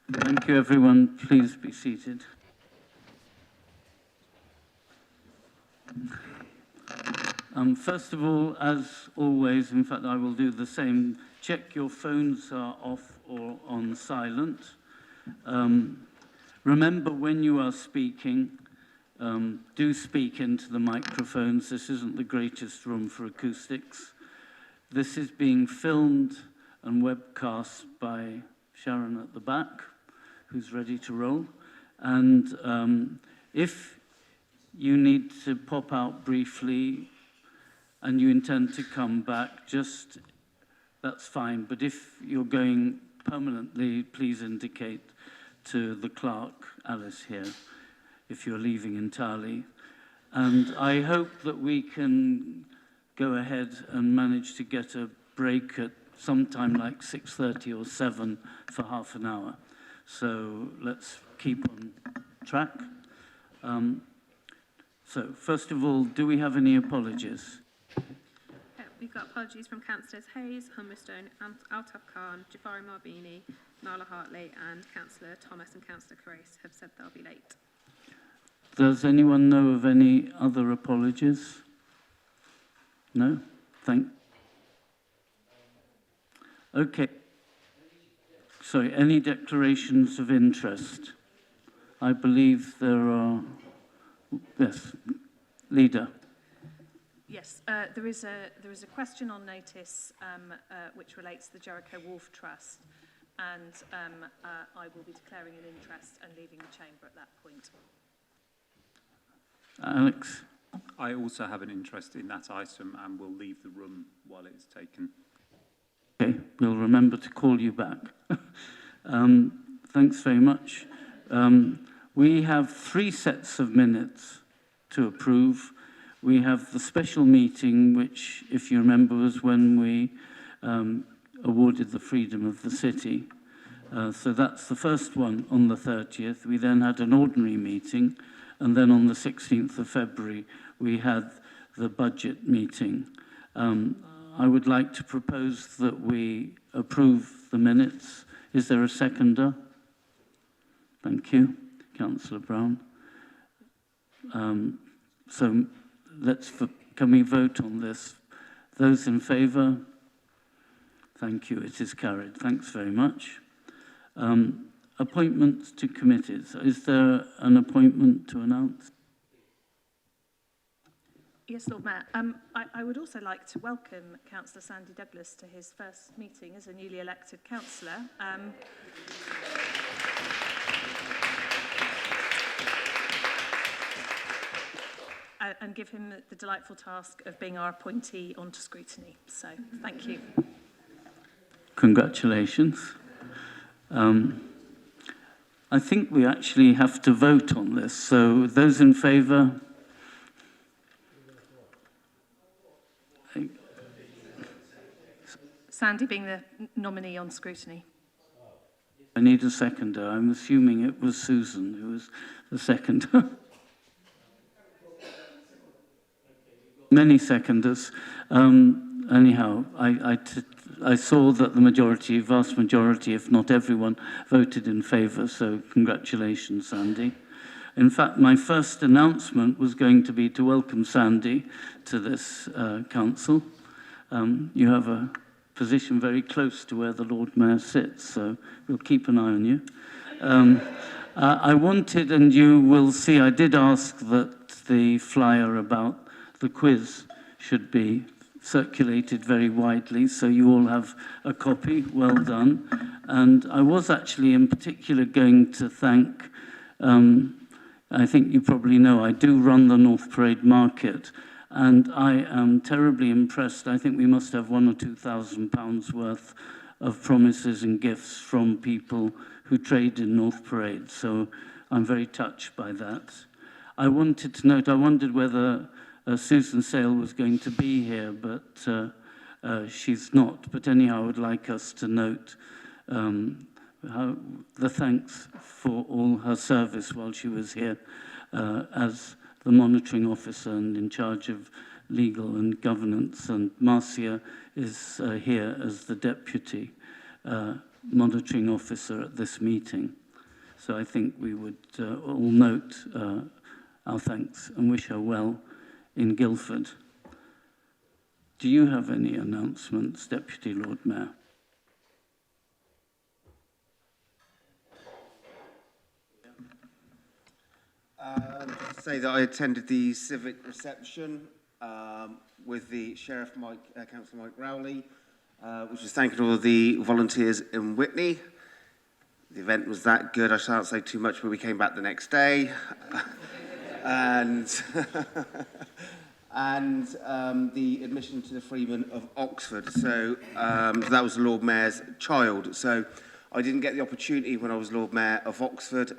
Thank you, everyone. Please be seated. First of all, as always, in fact, I will do the same. Check your phones are off or on silent. Remember, when you are speaking, do speak into the microphones. This isn't the greatest room for acoustics. This is being filmed and webcast by Sharon at the back, who's ready to roll. And if you need to pop out briefly and you intend to come back, that's fine. But if you're going permanently, please indicate to the clerk, Alice here, if you're leaving entirely. And I hope that we can go ahead and manage to get a break at sometime like 6:30 or 7 for half an hour. So let's keep on track. So first of all, do we have any apologies? We've got apologies from Councillors Hayes, Humberstone, Altaf Khan, Jafari Marbini, Nala Hartley, and Councillor Thomas and Councillor Carace have said they'll be late. Does anyone know of any other apologies? No? Okay. Sorry, any declarations of interest? I believe there are. Yes, Leader. Yes, there is a question on notice which relates to the Jericho Wharf Trust, and I will be declaring an interest and leaving the chamber at that point. Alex? I also have an interest in that item and will leave the room while it is taken. Okay, we'll remember to call you back. Thanks very much. We have 3 sets of minutes to approve. We have the special meeting, which, if you remember, was when we awarded the freedom of the city. So that's the first one on the 30th. We then had an ordinary meeting, and then on the 16th of February, we had the budget meeting. I would like to propose that we approve the minutes. Is there a seconder? Thank you, Councillor Brown. So can we vote on this? Those in favour? Thank you, it is carried. Thanks very much. Appointments to committees. Is there an appointment to announce? Yes, Lord Mayor. I would also like to welcome Councillor Sandy Douglas to his first meeting as a newly elected councillor. And give him the delightful task of being our appointee onto Scrutiny. So, thank you. Congratulations. I think we actually have to vote on this. So, those in favour? Sandy being the nominee on Scrutiny. I need a seconder. I'm assuming it was Susan who was the seconder. Many seconders. Anyhow, I saw that the vast majority, if not everyone, voted in favour, so congratulations, Sandy. In fact, my first announcement was going to be to welcome Sandy to this council. You have a position very close to where the Lord Mayor sits, so we'll keep an eye on you. I wanted, and you will see, I did ask that the flyer about the quiz should be circulated very widely, so you all have a copy. Well done. And I was actually in particular going to thank, I think you probably know, I do run the North Parade Market, and I am terribly impressed. I think we must have £1,000 or £2,000 worth of promises and gifts from people who trade in North Parade, so I'm very touched by that. I wanted to note, I wondered whether Susan Sale was going to be here, but she's not. But anyhow, I would like us to note the thanks for all her service while she was here as the monitoring officer and in charge of legal and governance. And Marcia is here as the deputy monitoring officer at this meeting. So I think we would all note our thanks and wish her well in Guildford. Do you have any announcements, Deputy Lord Mayor? To say that I attended the civic reception with the Sheriff Councillor Mike Rowley, which was thanking all the volunteers in Whitney. The event was that good, I shan't say too much, but we came back the next day. and the admission to the Freeman of Oxford. So that was the Lord Mayor's child. So I didn't get the opportunity when I was Lord Mayor of Oxford.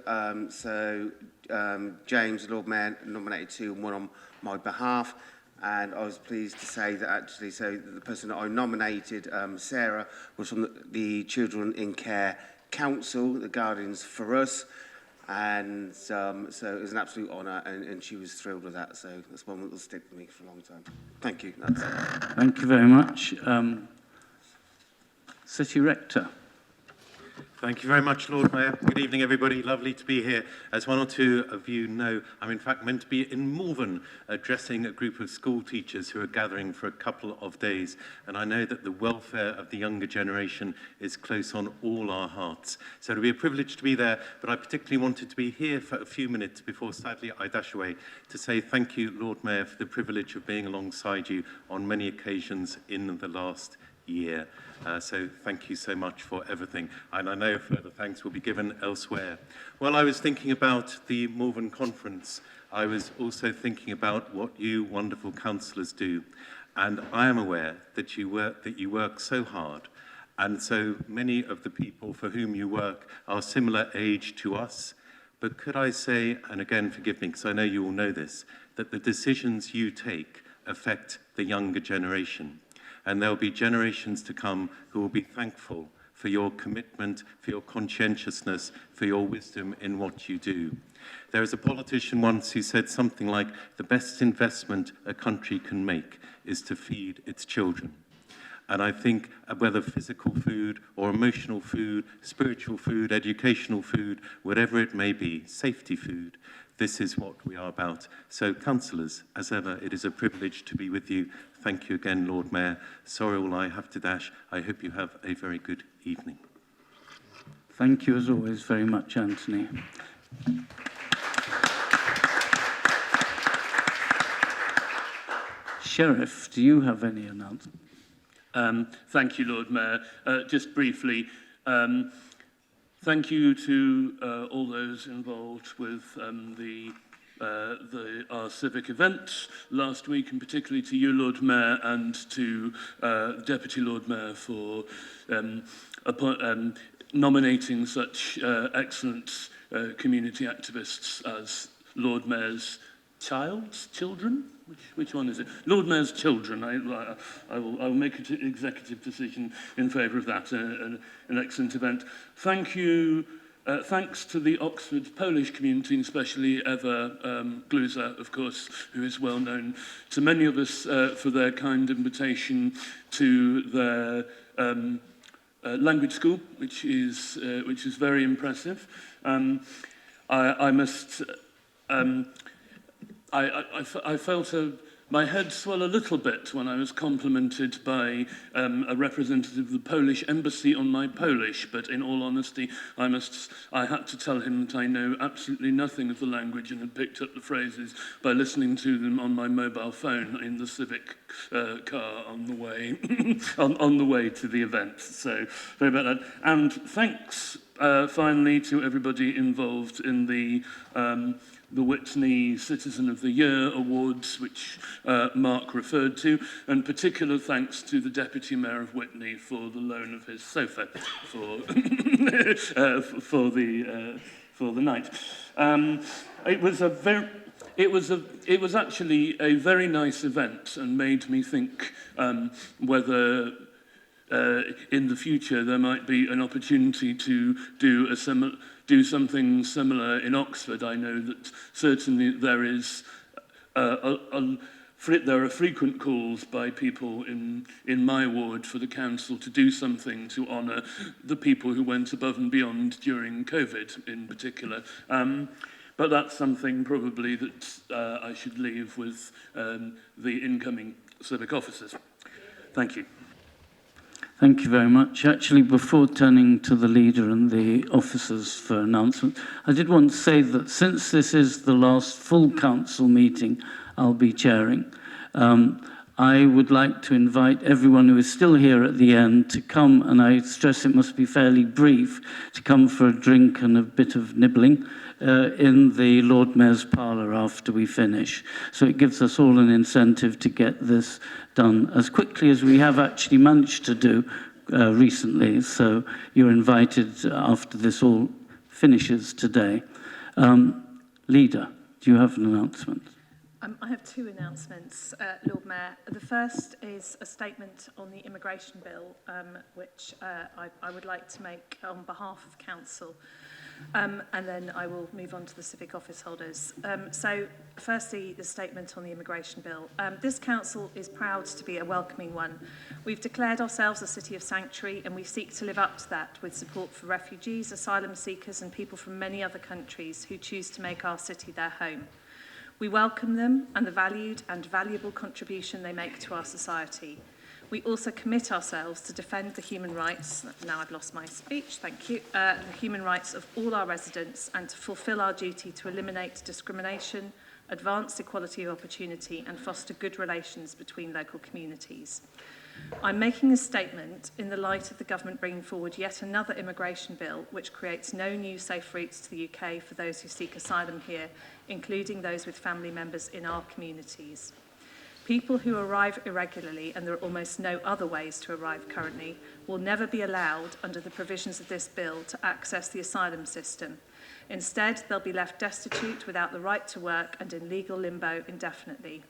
James, the Lord Mayor, nominated 2 and 1 on my behalf. And I was pleased to say that actually, the person that I nominated, Sarah, was from the Children in Care Council, the Guardians for Us. And so it was an absolute honour, and she was thrilled with that. So that's one that will stick with me for a long time. Thank you. That's it. Thank you very much. City Rector. Thank you very much, Lord Mayor. Good evening, everybody. Lovely to be here. As one or two of you know, I'm in fact meant to be in Malvern addressing a group of school teachers who are gathering for a couple of days. And I know that the welfare of the younger generation is close on all our hearts. So it'll be a privilege to be there, but I particularly wanted to be here for a few minutes before sadly I dash away to say thank you, Lord Mayor, for the privilege of being alongside you on many occasions in the last year. So thank you so much for everything. And I know further thanks will be given elsewhere. While I was thinking about the Malvern Conference, I was also thinking about what you wonderful councillors do. And I am aware that you work so hard. And so many of the people for whom you work are similar age to us. But could I say, and again forgive me because I know you all know this, that the decisions you take affect the younger generation. And there will be generations to come who will be thankful for your commitment, for your conscientiousness, for your wisdom in what you do. There was a politician once who said something like, the best investment a country can make is to feed its children. And I think whether physical food or emotional food, spiritual food, educational food, whatever it may be, safety food, this is what we are about. So, councillors, as ever, it is a privilege to be with you. Thank you again, Lord Mayor. Sorry all I have to dash. I hope you have a very good evening. Thank you, as always, very much, Anthony. Sheriff, do you have any announcements? Thank you, Lord Mayor. Just briefly, thank you to all those involved with our civic events last week, and particularly to you, Lord Mayor, and to Deputy Lord Mayor for nominating such excellent community activists as Lord Mayor's children? Which one is it? Lord Mayor's children. I will make an executive decision in favour of that. An excellent event. Thank you. Thanks to the Oxford Polish community, and especially Eva Gluza, of course, who is well known to many of us for their kind invitation to their language school, which is very impressive. I felt my head swell a little bit when I was complimented by a representative of the Polish embassy on my Polish, but in all honesty, I had to tell him that I know absolutely nothing of the language and had picked up the phrases by listening to them on my mobile phone in the civic car on the way on the way to the event. So very about that. And thanks finally to everybody involved in the Whitney Citizen of the Year Awards, which Mark referred to, and particular thanks to the Deputy Mayor of Whitney for the loan of his sofa for the night. It was actually a very nice event and made me think whether in the future there might be an opportunity to do something similar in Oxford. I know that certainly there is there are frequent calls by people in my ward for the council to do something to honour the people who went above and beyond during COVID in particular. But that's something probably that I should leave with the incoming civic officers. Thank you. Thank you very much. Actually, before turning to the leader and the officers for announcement, I did want to say that since this is the last full council meeting I'll be chairing, I would like to invite everyone who is still here at the end to come, and I stress it must be fairly brief, to come for a drink and a bit of nibbling in the Lord Mayor's parlour after we finish. So it gives us all an incentive to get this done as quickly as we have actually managed to do recently. So you're invited after this all finishes today. Leader, do you have an announcement? I have two announcements, Lord Mayor. The first is a statement on the immigration bill, which I would like to make on behalf of Council. And then I will move on to the civic office holders. So firstly, the statement on the immigration bill. This council is proud to be a welcoming one. We've declared ourselves a city of sanctuary, and we seek to live up to that with support for refugees, asylum seekers and people from many other countries who choose to make our city their home. We welcome them and the valued and valuable contribution they make to our society. We also commit ourselves to defend the human rights, now I've lost my speech, thank you, the human rights of all our residents, and to fulfil our duty to eliminate discrimination, advance equality of opportunity and foster good relations between local communities. I'm making this statement in the light of the government bringing forward yet another immigration bill which creates no new safe routes to the UK for those who seek asylum here, including those with family members in our communities. People who arrive irregularly, and there are almost no other ways to arrive currently, will never be allowed under the provisions of this bill to access the asylum system. Instead, they'll be left destitute without the right to work and in legal limbo indefinitely.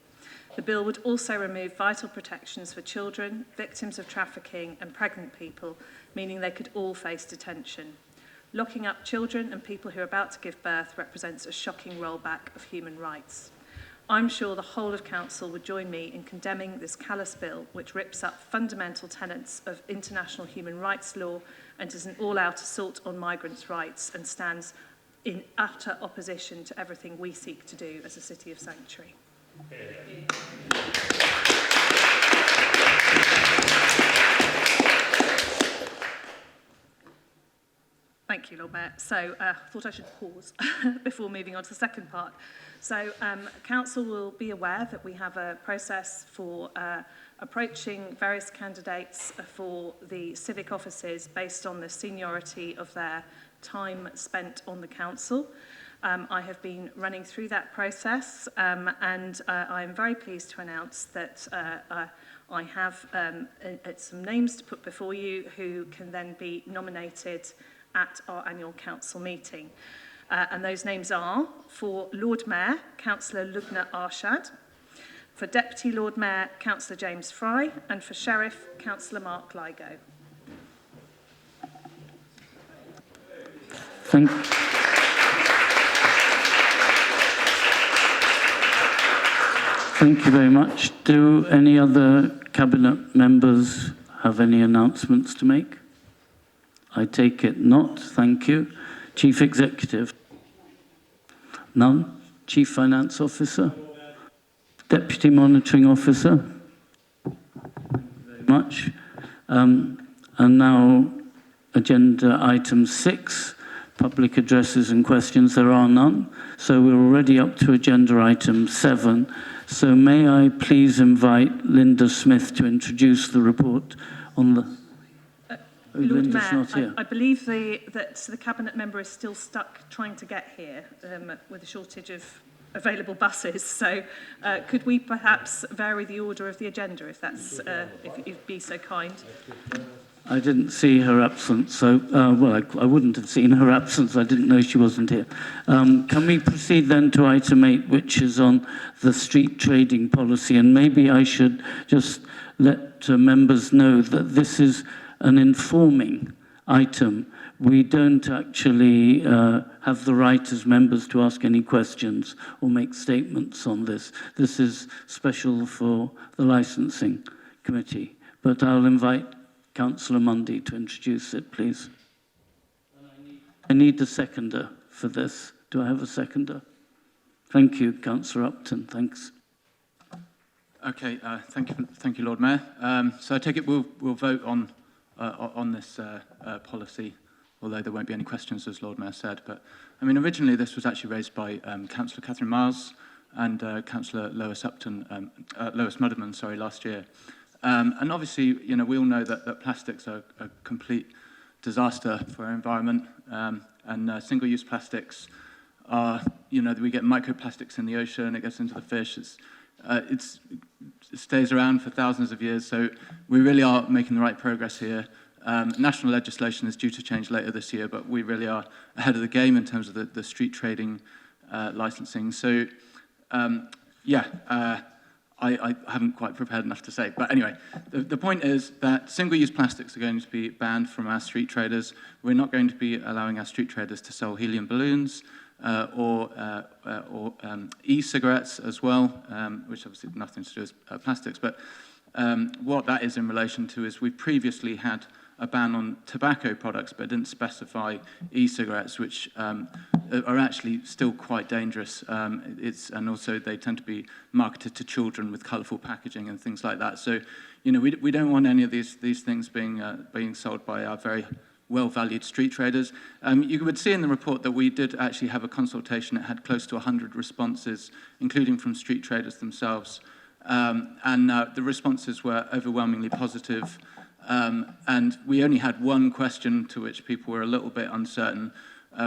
The bill would also remove vital protections for children, victims of trafficking and pregnant people, meaning they could all face detention. Locking up children and people who are about to give birth represents a shocking rollback of human rights. I'm sure the whole of Council would join me in condemning this callous bill, which rips up fundamental tenets of international human rights law and is an all-out assault on migrants' rights and stands in utter opposition to everything we seek to do as a city of sanctuary. Thank you, Lord Mayor. So I thought I should pause before moving on to the second part. So Council will be aware that we have a process for approaching various candidates for the civic offices based on the seniority of their time spent on the Council. I have been running through that process and I am very pleased to announce that I have some names to put before you who can then be nominated at our annual council meeting. And those names are, for Lord Mayor, Councillor Lubna Arshad, for Deputy Lord Mayor, Councillor James Fry, and for Sheriff, Councillor Mark Ligo. Thank you very much. Do any other cabinet members have any announcements to make? I take it not. Thank you. Chief Executive? None. Chief Finance Officer? Deputy Monitoring Officer? Thank you very much. And now agenda item 6, public addresses and questions. There are none. So we're already up to agenda item 7. So may I please invite Linda Smith to introduce the report on the... Lord Mayor, I believe that the Cabinet member is still stuck trying to get here with a shortage of available buses. So could we perhaps vary the order of the agenda, if that's if you'd be so kind? I didn't see her absence, so well, I wouldn't have seen her absence. I didn't know she wasn't here. Can we proceed then to item 8, which is on the street trading policy? And maybe I should just let members know that this is an informing item, we don't actually have the right as members to ask any questions or make statements on this. This is special for the licensing committee. But I'll invite Councillor Mundy to introduce it, please. I need a seconder for this. Do I have a seconder? Thank you, Councillor Upton. Thanks. Okay, thank you, Lord Mayor. So I take it we'll vote on this policy, although there won't be any questions, as Lord Mayor said. But I mean, originally this was actually raised by Councillor Catherine Miles and Councillor Lois Mudderman, last year. And obviously, you know, we all know that plastics are a complete disaster for our environment, and single-use plastics are, you know, we get microplastics in the ocean, it gets into the fish. It stays around for thousands of years, so we really are making the right progress here. National legislation is due to change later this year, but we really are ahead of the game in terms of the street trading licensing. So, I haven't quite prepared enough to say. But anyway, the point is that single-use plastics are going to be banned from our street traders. We're not going to be allowing our street traders to sell helium balloons or e-cigarettes as well, which obviously have nothing to do with plastics. But what that is in relation to is we previously had a ban on tobacco products, but didn't specify e-cigarettes, which are actually still quite dangerous. And also they tend to be marketed to children with colourful packaging and things like that. So, you know, we don't want any of these things being sold by our very well-valued street traders. You would see in the report that we did actually have a consultation that had close to 100 responses, including from street traders themselves. And the responses were overwhelmingly positive. And we only had one question to which people were a little bit uncertain,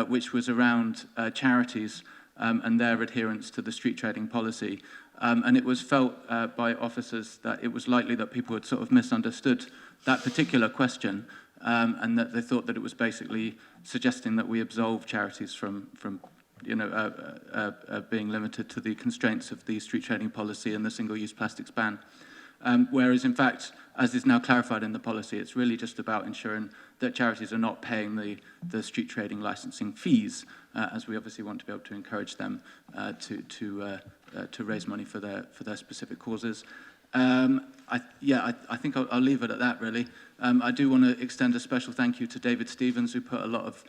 which was around charities and their adherence to the street trading policy. And it was felt by officers that it was likely that people had sort of misunderstood that particular question, and that they thought that it was basically suggesting that we absolve charities from being limited to the constraints of the street trading policy and the single-use plastics ban. Whereas, in fact, as is now clarified in the policy, it's really just about ensuring that charities are not paying the street trading licensing fees, as we obviously want to be able to encourage them to raise money for their specific causes. I think I'll leave it at that, really. I do want to extend a special thank you to David Stevens, who put a lot of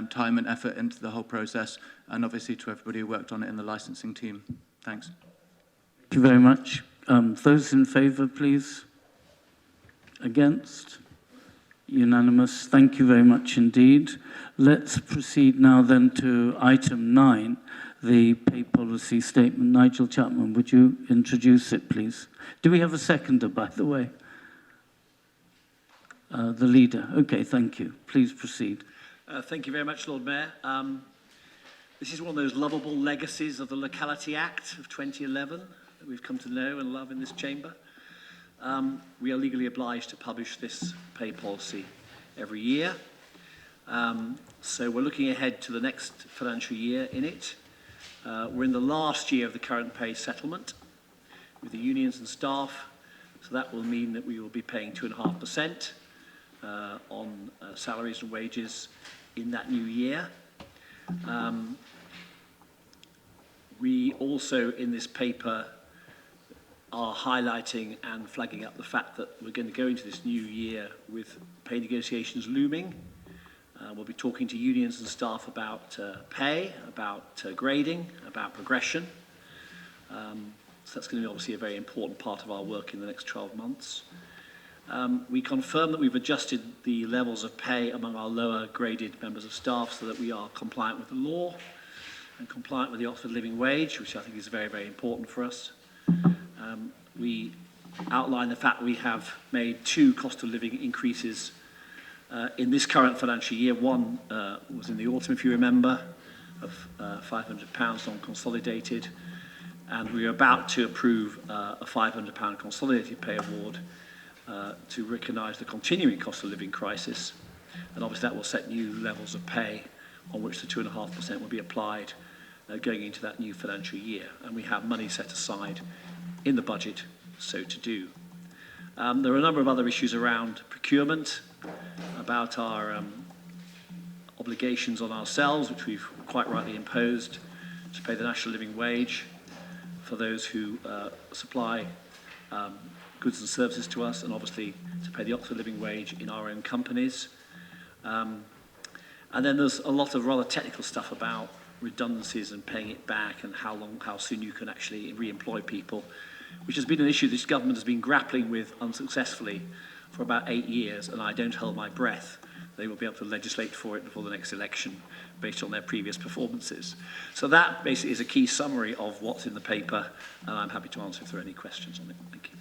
time and effort into the whole process, and obviously to everybody who worked on it in the licensing team. Thanks. Thank you very much. Those in favour, please. Against? Unanimous. Thank you very much indeed. Let's proceed now then to item 9, the pay policy statement. Nigel Chapman, would you introduce it, please? Do we have a seconder, by the way? The leader. Okay, thank you. Please proceed. Thank you very much, Lord Mayor. This is one of those lovable legacies of the Locality Act of 2011 that we've come to know and love in this chamber. We are legally obliged to publish this pay policy every year. So we're looking ahead to the next financial year in it. We're in the last year of the current pay settlement with the unions and staff. So that will mean that we will be paying 2.5% on salaries and wages in that new year. We also, in this paper, are highlighting and flagging up the fact that we're going to go into this new year with pay negotiations looming. We'll be talking to unions and staff about pay, about grading, about progression. So that's going to be obviously a very important part of our work in the next 12 months. We confirm that we've adjusted the levels of pay among our lower graded members of staff so that we are compliant with the law and compliant with the Oxford Living Wage, which I think is very, very important for us. We outline the fact that we have made 2 cost of living increases in this current financial year. One was in the autumn, if you remember, of £500 non-consolidated, and we are about to approve a £500 consolidated pay award to recognise the continuing cost of living crisis, and obviously that will set new levels of pay on which the 2.5% will be applied going into that new financial year, and we have money set aside in the budget so to do. There are a number of other issues around procurement about our obligations on ourselves, which we've quite rightly imposed, to pay the national living wage for those who supply goods and services to us, and obviously to pay the Oxford living wage in our own companies. And then there's a lot of rather technical stuff about redundancies and paying it back and how soon you can actually re-employ people, which has been an issue this government has been grappling with unsuccessfully for about 8 years, and I don't hold my breath they will be able to legislate for it before the next election based on their previous performances. So that basically is a key summary of what's in the paper, and I'm happy to answer if there are any questions on it. Thank you.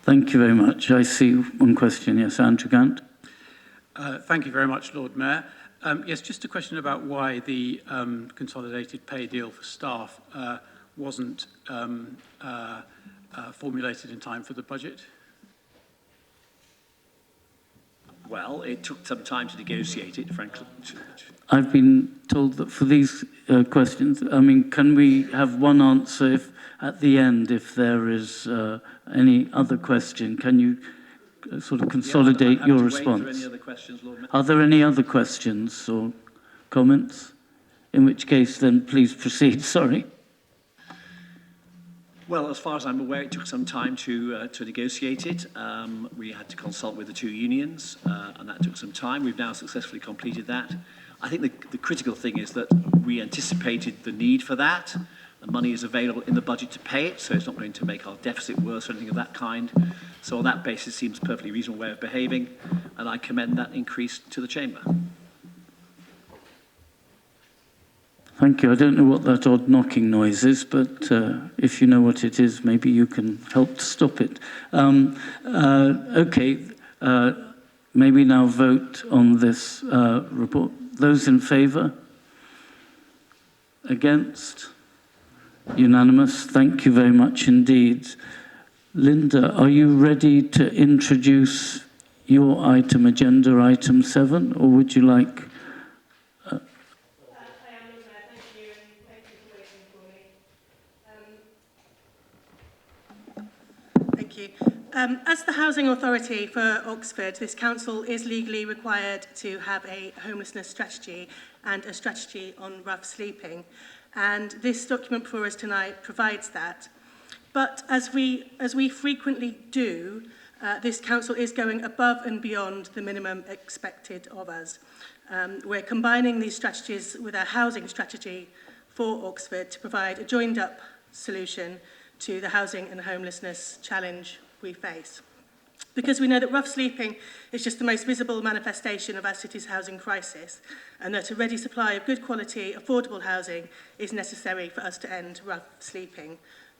Thank you very much. I see one question. Yes, Andrew Gant. Thank you very much, Lord Mayor. Yes, just a question about why the consolidated pay deal for staff wasn't formulated in time for the budget. Well, it took some time to negotiate it, frankly. I've been told that for these questions, I mean, can we have one answer at the end if there is any other question? Can you sort of consolidate your response? Any other questions, Lord Mayor? Are there any other questions or comments? In which case, then please proceed. Sorry. Well, as far as I'm aware, it took some time to negotiate it. We had to consult with the two unions, and that took some time. We've now successfully completed that. I think the critical thing is that we anticipated the need for that. The money is available in the budget to pay it, so it's not going to make our deficit worse or anything of that kind. So on that basis, it seems a perfectly reasonable way of behaving, and I commend that increase to the Chamber. Thank you. I don't know what that odd knocking noise is, but if you know what it is, maybe you can help to stop it. Okay, maybe now vote on this report. Those in favour? Against? Unanimous. Thank you very much indeed. Linda, are you ready to introduce your item, agenda item 7, or would you like... Thank you. As the Housing Authority for Oxford, this council is legally required to have a homelessness strategy and a strategy on rough sleeping. And this document for us tonight provides that. But as we frequently do, this council is going above and beyond the minimum expected of us. We're combining these strategies with our housing strategy for Oxford to provide a joined-up solution to the housing and homelessness challenge we face. Because we know that rough sleeping is just the most visible manifestation of our city's housing crisis, and that a ready supply of good quality, affordable housing is necessary for us to end rough sleeping,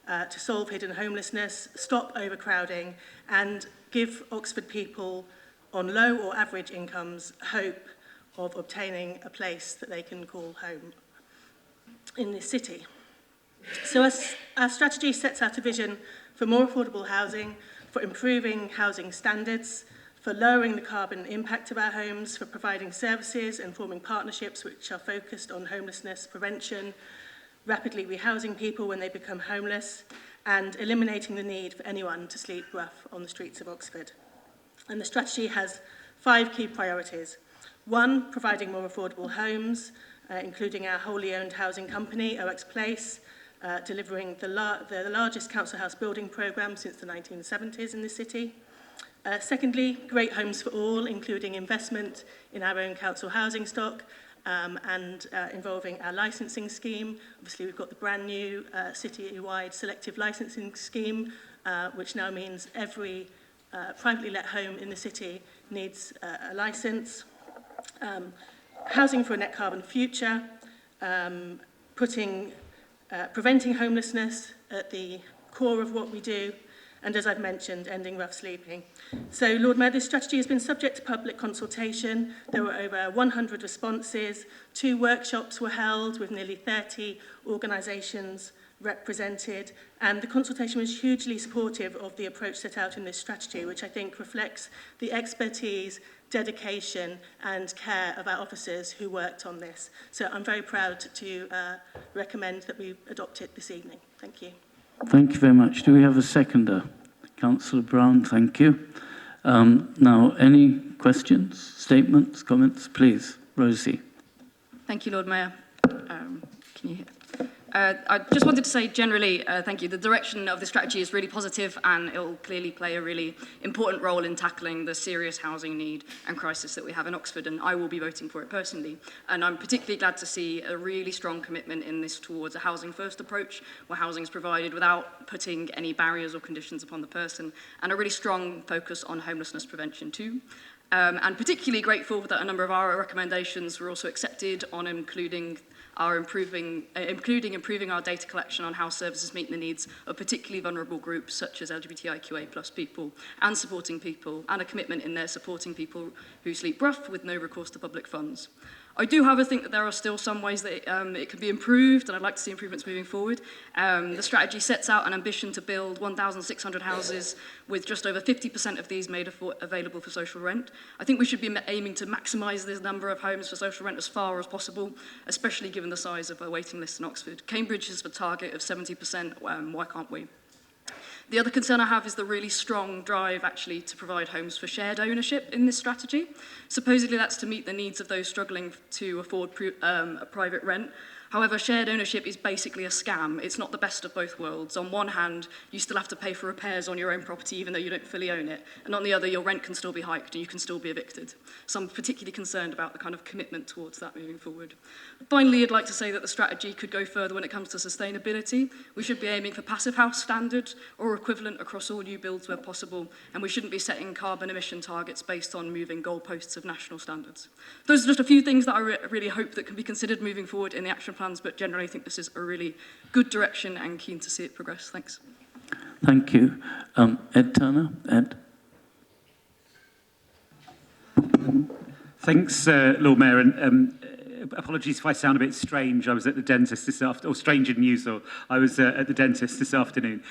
to solve hidden homelessness, stop overcrowding, and give Oxford people on low or average incomes hope of obtaining a place that they can call home in this city. So our strategy sets out a vision for more affordable housing, for improving housing standards, for lowering the carbon impact of our homes, for providing services and forming partnerships which are focused on homelessness prevention, rapidly rehousing people when they become homeless, and eliminating the need for anyone to sleep rough on the streets of Oxford. And the strategy has 5 key priorities. 1, providing more affordable homes, including our wholly owned housing company, OX Place, delivering the largest council house building programme since the 1970s in the city. Secondly, great homes for all, including investment in our own council housing stock and involving our licensing scheme. Obviously, we've got the brand new city-wide selective licensing scheme, which now means every privately let home in the city needs a licence. Housing for a net carbon future, preventing homelessness at the core of what we do, and as I've mentioned, ending rough sleeping. So, Lord Mayor, this strategy has been subject to public consultation. There were over 100 responses. 2 workshops were held with nearly 30 organisations represented, and the consultation was hugely supportive of the approach set out in this strategy, which I think reflects the expertise, dedication and care of our officers who worked on this. So I'm very proud to recommend that we adopt it this evening. Thank you. Thank you very much. Do we have a seconder? Councillor Brown, thank you. Now, any Questions, statements, comments? Please, Rosie. Thank you, Lord Mayor. Can you hear? I just wanted to say generally, thank you. The direction of the strategy is really positive, and it will clearly play a really important role in tackling the serious housing need and crisis that we have in Oxford, and I will be voting for it personally. And I'm particularly glad to see a really strong commitment in this towards a housing first approach, where housing is provided without putting any barriers or conditions upon the person, and a really strong focus on homelessness prevention too. And particularly grateful that a number of our recommendations were also accepted on improving our data collection on how services meet the needs of particularly vulnerable groups such as LGBTIQA+ people, and supporting people, and a commitment in there supporting people who sleep rough with no recourse to public funds. I do, however, think that there are still some ways that it can be improved, and I'd like to see improvements moving forward. The strategy sets out an ambition to build 1,600 houses, with just over 50% of these made available for social rent. I think we should be aiming to maximise this number of homes for social rent as far as possible, especially given the size of our waiting list in Oxford. Cambridge has a target of 70%, why can't we? The other concern I have is the really strong drive actually to provide homes for shared ownership in this strategy. Supposedly that's to meet the needs of those struggling to afford a private rent. However, shared ownership is basically a scam. It's not the best of both worlds. On one hand, you still have to pay for repairs on your own property even though you don't fully own it. And on the other, your rent can still be hiked and you can still be evicted. So I'm particularly concerned about the kind of commitment towards that moving forward. Finally, I'd like to say that the strategy could go further when it comes to sustainability. We should be aiming for passive house standard or equivalent across all new builds where possible, and we shouldn't be setting carbon emission targets based on moving goalposts of national standards. Those are just a few things that I really hope that can be considered moving forward in the action plans, but generally I think this is a really good direction and keen to see it progress. Thanks. Thank you. Ed Turner. Ed. Thanks, Lord Mayor, and apologies if I sound a bit strange. I was at the dentist this afternoon, or strange in news, or I was at the dentist this afternoon.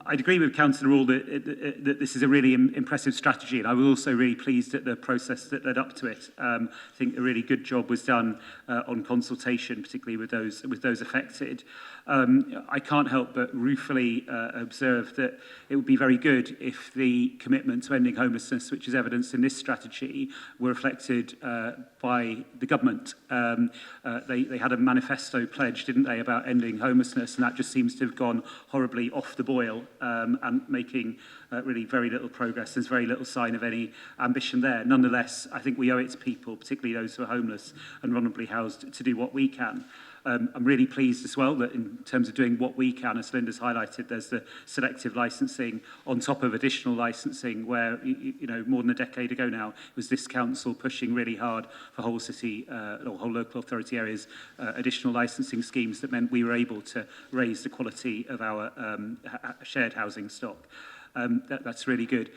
I'd agree with Councillor Rule that this is a really impressive strategy, and I was also really pleased at the process that led up to it. I think a really good job was done on consultation, particularly with those affected. I can't help but ruefully observe that it would be very good if the commitment to ending homelessness, which is evidenced in this strategy, were reflected by the government. They had a manifesto pledge, didn't they, about ending homelessness, and that just seems to have gone horribly off the boil and making really very little progress. There's very little sign of any ambition there. Nonetheless, I think we owe it to people, particularly those who are homeless and vulnerably housed, to do what we can. I'm really pleased as well that in terms of doing what we can, as Linda's highlighted, there's the selective licensing on top of additional licensing where, you know, more than a decade ago now, it was this council pushing really hard for whole city or whole local authority areas, additional licensing schemes that meant we were able to raise the quality of our shared housing stock. That's really good.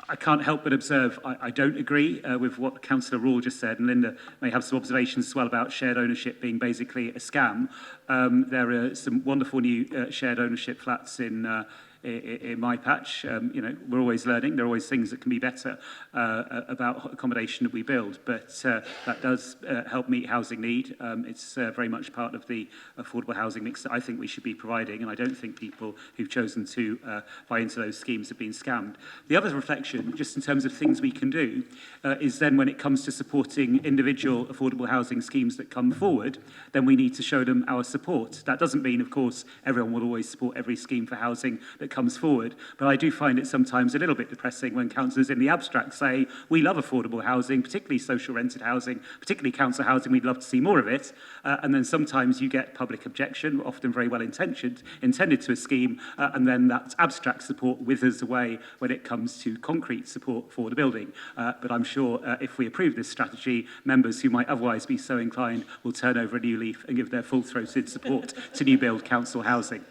I can't help but observe, I don't agree with what Councillor Rawle just said, and Linda may have some observations as well about shared ownership being basically a scam. There are some wonderful new shared ownership flats in my patch. You know, we're always learning. There are always things that can be better about accommodation that we build, but that does help meet housing need. It's very much part of the affordable housing mix that I think we should be providing, and I don't think people who've chosen to buy into those schemes have been scammed. The other reflection, just in terms of things we can do, is then when it comes to supporting individual affordable housing schemes that come forward, then we need to show them our support. That doesn't mean, of course, everyone will always support every scheme for housing that comes forward, but I do find it sometimes a little bit depressing when councillors in the abstract say, we love affordable housing, particularly social rented housing, particularly council housing, we'd love to see more of it, and then sometimes you get public objection, often very well intended to a scheme, and then that abstract support withers away when it comes to concrete support for the building. But I'm sure if we approve this strategy, members who might otherwise be so inclined will turn over a new leaf and give their full-throated support to new build council housing.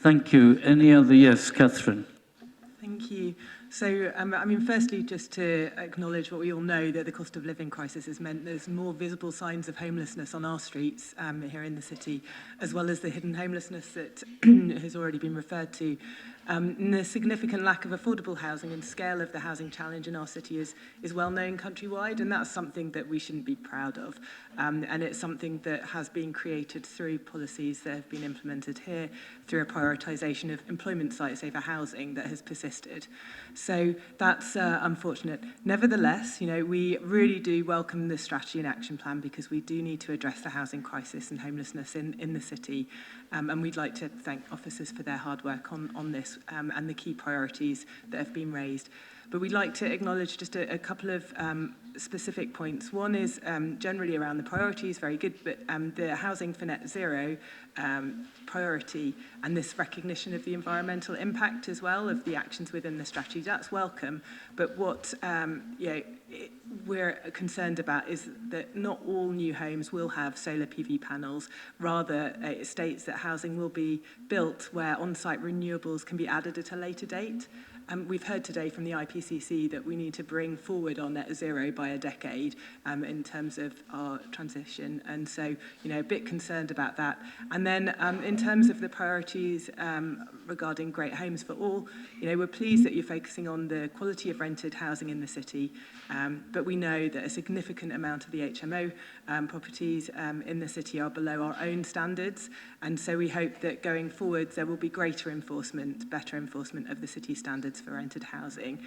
Thank you. Any other? Yes, Catherine. Thank you. So, I mean, firstly, just to acknowledge what we all know, that the cost of living crisis has meant there's more visible signs of homelessness on our streets here in the city, as well as the hidden homelessness that has already been referred to. And the significant lack of affordable housing and scale of the housing challenge in our city is well known countrywide, and that's something that we shouldn't be proud of. And it's something that has been created through policies that have been implemented here, through a prioritisation of employment sites over housing that has persisted. So that's unfortunate. Nevertheless, we really do welcome the strategy and action plan because we do need to address the housing crisis and homelessness in the city. And we'd like to thank officers for their hard work on this and the key priorities that have been raised. But we'd like to acknowledge just a couple of specific points. One is generally around the priorities, very good, but the housing for net zero priority and this recognition of the environmental impact as well of the actions within the strategy, that's welcome. But what we're concerned about is that not all new homes will have solar PV panels. Rather, it states that housing will be built where on-site renewables can be added at a later date. We've heard today from the IPCC that we need to bring forward our net zero by a decade in terms of our transition. And so, a bit concerned about that. And then in terms of the priorities regarding great homes for all, we're pleased that you're focusing on the quality of rented housing in the city. But we know that a significant amount of the HMO properties in the city are below our own standards. And so we hope that going forward, there will be greater enforcement, better enforcement of the city standards for rented housing,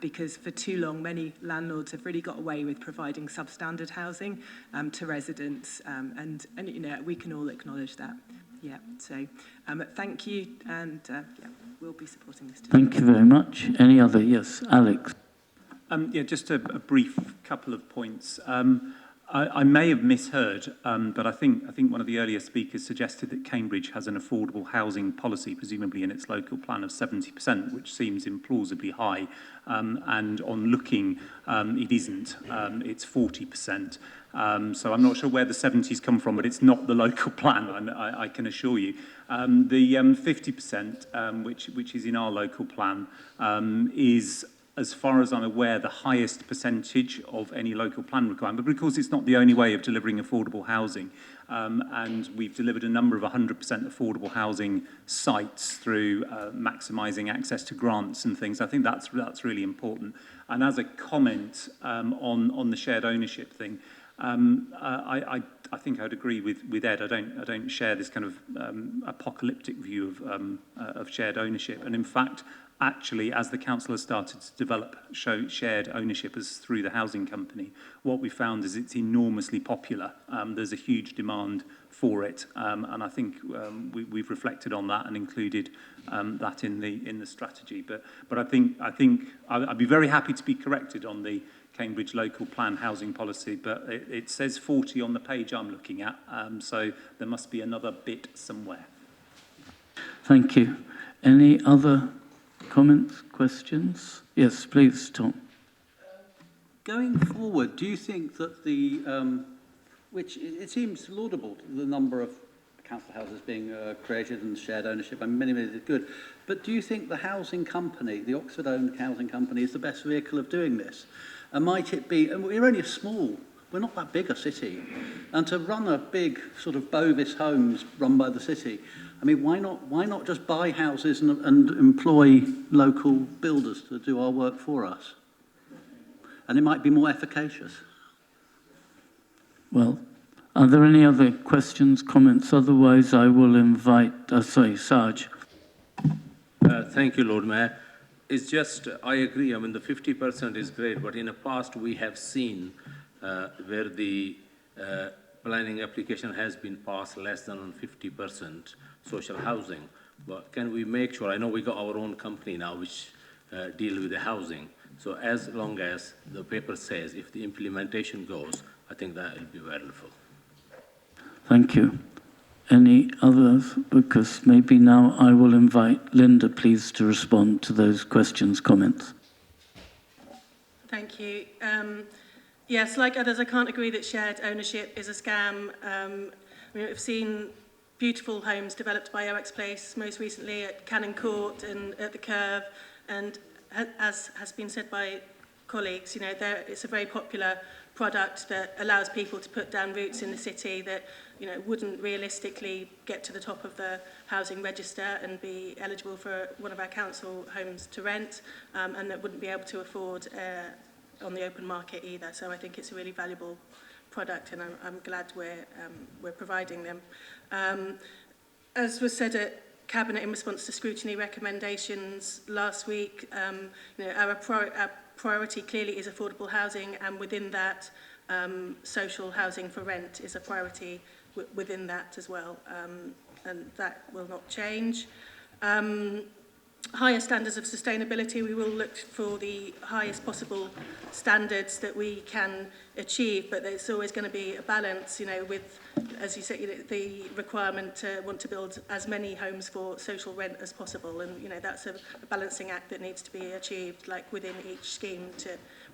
because for too long many landlords have really got away with providing substandard housing to residents, and we can all acknowledge that. So thank you, and we'll be supporting this today. Thank you very much. Any other? Yes, Alex. Just a brief couple of points. I may have misheard, but I think one of the earlier speakers suggested that Cambridge has an affordable housing policy, presumably in its local plan of 70%, which seems implausibly high. And on looking, it isn't. It's 40%. So I'm not sure where the 70s come from, but it's not the local plan, I can assure you. The 50%, which is in our local plan, is, as far as I'm aware, the highest percentage of any local plan requirement. But of course, it's not the only way of delivering affordable housing. And we've delivered a number of 100% affordable housing sites through maximising access to grants and things. I think that's really important. And as a comment on the shared ownership thing, I think I'd agree with Ed. I don't share this kind of apocalyptic view of shared ownership. And in fact, actually, as the council has started to develop shared ownership as through the housing company, what we found is it's enormously popular. There's a huge demand for it, and I think we've reflected on that and included that in the strategy. But I think I'd be very happy to be corrected on the Cambridge local plan housing policy, but it says 40 on the page I'm looking at, so there must be another bit somewhere. Thank you. Any other comments, questions? Yes, please, Tom. Going forward, do you think that which it seems laudable, the number of council houses being created and shared ownership, and many are good, but do you think the housing company, the Oxford-owned housing company, is the best vehicle of doing this? And might it be, and we're only we're not that big a city, and to run a big sort of Bovis homes run by the city, I mean, why not just buy houses and employ local builders to do our work for us? And it might be more efficacious. Well, are there any other questions, comments? Otherwise, I will invite, Sarge. Thank you, Lord Mayor. It's just, I agree, I mean, the 50% is great, but in the past we have seen where the planning application has been passed less than on 50% social housing. But can we make sure, I know we got our own company now which deal with the housing, so as long as the paper says, if the implementation goes, I think that will be wonderful. Thank you. Any others? Because maybe now I will invite Linda, please, to respond to those questions, comments. Thank you. Yes, like others, I can't agree that shared ownership is a scam. We've seen beautiful homes developed by OX Place, most recently at Cannon Court and at the Curve, and as has been said by colleagues, it's a very popular product that allows people to put down roots in the city that, wouldn't realistically get to the top of the housing register and be eligible for one of our council homes to rent, and that wouldn't be able to afford on the open market either. So I think it's a really valuable product, and I'm glad we're providing them. As was said at Cabinet in response to scrutiny recommendations last week, our priority clearly is affordable housing, and within that, social housing for rent is a priority within that as well, and that will not change. Higher standards of sustainability, we will look for the highest possible standards that we can achieve, but there's always going to be a balance, with, as you said, the requirement to want to build as many homes for social rent as possible, and that's a balancing act that needs to be achieved, like within each scheme,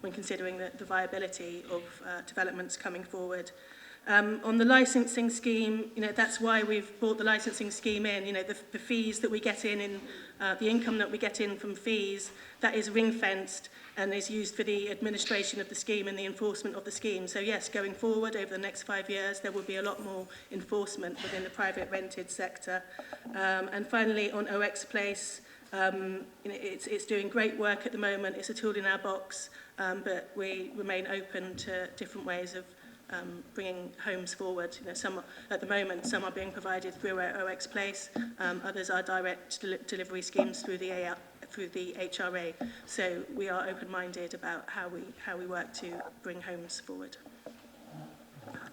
when considering the viability of developments coming forward. On the licensing scheme, that's why we've brought the licensing scheme in. The fees that we get in the income that we get in from fees, that is ring-fenced and is used for the administration of the scheme and the enforcement of the scheme. So yes, going forward over the next 5 years, there will be a lot more enforcement within the private rented sector. And finally, on OX Place, it's doing great work at the moment. It's a tool in our box, but we remain open to different ways of bringing homes forward. Some at the moment, some are being provided through OX Place, others are direct delivery schemes through the HRA. So we are open-minded about how we work to bring homes forward.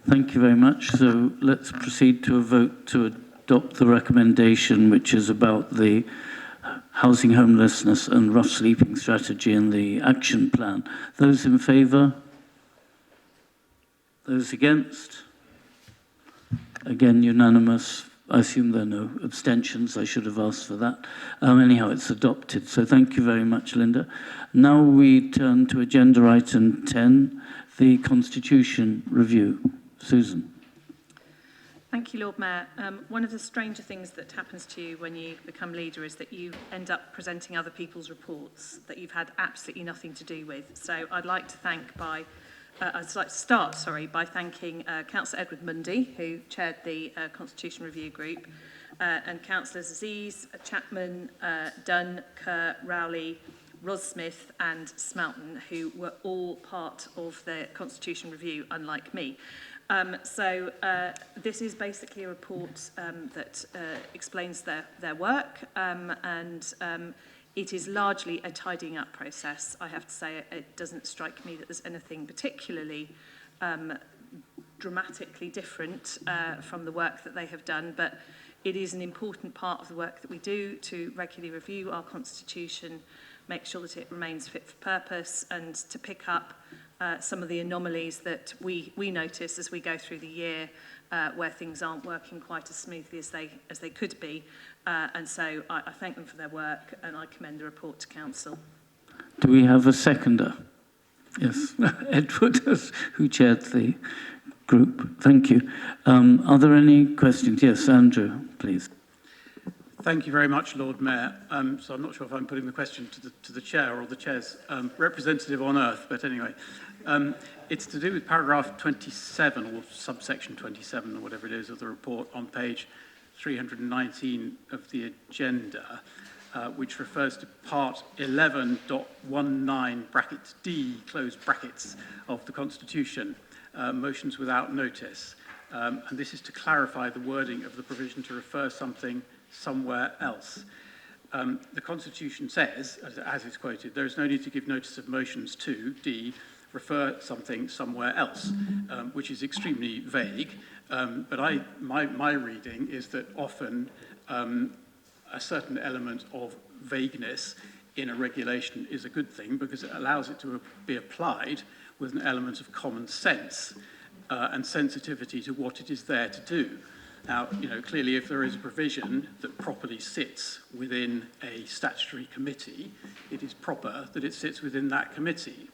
Thank you very much. So let's proceed to a vote to adopt the recommendation, which is about the housing homelessness and rough sleeping strategy and the action plan. Those in favour? Those against? Again, unanimous. I assume there are no abstentions. I should have asked for that. Anyhow, it's adopted. So thank you very much, Linda. Now we turn to agenda item 10, the Constitution review. Susan. Thank you, Lord Mayor. One of the stranger things that happens to you when you become leader is that you end up presenting other people's reports that you've had absolutely nothing to do with. So I'd like to start by thanking Councillor Edward Mundy, who chaired the Constitution Review Group, and Councillors Aziz, Chapman, Dunn, Kerr, Rowley, Ros Smith and Smelton, who were all part of the Constitution Review, unlike me. This is basically a report that explains their work, and it is largely a tidying up process. I have to say it doesn't strike me that there's anything particularly dramatically different from the work that they have done, but it is an important part of the work that we do to regularly review our constitution, make sure that it remains fit for purpose, and to pick up some of the anomalies that we notice as we go through the year where things aren't working quite as smoothly as they could be. And so I thank them for their work, and I commend the report to Council. Do we have a seconder? Yes, Edward, who chaired the group. Thank you. Are there any questions? Yes, Andrew, please. Thank you very much, Lord Mayor. So I'm not sure if I'm putting the question to the chair or the chair's representative on earth, but anyway. It's to do with paragraph 27, or subsection 27, or whatever it is, of the report on page 319 of the agenda, which refers to part 11.19 brackets D, close brackets, of the Constitution, motions without notice. And this is to clarify the wording of the provision to refer something somewhere else. The Constitution says, as is quoted, there is no need to give notice of motions to, D, refer something somewhere else, which is extremely vague. But my reading is that often a certain element of vagueness in a regulation is a good thing because it allows it to be applied with an element of common sense and sensitivity to what it is there to do. Now, clearly if there is a provision that properly sits within a statutory committee, it is proper that it sits within that committee.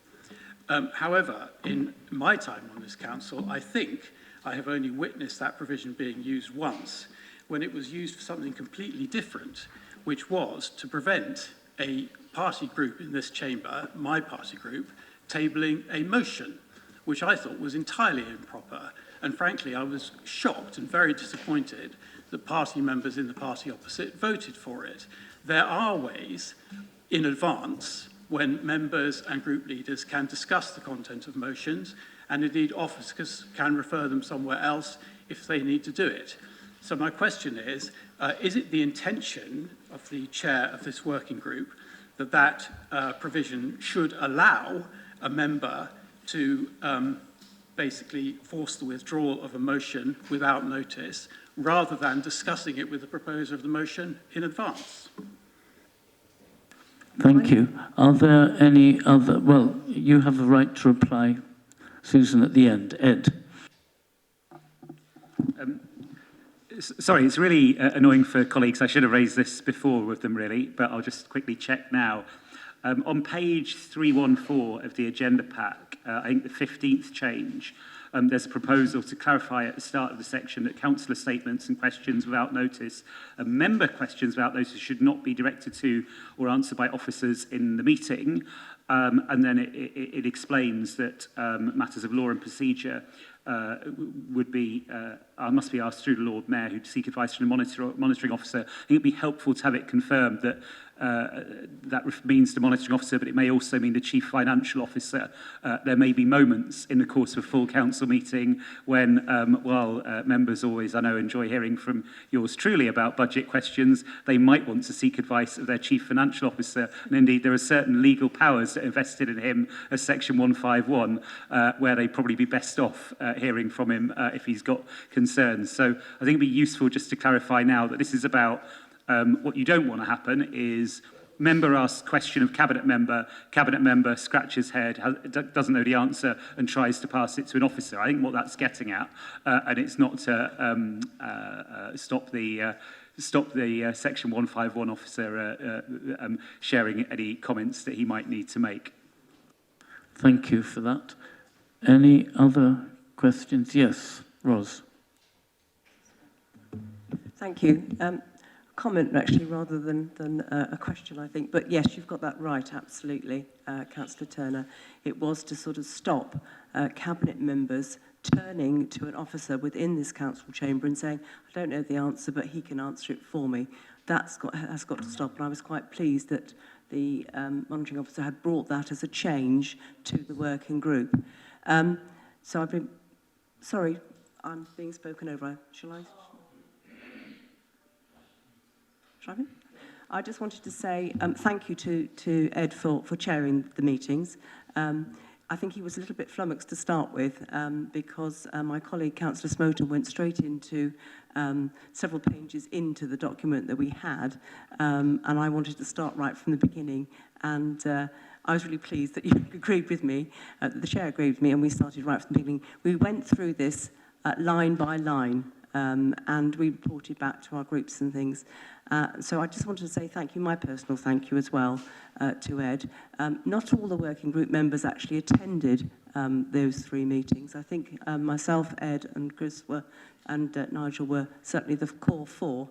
However, in my time on this council, I think I have only witnessed that provision being used once, when it was used for something completely different, which was to prevent a party group in this chamber, my party group, tabling a motion, which I thought was entirely improper. And frankly, I was shocked and very disappointed that party members in the party opposite voted for it. There are ways in advance when members and group leaders can discuss the content of motions, and indeed officers can refer them somewhere else if they need to do it. So my question is it the intention of the chair of this working group that that provision should allow a member to basically force the withdrawal of a motion without notice, rather than discussing it with the proposer of the motion in advance? Thank you. Are there any other... Well, you have the right to reply, Susan, at the end. Ed. Sorry, it's really annoying for colleagues. I should have raised this before with them, really, but I'll just quickly check now. On page 314 of the agenda pack, I think the 15th change, there's a proposal to clarify at the start of the section that councillor statements and questions without notice, member questions without notice should not be directed to or answered by officers in the meeting. And then it explains that matters of law and procedure would be must be asked through the Lord Mayor, who'd seek advice from the monitoring officer. I think it'd be helpful to have it confirmed that that means the monitoring officer, but it may also mean the chief financial officer. There may be moments in the course of a full council meeting when, while members always, I know, enjoy hearing from yours truly about budget questions, they might want to seek advice of their chief financial officer. And indeed, there are certain legal powers that are vested in him as Section 151, where they'd probably be best off hearing from him if he's got concerns. So I think it'd be useful just to clarify now that this is about what you don't want to happen is member asks question of cabinet member scratches head, doesn't know the answer and tries to pass it to an officer. I think what that's getting at, and it's not to stop the Section 151 officer sharing any comments that he might need to make. Thank you for that. Any other questions? Yes, Ros. Thank you. Comment actually rather than a question, I think. But yes, you've got that right, absolutely, Councillor Turner. It was to sort of stop cabinet members turning to an officer within this council chamber and saying, I don't know the answer, but he can answer it for me. Has got to stop. And I was quite pleased that the monitoring officer had brought that as a change to the working group. So I've been... Sorry, I'm being spoken over. Shall I? I just wanted to say thank you to Ed for chairing the meetings. I think he was a little bit flummoxed to start with because my colleague, Councillor Smoten, went straight into several pages into the document that we had, and I wanted to start right from the beginning. And I was really pleased that you agreed with me, that the chair agreed with me, and we started right from the beginning. We went through this line by line, and we reported back to our groups and things. So I just wanted to say thank you, my personal thank you as well to Ed. Not all the working group members actually attended those 3 meetings. I think myself, Ed and Chris and Nigel were certainly the core 4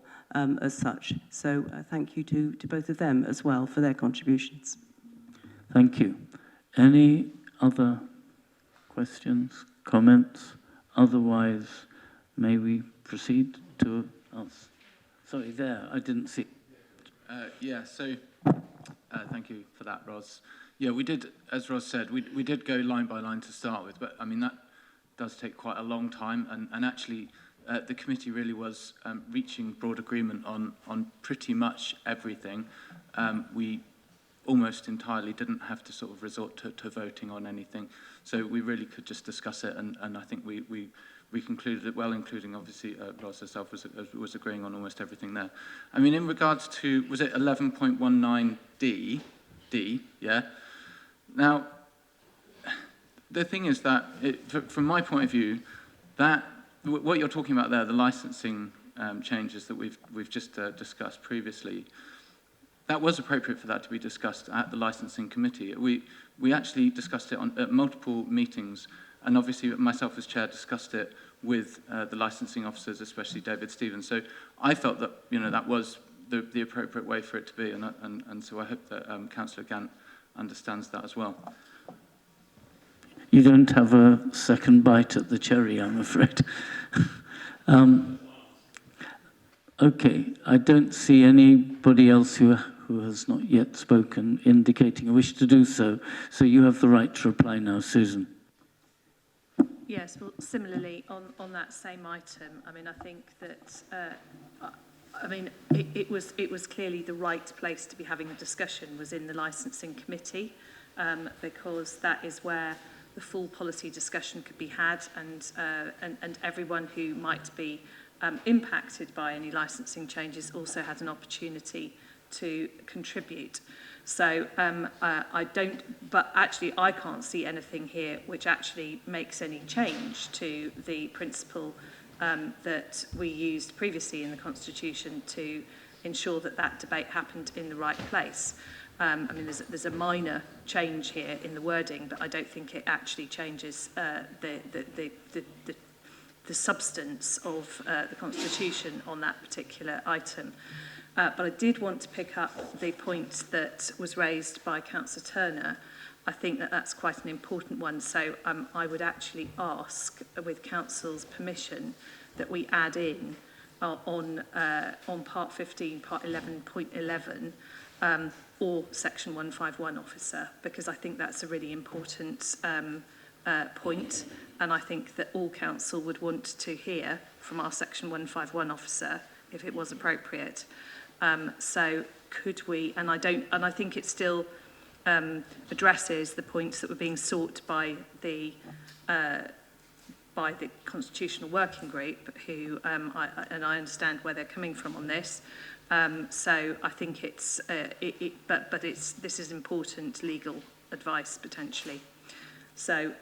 as such. So thank you to both of them as well for their contributions. Thank you. Any other questions, comments? Otherwise, may we proceed to us? Sorry, there, I didn't see. Thank you for that, Ros. Yeah, we did, as Ros said, we did go line by line to start with, but I mean, that does take quite a long time, and actually, the committee really was reaching broad agreement on pretty much everything. We almost entirely didn't have to sort of resort to voting on anything, so we really could just discuss it, and I think we concluded it well, including obviously Ros herself was agreeing on almost everything there. I mean, in regards to, was it 11.19D, yeah? Now, the thing is that, from my point of view, that what you're talking about there, the licensing changes that we've just discussed previously, that was appropriate for that to be discussed at the licensing committee. We actually discussed it at multiple meetings, and obviously myself as chair discussed it with the licensing officers, especially David Stevens. So I felt that that was the appropriate way for it to be, and so I hope that Councillor Gant understands that as well. You don't have a second bite at the cherry, I'm afraid. Okay, I don't see anybody else who has not yet spoken indicating a wish to do so. So you have the right to reply now, Susan. Yes, well, similarly, on that same item, I mean, I think that, it was clearly the right place to be having a discussion was in the licensing committee, because that is where the full policy discussion could be had, and everyone who might be impacted by any licensing changes also had an opportunity to contribute. So but actually I can't see anything here which actually makes any change to the principle that we used previously in the Constitution to ensure that that debate happened in the right place. I mean, there's a minor change here in the wording, but I don't think it actually changes the substance of the Constitution on that particular item. But I did want to pick up the point that was raised by Councillor Turner. I think that that's quite an important one. So I would actually ask, with Council's permission, that we add in on Part 15, Part 11.11, or Section 151 officer, because I think that's a really important point. And I think that all council would want to hear from our Section 151 officer if it was appropriate. So could we, and I think it still addresses the points that were being sought by the Constitutional Working Group, who and I understand where they're coming from on this. So I think it's this is important legal advice potentially. So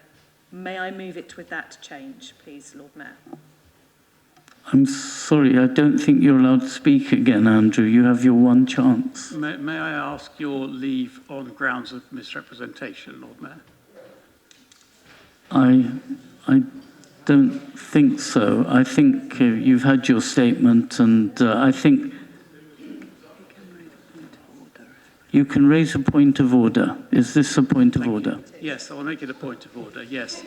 may I move it with that change, please, Lord Mayor? I'm sorry, I don't think you're allowed to speak again, Andrew. You have your one chance. May I ask your leave on grounds of misrepresentation, Lord Mayor? I don't think so. I think you've had your statement, and I think you can raise a point of order. Is this a point of order? Yes, I'll make it a point of order, yes.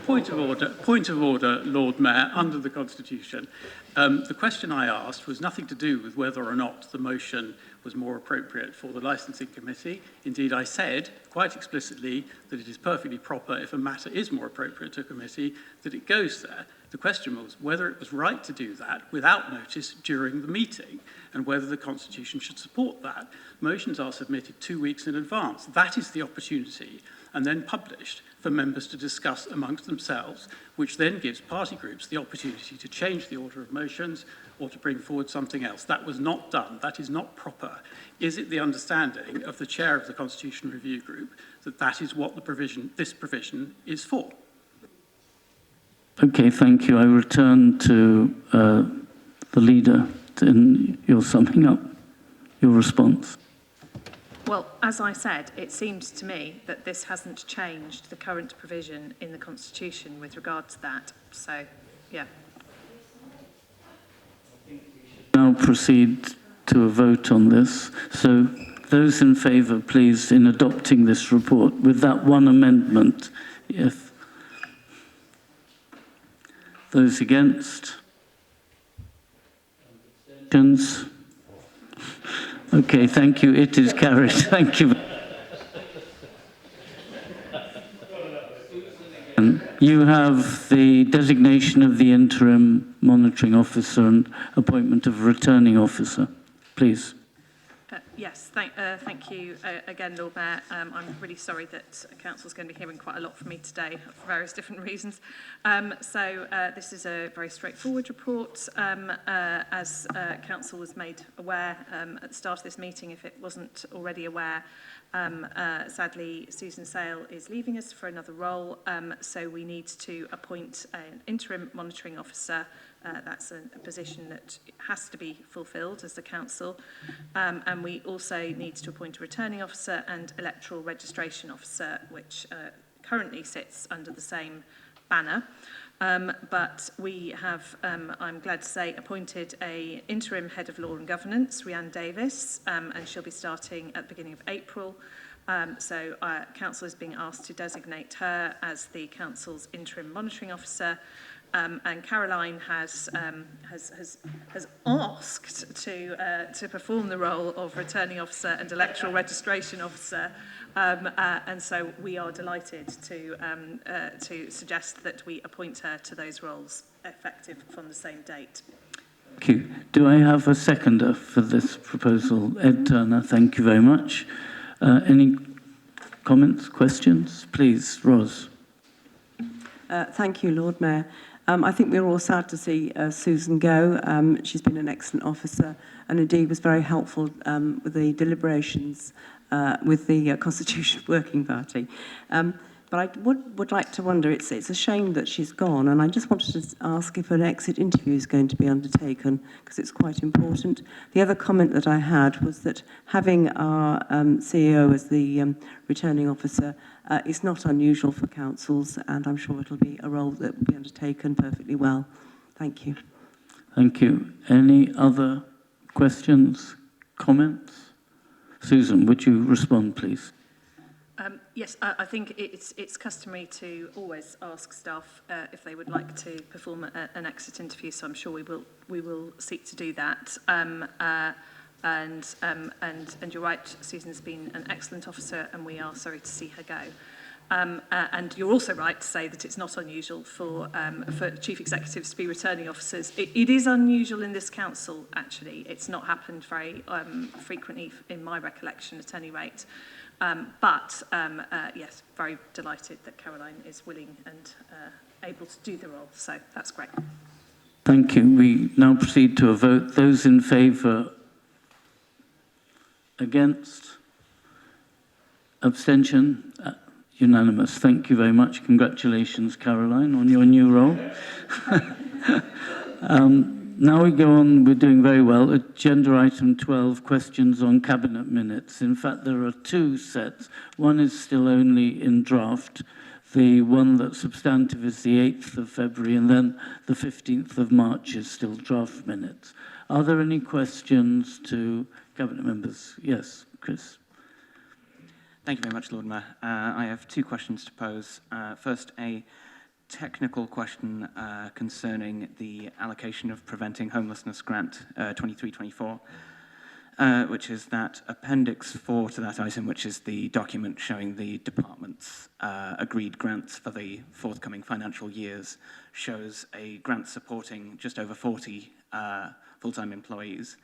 Point of order, Lord Mayor, under the Constitution. The question I asked was nothing to do with whether or not the motion was more appropriate for the licensing committee. Indeed, I said quite explicitly that it is perfectly proper, if a matter is more appropriate to a committee, that it goes there. The question was whether it was right to do that without notice during the meeting, and whether the Constitution should support that. Motions are submitted 2 weeks in advance. That is the opportunity, and then published for members to discuss amongst themselves, which then gives party groups the opportunity to change the order of motions or to bring forward something else. That was not done. That is not proper. Is it the understanding of the chair of the Constitution Review Group that that is what this provision is for? Okay, thank you. I return to the leader in your summing up, your response. Well, as I said, it seems to me that this hasn't changed the current provision in the Constitution with regard to that. So, yeah. Now proceed to a vote on this. So those in favour, please, in adopting this report with that one amendment. If those against? Okay, thank you. It is carried. Thank you. You have the designation of the interim monitoring officer and appointment of a returning officer. Please. Yes, thank you again, Lord Mayor. I'm really sorry that Council's going to be hearing quite a lot from me today for various different reasons. This is a very straightforward report. As Council was made aware at the start of this meeting, if it wasn't already aware, sadly, Susan Sale is leaving us for another role, so we need to appoint an interim monitoring officer. That's a position that has to be fulfilled as the council. And we also need to appoint a returning officer and electoral registration officer, which currently sits under the same banner. But we have, I'm glad to say, appointed an interim head of law and governance, Rhiannon Davis, and she'll be starting at the beginning of April. So Council is being asked to designate her as the Council's interim monitoring officer. And Caroline has asked to perform the role of returning officer and electoral registration officer, and so we are delighted to suggest that we appoint her to those roles effective from the same date. Thank you. Do I have a seconder for this proposal? Ed Turner, thank you very much. Any comments, questions? Please, Ros. Thank you, Lord Mayor. I think we're all sad to see Susan go. She's been an excellent officer and indeed was very helpful with the deliberations with the Constitution Working Party. But I would like to wonder, it's a shame that she's gone, and I just wanted to ask if an exit interview is going to be undertaken, because it's quite important. The other comment that I had was that having our CEO as the returning officer is not unusual for councils, and I'm sure it'll be a role that will be undertaken perfectly well. Thank you. Thank you. Any other questions, comments? Susan, would you respond, please? Yes, I think it's customary to always ask staff if they would like to perform an exit interview, so I'm sure we will seek to do that. And you're right, Susan's been an excellent officer, and we are sorry to see her go. And you're also right to say that it's not unusual for chief executives to be returning officers. It is unusual in this council, actually. It's not happened very frequently, in my recollection, at any rate. But yes, very delighted that Caroline is willing and able to do the role. So that's great. Thank you. We now proceed to a vote. Those in favour? Against? Abstention? Unanimous. Thank you very much. Congratulations, Caroline, on your new role. Now we go on, we're doing very well. Agenda item 12, questions on cabinet minutes. In fact, there are two sets. One is still only in draft. The one that's substantive is the 8th of February, and then the 15th of March is still draft minutes. Are there any questions to cabinet members? Yes, Chris. Thank you very much, Lord Mayor. I have two questions to pose. First, a technical question concerning the allocation of Preventing Homelessness Grant 23-24, which is that Appendix 4 to that item, which is the document showing the department's agreed grants for the forthcoming financial years, shows a grant supporting just over 40 full-time employees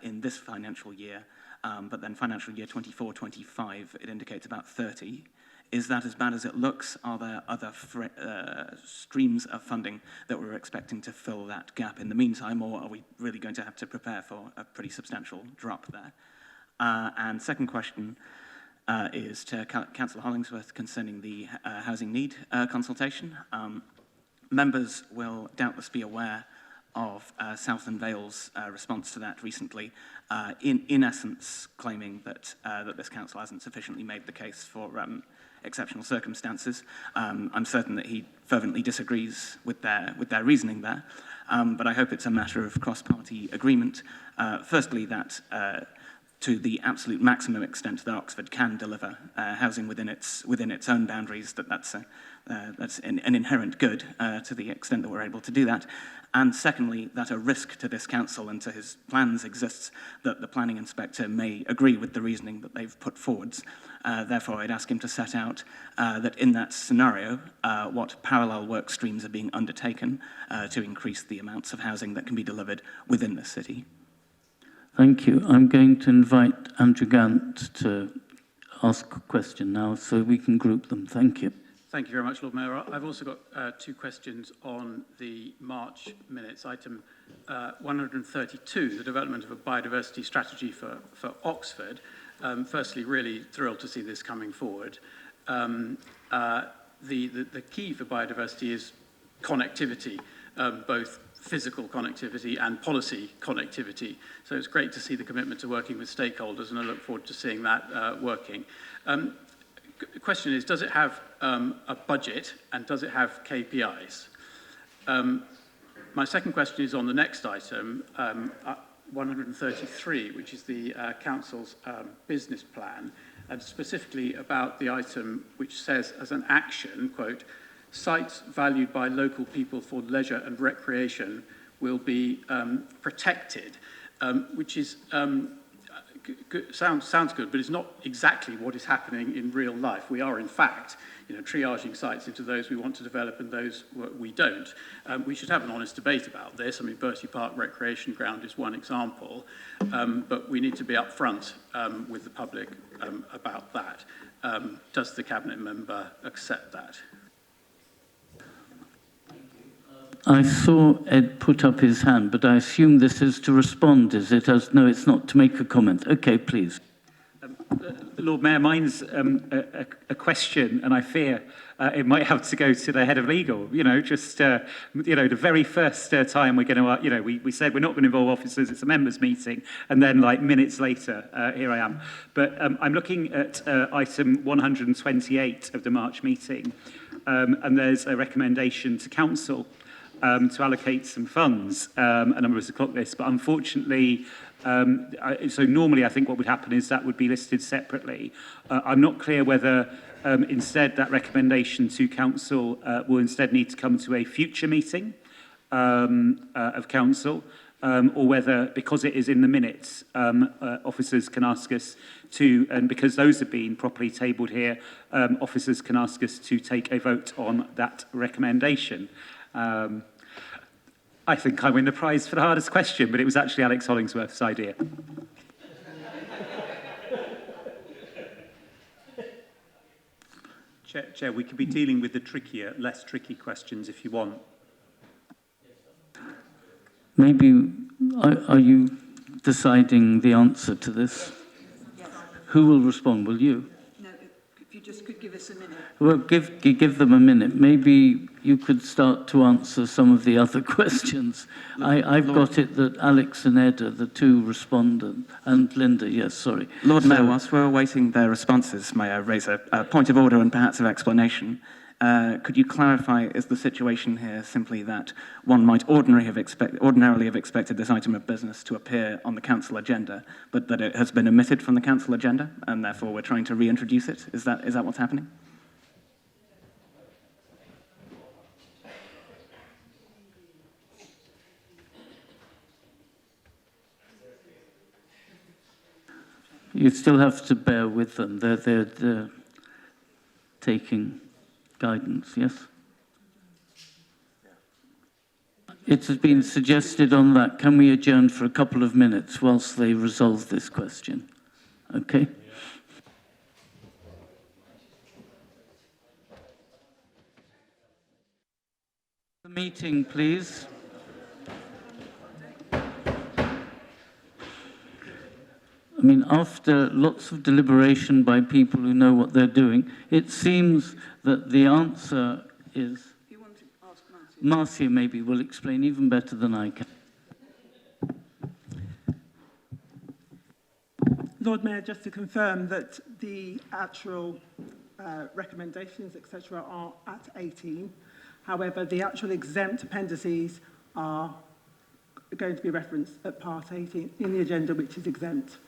in this financial year, but then financial year 24-25, it indicates about 30. Is that as bad as it looks? Are there other streams of funding that we're expecting to fill that gap in the meantime, or are we really going to have to prepare for a pretty substantial drop there? And second question is to Councillor Hollingsworth concerning the housing need consultation. Members will doubtless be aware of Southern Vale's response to that recently, in essence claiming that this council hasn't sufficiently made the case for exceptional circumstances. I'm certain that he fervently disagrees with their reasoning there, but I hope it's a matter of cross-party agreement. Firstly, that to the absolute maximum extent that Oxford can deliver housing within its own boundaries, that's an inherent good to the extent that we're able to do that. And secondly, that a risk to this council and to his plans exists that the planning inspector may agree with the reasoning that they've put forwards. Therefore, I'd ask him to set out that in that scenario, what parallel work streams are being undertaken to increase the amounts of housing that can be delivered within the city. Thank you. I'm going to invite Andrew Gant to ask a question now so we can group them. Thank you. Thank you very much, Lord Mayor. I've also got two questions on the March minutes. Item 132, the development of a biodiversity strategy for Oxford. Firstly, really thrilled to see this coming forward. The key for biodiversity is connectivity, both physical connectivity and policy connectivity. So it's great to see the commitment to working with stakeholders, and I look forward to seeing that working. The question is, does it have a budget and does it have KPIs? My second question is on the next item, 133, which is the Council's business plan, and specifically about the item which says as an action, quote, sites valued by local people for leisure and recreation will be protected, which is sounds good, but it's not exactly what is happening in real life. We are, in fact, triaging sites into those we want to develop and those we don't. We should have an honest debate about this. I mean, Bertie Park Recreation Ground is one example, but we need to be upfront with the public about that. Does the Cabinet member accept that? I saw Ed put up his hand, but I assume this is to respond, is it? No, it's not to make a comment. Okay, please. Lord Mayor, mine's a question, and I fear it might have to go to the head of legal. The very first time we're going to, we said we're not going to involve officers, it's a members' meeting, and then like minutes later, here I am. But I'm looking at item 128 of the March meeting, and there's a recommendation to Council to allocate some funds, a number of us clocked this, but unfortunately, so normally I think what would happen is that would be listed separately. I'm not clear whether instead that recommendation to Council will instead need to come to a future meeting of Council, or whether, because it is in the minutes, officers can ask us to, and because those have been properly tabled here, officers can ask us to take a vote on that recommendation. I think I win the prize for the hardest question, but it was actually Alex Hollingsworth's idea. Chair, we could be dealing with the trickier, less tricky questions if you want. Maybe, are you deciding the answer to this? Yes. Who will respond? Will you? No, if you just could give us a minute. Well, give them a minute. Maybe you could start to answer some of the other questions. I've got it that Alex and Ed are the two respondents, and Linda, yes, sorry. Lord Mayor, whilst we're awaiting their responses, may I raise a point of order and perhaps of explanation? Could you clarify, is the situation here simply that one might ordinarily have expected this item of business to appear on the Council agenda, but that it has been omitted from the Council agenda, and therefore we're trying to reintroduce it? Is that what's happening? You still have to bear with them. They're taking guidance, yes? It has been suggested on that. Can we adjourn for a couple of minutes whilst they resolve this question? Okay? The meeting, please. I mean, after lots of deliberation by people who know what they're doing, it seems that the answer is... If you want to ask Marcia. Marcia maybe will explain even better than I can. Lord Mayor, just to confirm that the actual recommendations, etc., are at 18. However, the actual exempt appendices are going to be referenced at part 18 in the agenda, which is exempt.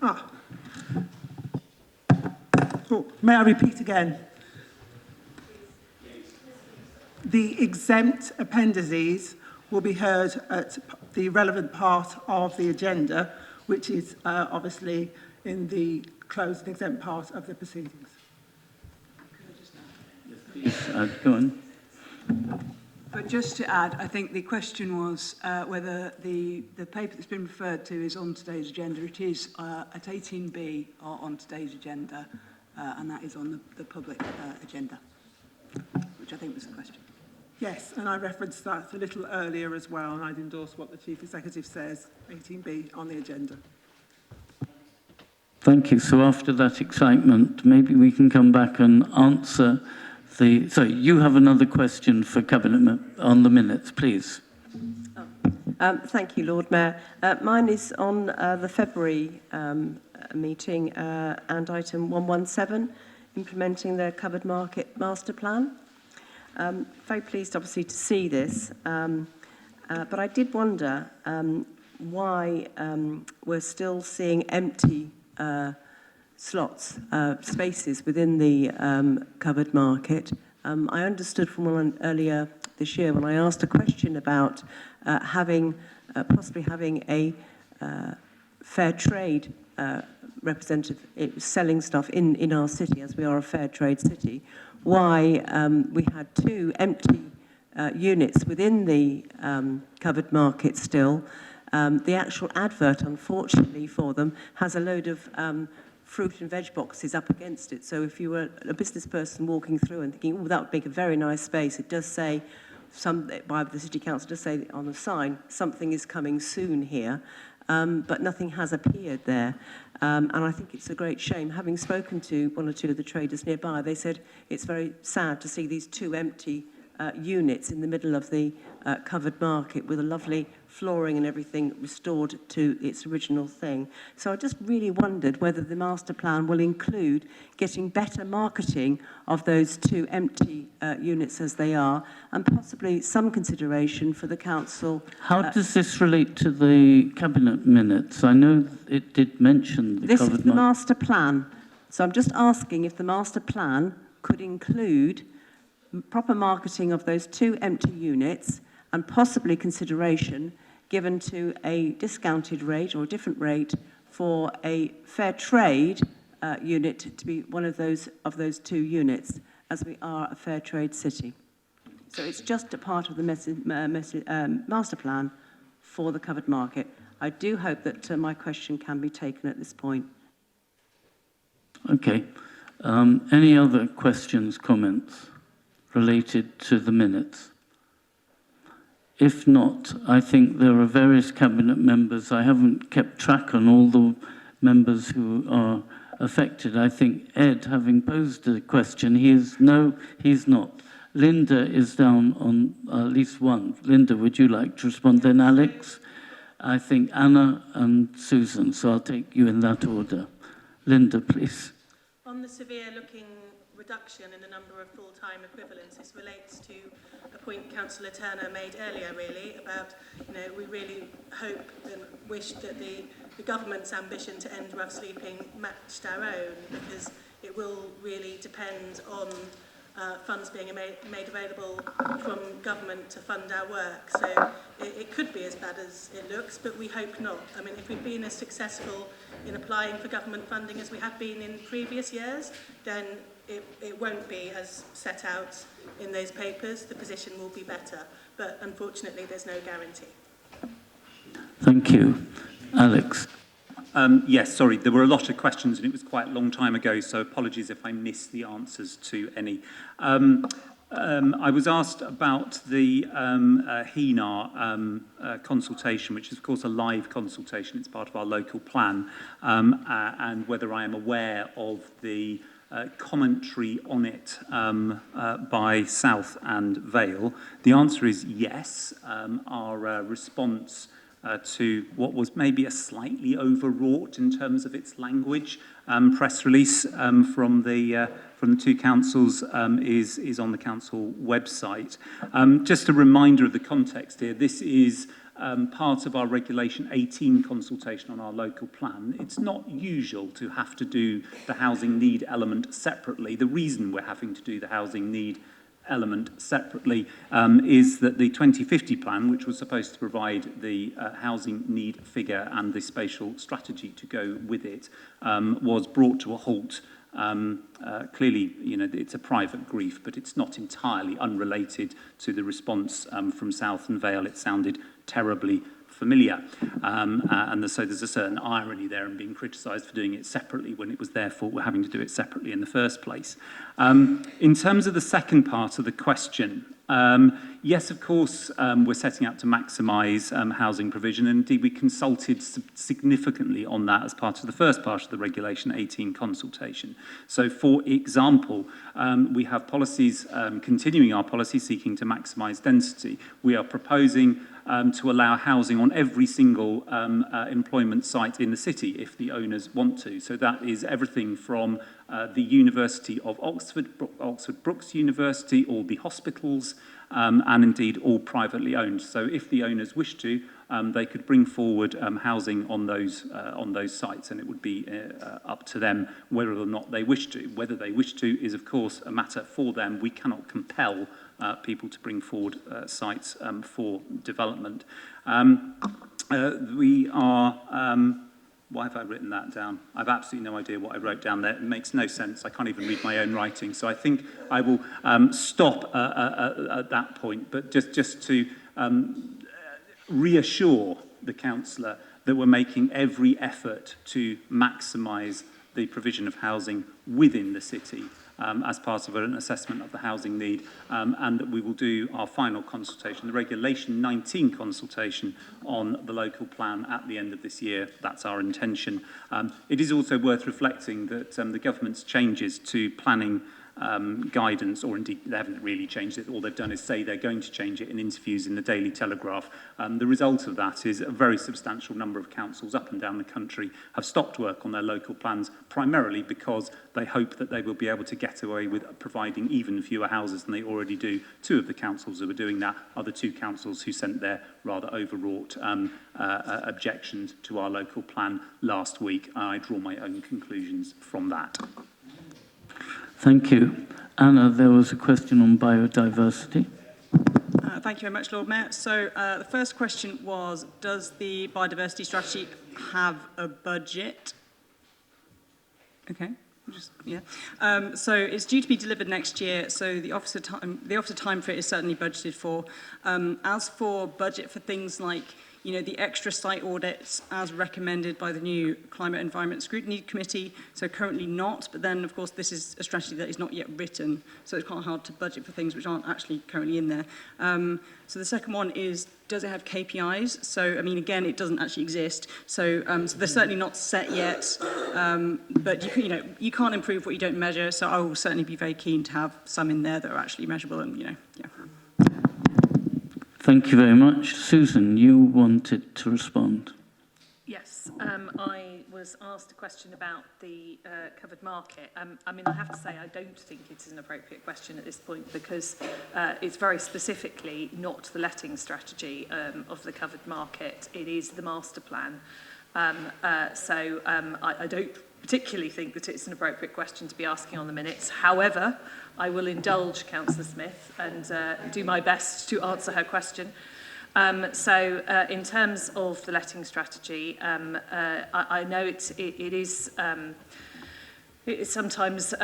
Oh, may I repeat again? The exempt appendices will be heard at the relevant part of the agenda, which is obviously in the closed and exempt part of the proceedings. Go on. But just to add, I think the question was whether the paper that's been referred to is on today's agenda. It is at 18B on today's agenda, and that is on the public agenda, which I think was the question. Yes, and I referenced that a little earlier as well, and I'd endorse what the Chief Executive says, 18B on the agenda. Thank you. So after that excitement, maybe we can come back and answer the... Sorry, you have another question for Cabinet on the minutes, please. Thank you, Lord Mayor. Mine is on the February meeting and item 117. implementing their covered market master plan. Very pleased, obviously, to see this, but I did wonder why we're still seeing empty slots, spaces within the covered market. I understood from one earlier this year when I asked a question about possibly having a fair trade representative selling stuff in our city, as we are a fair trade city, why we had 2 empty units within the covered market still. The actual advert, unfortunately for them, has a load of fruit and veg boxes up against it. So if you were a business person walking through and thinking, oh, that would make a very nice space, it does say, by the City Council does say on the sign, something is coming soon here, but nothing has appeared there. And I think it's a great shame. Having spoken to 1 or 2 of the traders nearby, they said it's very sad to see these 2 empty units in the middle of the covered market with a lovely flooring and everything restored to its original thing. So I just really wondered whether the master plan will include getting better marketing of those 2 empty units as they are, and possibly some consideration for the council. How does this relate to the cabinet minutes? I know it did mention the This covered is the master plan. So I'm just asking if the master plan could include proper marketing of those 2 empty units and possibly consideration given to a discounted rate or a different rate for a fair trade unit to be one of those 2 units, as we are a fair trade city. So it's just a part of the master plan for the covered market. I do hope that my question can be taken at this point. Okay. Any other questions, comments related to the minutes? If not, I think there are various cabinet members. I haven't kept track on all the members who are affected. I think Ed, having posed a question, he's not. Linda is down on at least one. Linda, would you like to respond? Then Alex, I think Anna and Susan. So I'll take you in that order. Linda, please. On the severe-looking reduction in the number of full-time equivalents, this relates to a point Councillor Turner made earlier, really, about, we really hope and wish that the government's ambition to end rough sleeping matched our own, because it will really depend on funds being made available from government to fund our work. So it could be as bad as it looks, but we hope not. I mean, if we've been as successful in applying for government funding as we have been in previous years, then it won't be as set out in those papers. The position will be better, but unfortunately there's no guarantee. Thank you. Alex. Yes, sorry, there were a lot of questions and it was quite a long time ago, so apologies if I missed the answers to any. I was asked about the HENAR consultation, which is of course a live consultation, it's part of our local plan, and whether I am aware of the commentary on it by South and Vale. The answer is yes. Our response to what was maybe a slightly overwrought in terms of its language press release from the 2 councils is on the council website. Just a reminder of the context here. This is part of our Regulation 18 consultation on our local plan. It's not usual to have to do the housing need element separately. The reason we're having to do the housing need element separately is that the 2050 plan, which was supposed to provide the housing need figure and the spatial strategy to go with it, was brought to a halt. Clearly, it's a private grief, but it's not entirely unrelated to the response from South and Vale. It sounded terribly familiar. So there's a certain irony there in being criticised for doing it separately when it was therefore having to do it separately in the first place. In terms of the second part of the question, yes, of course, we're setting out to maximise housing provision, and indeed we consulted significantly on that as part of the first part of the Regulation 18 consultation. So, for example, we have policies, continuing our policy seeking to maximise density. We are proposing to allow housing on every single employment site in the city if the owners want to. So that is everything from the University of Oxford, Oxford Brookes University, all the hospitals, and indeed all privately owned. So if the owners wish to, they could bring forward housing on those sites, and it would be up to them whether or not they wish to. Whether they wish to is, of course, a matter for them. We cannot compel people to bring forward sites for development. We are... why have I written that down? I've absolutely no idea what I wrote down there. It makes no sense. I can't even read my own writing. So I think I will stop at that point. But just to reassure the councillor that we're making every effort to maximise the provision of housing within the city as part of an assessment of the housing need, and that we will do our final consultation, the Regulation 19 consultation on the local plan at the end of this year. That's our intention. It is also worth reflecting that the government's changes to planning guidance, or indeed they haven't really changed it. All they've done is say they're going to change it in interviews in the Daily Telegraph. The result of that is a very substantial number of councils up and down the country have stopped work on their local plans, primarily because they hope that they will be able to get away with providing even fewer houses than they already do. Two of the councils who are doing that are the two councils who sent their rather overwrought objections to our local plan last week. I draw my own conclusions from that. Thank you. Anna, there was a question on biodiversity. Thank you very much, Lord Mayor. So the first question was, does the biodiversity strategy have a budget? Okay. So it's due to be delivered next year, so the officer time for it is certainly budgeted for. As for budget for things like, you know, the extra site audits as recommended by the new Climate Environment Scrutiny Committee, so currently not, but then of course this is a strategy that is not yet written, so it's quite hard to budget for things which aren't actually currently in there. So the second one is, does it have KPIs? So, I mean, again, it doesn't actually exist, so, so they're certainly not set yet, but you can't improve what you don't measure, so I will certainly be very keen to have some in there that are actually measurable and, you know, yeah. Thank you very much. Susan, you wanted to respond. Yes, I was asked a question about the covered market. I mean, I have to say, I don't think it's an appropriate question at this point because it's very specifically not the letting strategy of the covered market. It is the master plan. So I don't particularly think that it's an appropriate question to be asking on the minutes. However, I will indulge Councillor Smith and do my best to answer her question. So in terms of the letting strategy, I know it is sometimes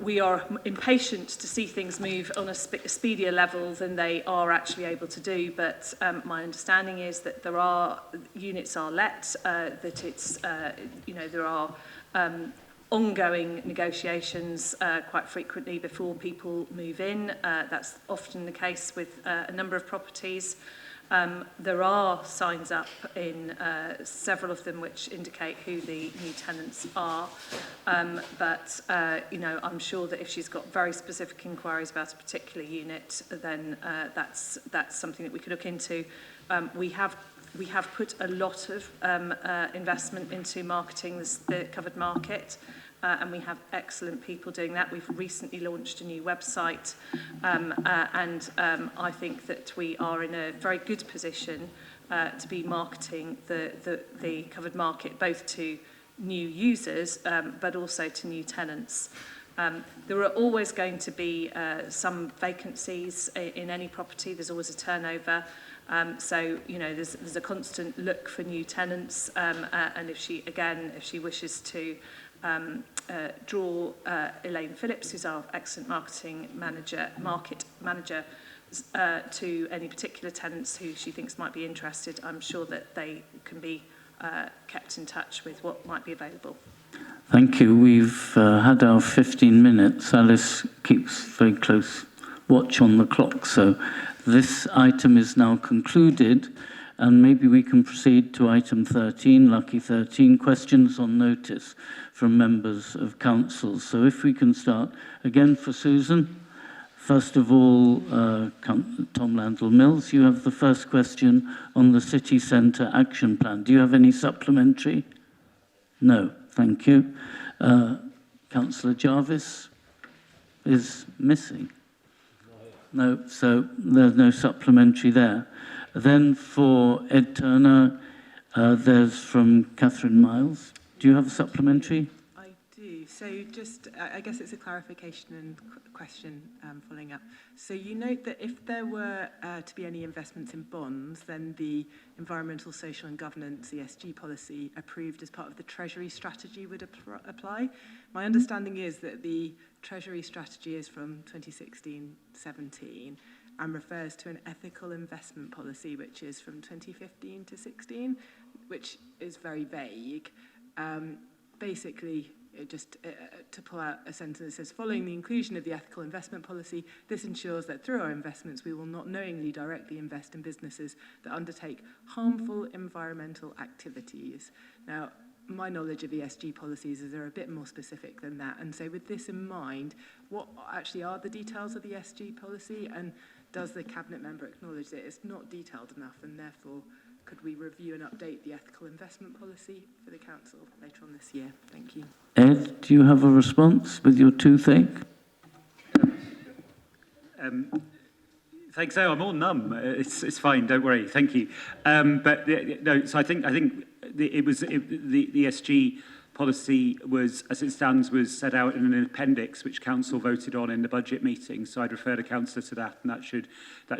we are impatient to see things move on a speedier level than they are actually able to do, but my understanding is that there are units are let, that it's you know, there are ongoing negotiations quite frequently before people move in. That's often the case with a number of properties. There are signs up in several of them which indicate who the new tenants are, but you know, I'm sure that if she's got very specific inquiries about a particular unit, then that's something that we could look into. We have put a lot of investment into marketing the covered market, and we have excellent people doing that. We've recently launched a new website, and I think that we are in a very good position to be marketing the covered market both to new users, but also to new tenants. There are always going to be some vacancies in any property. There's always a turnover. So, you know, there's a constant look for new tenants, and if she wishes to draw Elaine Phillips, who's our excellent market manager, to any particular tenants who she thinks might be interested, I'm sure that they can be kept in touch with what might be available. Thank you. We've had our 15 minutes. Alice keeps very close watch on the clock, so this item is now concluded, and maybe we can proceed to item 13, lucky 13, questions on notice from members of council. So if we can start again for Susan, First of all, Tom Landell-Mills, you have the first question on the City Centre Action Plan. Do you have any supplementary? No, thank you. Councillor Jarvis is missing. No, so there's no supplementary there. Then for Ed Turner, there's from Catherine Miles. Do you have a supplementary? I do. So just, I guess it's a clarification and question following up. So you note that if there were to be any investments in bonds, then the environmental, social and governance, ESG policy approved as part of the Treasury strategy would apply. My understanding is that the Treasury strategy is from 2016-17 and refers to an ethical investment policy, which is from 2015 to 16, which is very vague. Basically, to pull out a sentence that says, following the inclusion of the ethical investment policy, this ensures that through our investments, we will not knowingly directly invest in businesses that undertake harmful environmental activities. Now, my knowledge of ESG policies is they're a bit more specific than that. And so with this in mind, what actually are the details of the ESG policy? And does the Cabinet member acknowledge that it's not detailed enough and therefore could we review and update the ethical investment policy for the Council later on this year? Thank you. Ed, do you have a response with your toothache? Thanks. Oh, I'm all numb. It's fine. Don't worry. Thank you. No. So I think the ESG policy was, as it stands, was set out in an appendix which Council voted on in the budget meeting. So I'd refer the Councillor to that, and that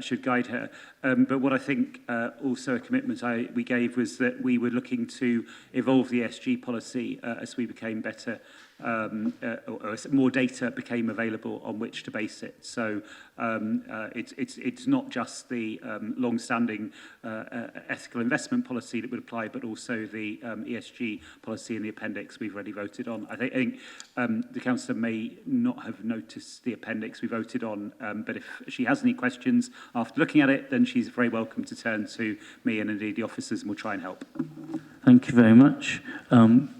should guide her. But what I think also a commitment we gave was that we were looking to evolve the ESG policy as we became better, or as more data became available on which to base it. So it's not just the long-standing ethical investment policy that would apply, but also the ESG policy in the appendix we've already voted on. I think the Councillor may not have noticed the appendix we voted on, but if she has any questions after looking at it, then she's very welcome to turn to me and indeed the officers, and we'll try and help. Thank you very much.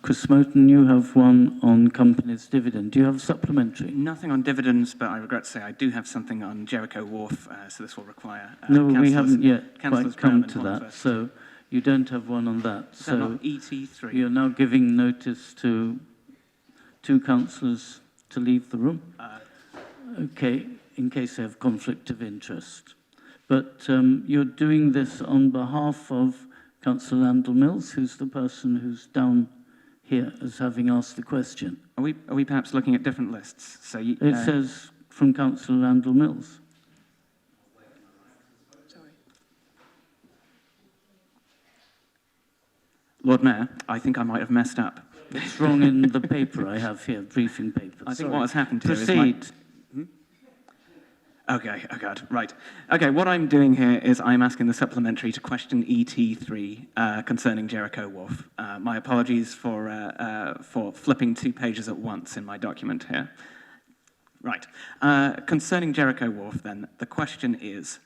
Chris Smoten, you have one on companies' dividend. Do you have a supplementary? Nothing on dividends, but I regret to say I do have something on Jericho Wharf, so this will require... no, we haven't yet quite come to Brown that, so you don't have one on that. Is that not ET3? You're now giving notice to two councillors to leave the room? Okay, in case they have conflict of interest. But you're doing this on behalf of Councillor Landell-Mills, who's the person who's down here as having asked the question. Are we perhaps looking at different lists? So it says from Councillor Landell-Mills. Sorry. Lord Mayor, I think I might have messed up. It's wrong in the paper I have here, briefing paper. I think what has happened here Proceed. is... Okay, oh God, right. Okay, what I'm doing here is I'm asking the supplementary to question ET3 concerning Jericho Wharf. My apologies for flipping 2 pages at once in my document here. Right. Concerning Jericho Wharf, then, the question is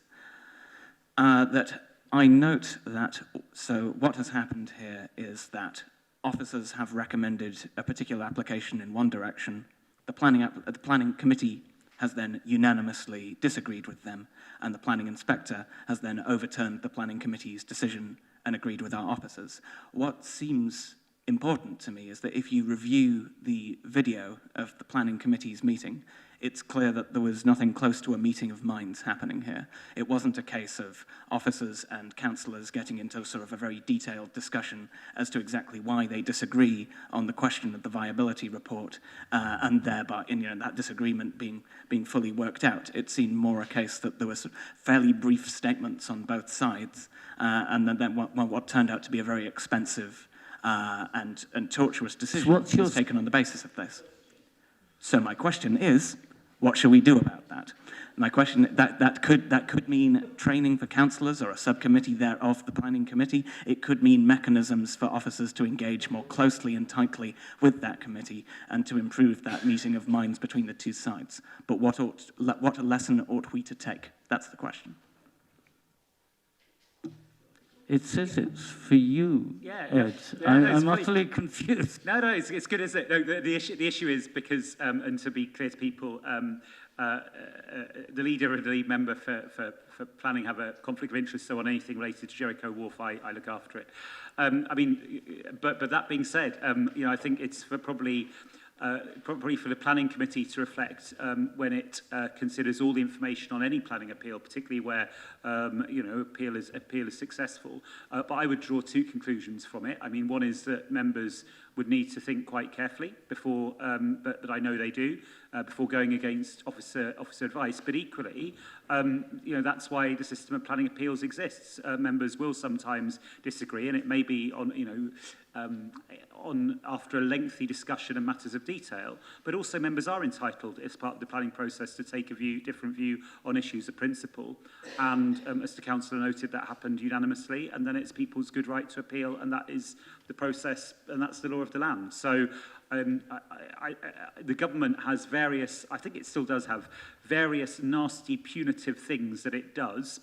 that I note that, so what has happened here is that officers have recommended a particular application in one direction, the planning committee has then unanimously disagreed with them, and the planning inspector has then overturned the planning committee's decision and agreed with our officers. What seems important to me is that if you review the video of the planning committee's meeting, it's clear that there was nothing close to a meeting of minds happening here. It wasn't a case of officers and councillors getting into sort of a very detailed discussion as to exactly why they disagree on the question of the viability report, and thereby that disagreement being fully worked out. It seemed more a case that there was fairly brief statements on both sides, and then what turned out to be a very expensive and tortuous decision was taken on the basis of this. So my question is, what shall we do about that? My question, that could mean training for councillors or a subcommittee thereof the planning committee. It could mean mechanisms for officers to engage more closely and tightly with that committee and to improve that meeting of minds between the two sides. But what lesson ought we to take? That's the question. It says it's for you, Ed. I'm utterly confused. No, it's good, isn't it? No, the issue is because, and to be clear to people, the leader and the lead member for planning have a conflict of interest, so on anything related to Jericho Wharf, I look after it. I mean, but that being said, you know, I think it's for probably for the planning committee to reflect when it considers all the information on any planning appeal, particularly where you know, appeal is successful. But I would draw two conclusions from it. I mean, one is that members would need to think quite carefully before, but I know they do, before going against officer advice. But equally, you know, that's why the system of planning appeals exists. Members will sometimes disagree, and it may be on, you know, after a lengthy discussion and matters of detail, but also members are entitled, as part of the planning process, to take a different view on issues of principle. And as the councillor noted, that happened unanimously, and then it's people's good right to appeal, and that is the process, and that's the law of the land. So the government has various, I think it still does have various nasty punitive things that it does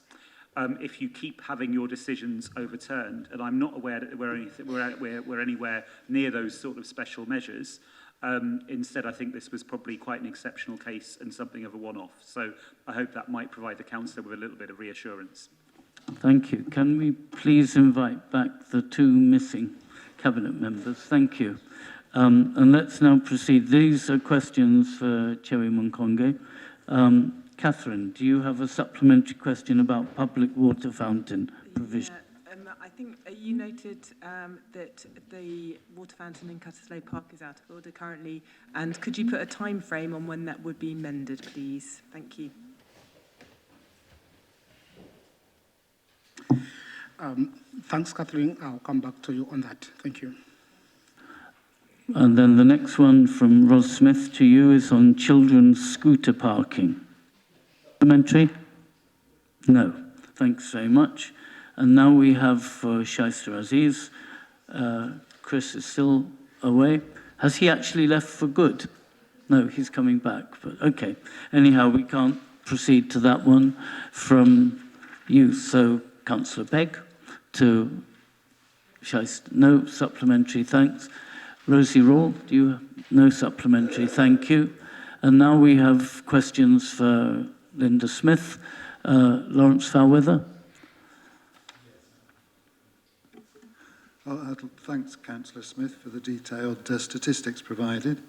if you keep having your decisions overturned. And I'm not aware that we're anywhere near those sort of special measures. Instead, I think this was probably quite an exceptional case and something of a one-off. So I hope that might provide the councillor with a little bit of reassurance. Thank you. Can we please invite back the two missing cabinet members? Thank you. And let's now proceed. These are questions for Chewi Munkonge. Catherine, do you have a supplementary question about public water fountain provision? Yeah, I think you noted that the water fountain in Cutterslade Park is out of order currently. And could you put a time frame on when that would be mended, please? Thank you. Thanks, Catherine. I'll come back to you on that. Thank you. And then the next one from Ros Smith to you is on children's scooter parking. Supplementary? No. Thanks very much. And now we have for Shaister Aziz. Chris is still away. Has he actually left for good? No, he's coming back. But okay. Anyhow, we can't proceed to that one from you. So, Councillor Pegg to Shaister. No supplementary, thanks. Rosie Rawle, do you have no supplementary? Thank you. And now we have questions for Linda Smith. Lawrence Fairweather. Well, thanks, Councillor Smith, for the detailed statistics provided.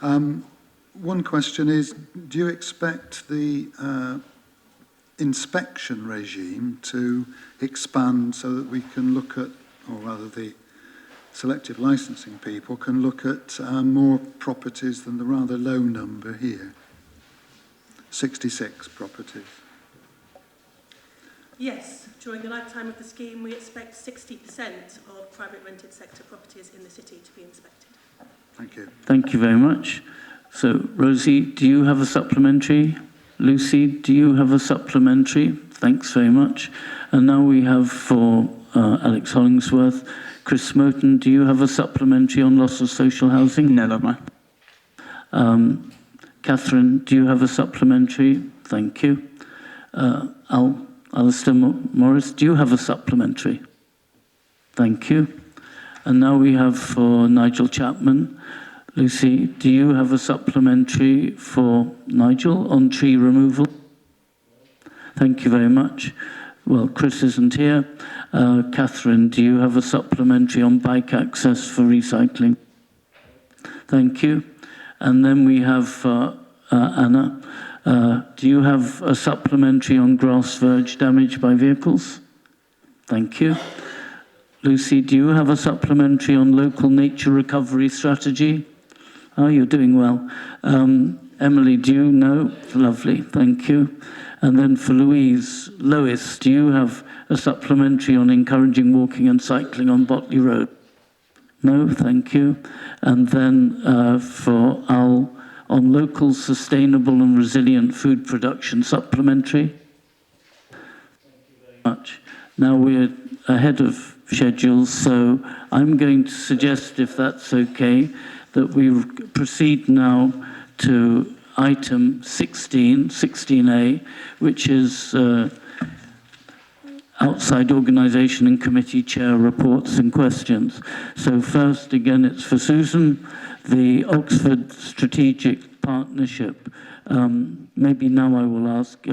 One question is, do you expect the inspection regime to expand so that we can look at, or rather the selective licensing people can look at more properties than the rather low number here? 66 properties. Yes, during the lifetime of the scheme, we expect 60% of private rented sector properties in the city to be inspected. Thank you. Thank you very much. So, Rosie, do you have a supplementary? Lucy, do you have a supplementary? Thanks very much. And now we have for Alex Hollingsworth. Chris Smoten, do you have a supplementary on loss of social housing? No, Lord Mayor. Catherine, do you have a supplementary? Thank you. Alistair Morris, do you have a supplementary? Thank you. And now we have for Nigel Chapman. Lucy, do you have a supplementary for Nigel on tree removal? Thank you very much. Well, Chris isn't here. Catherine, do you have a supplementary on bike access for recycling? Thank you. And then we have Anna. Do you have a supplementary on grass verge damage by vehicles? Thank you. Lucy, do you have a supplementary on local nature recovery strategy? Oh, you're doing well. Emily, do you know? Lovely, thank you. And then for Lois, do you have a supplementary on encouraging walking and cycling on Botley Road? No, thank you. And then for Al, on local sustainable and resilient food production, supplementary? Thank you very much. Now we're ahead of schedule, so I'm going to suggest, if that's okay, that we proceed now to item 16, 16A, which is outside organisation and committee chair reports and questions. So first, again, it's for Susan, the Oxford Strategic Partnership. Maybe now I will ask,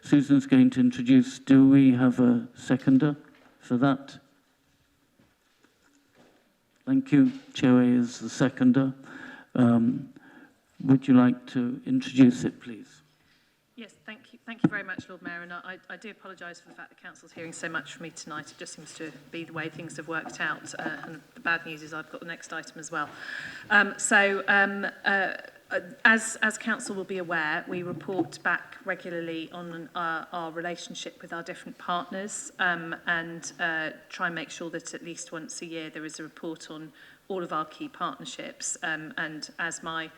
Susan's going to introduce, do we have a seconder for that? Thank you. Choe is the seconder. Would you like to introduce it, please? Yes, thank you. Thank you very much, Lord Mayor. And I do apologise for the fact that Council's hearing so much from me tonight. It just seems to be the way things have worked out. And the bad news is I've got the next item as well. As Council will be aware, we report back regularly on our relationship with our different partners and try and make sure that at least once a year there is a report on all of our key partnerships. And as my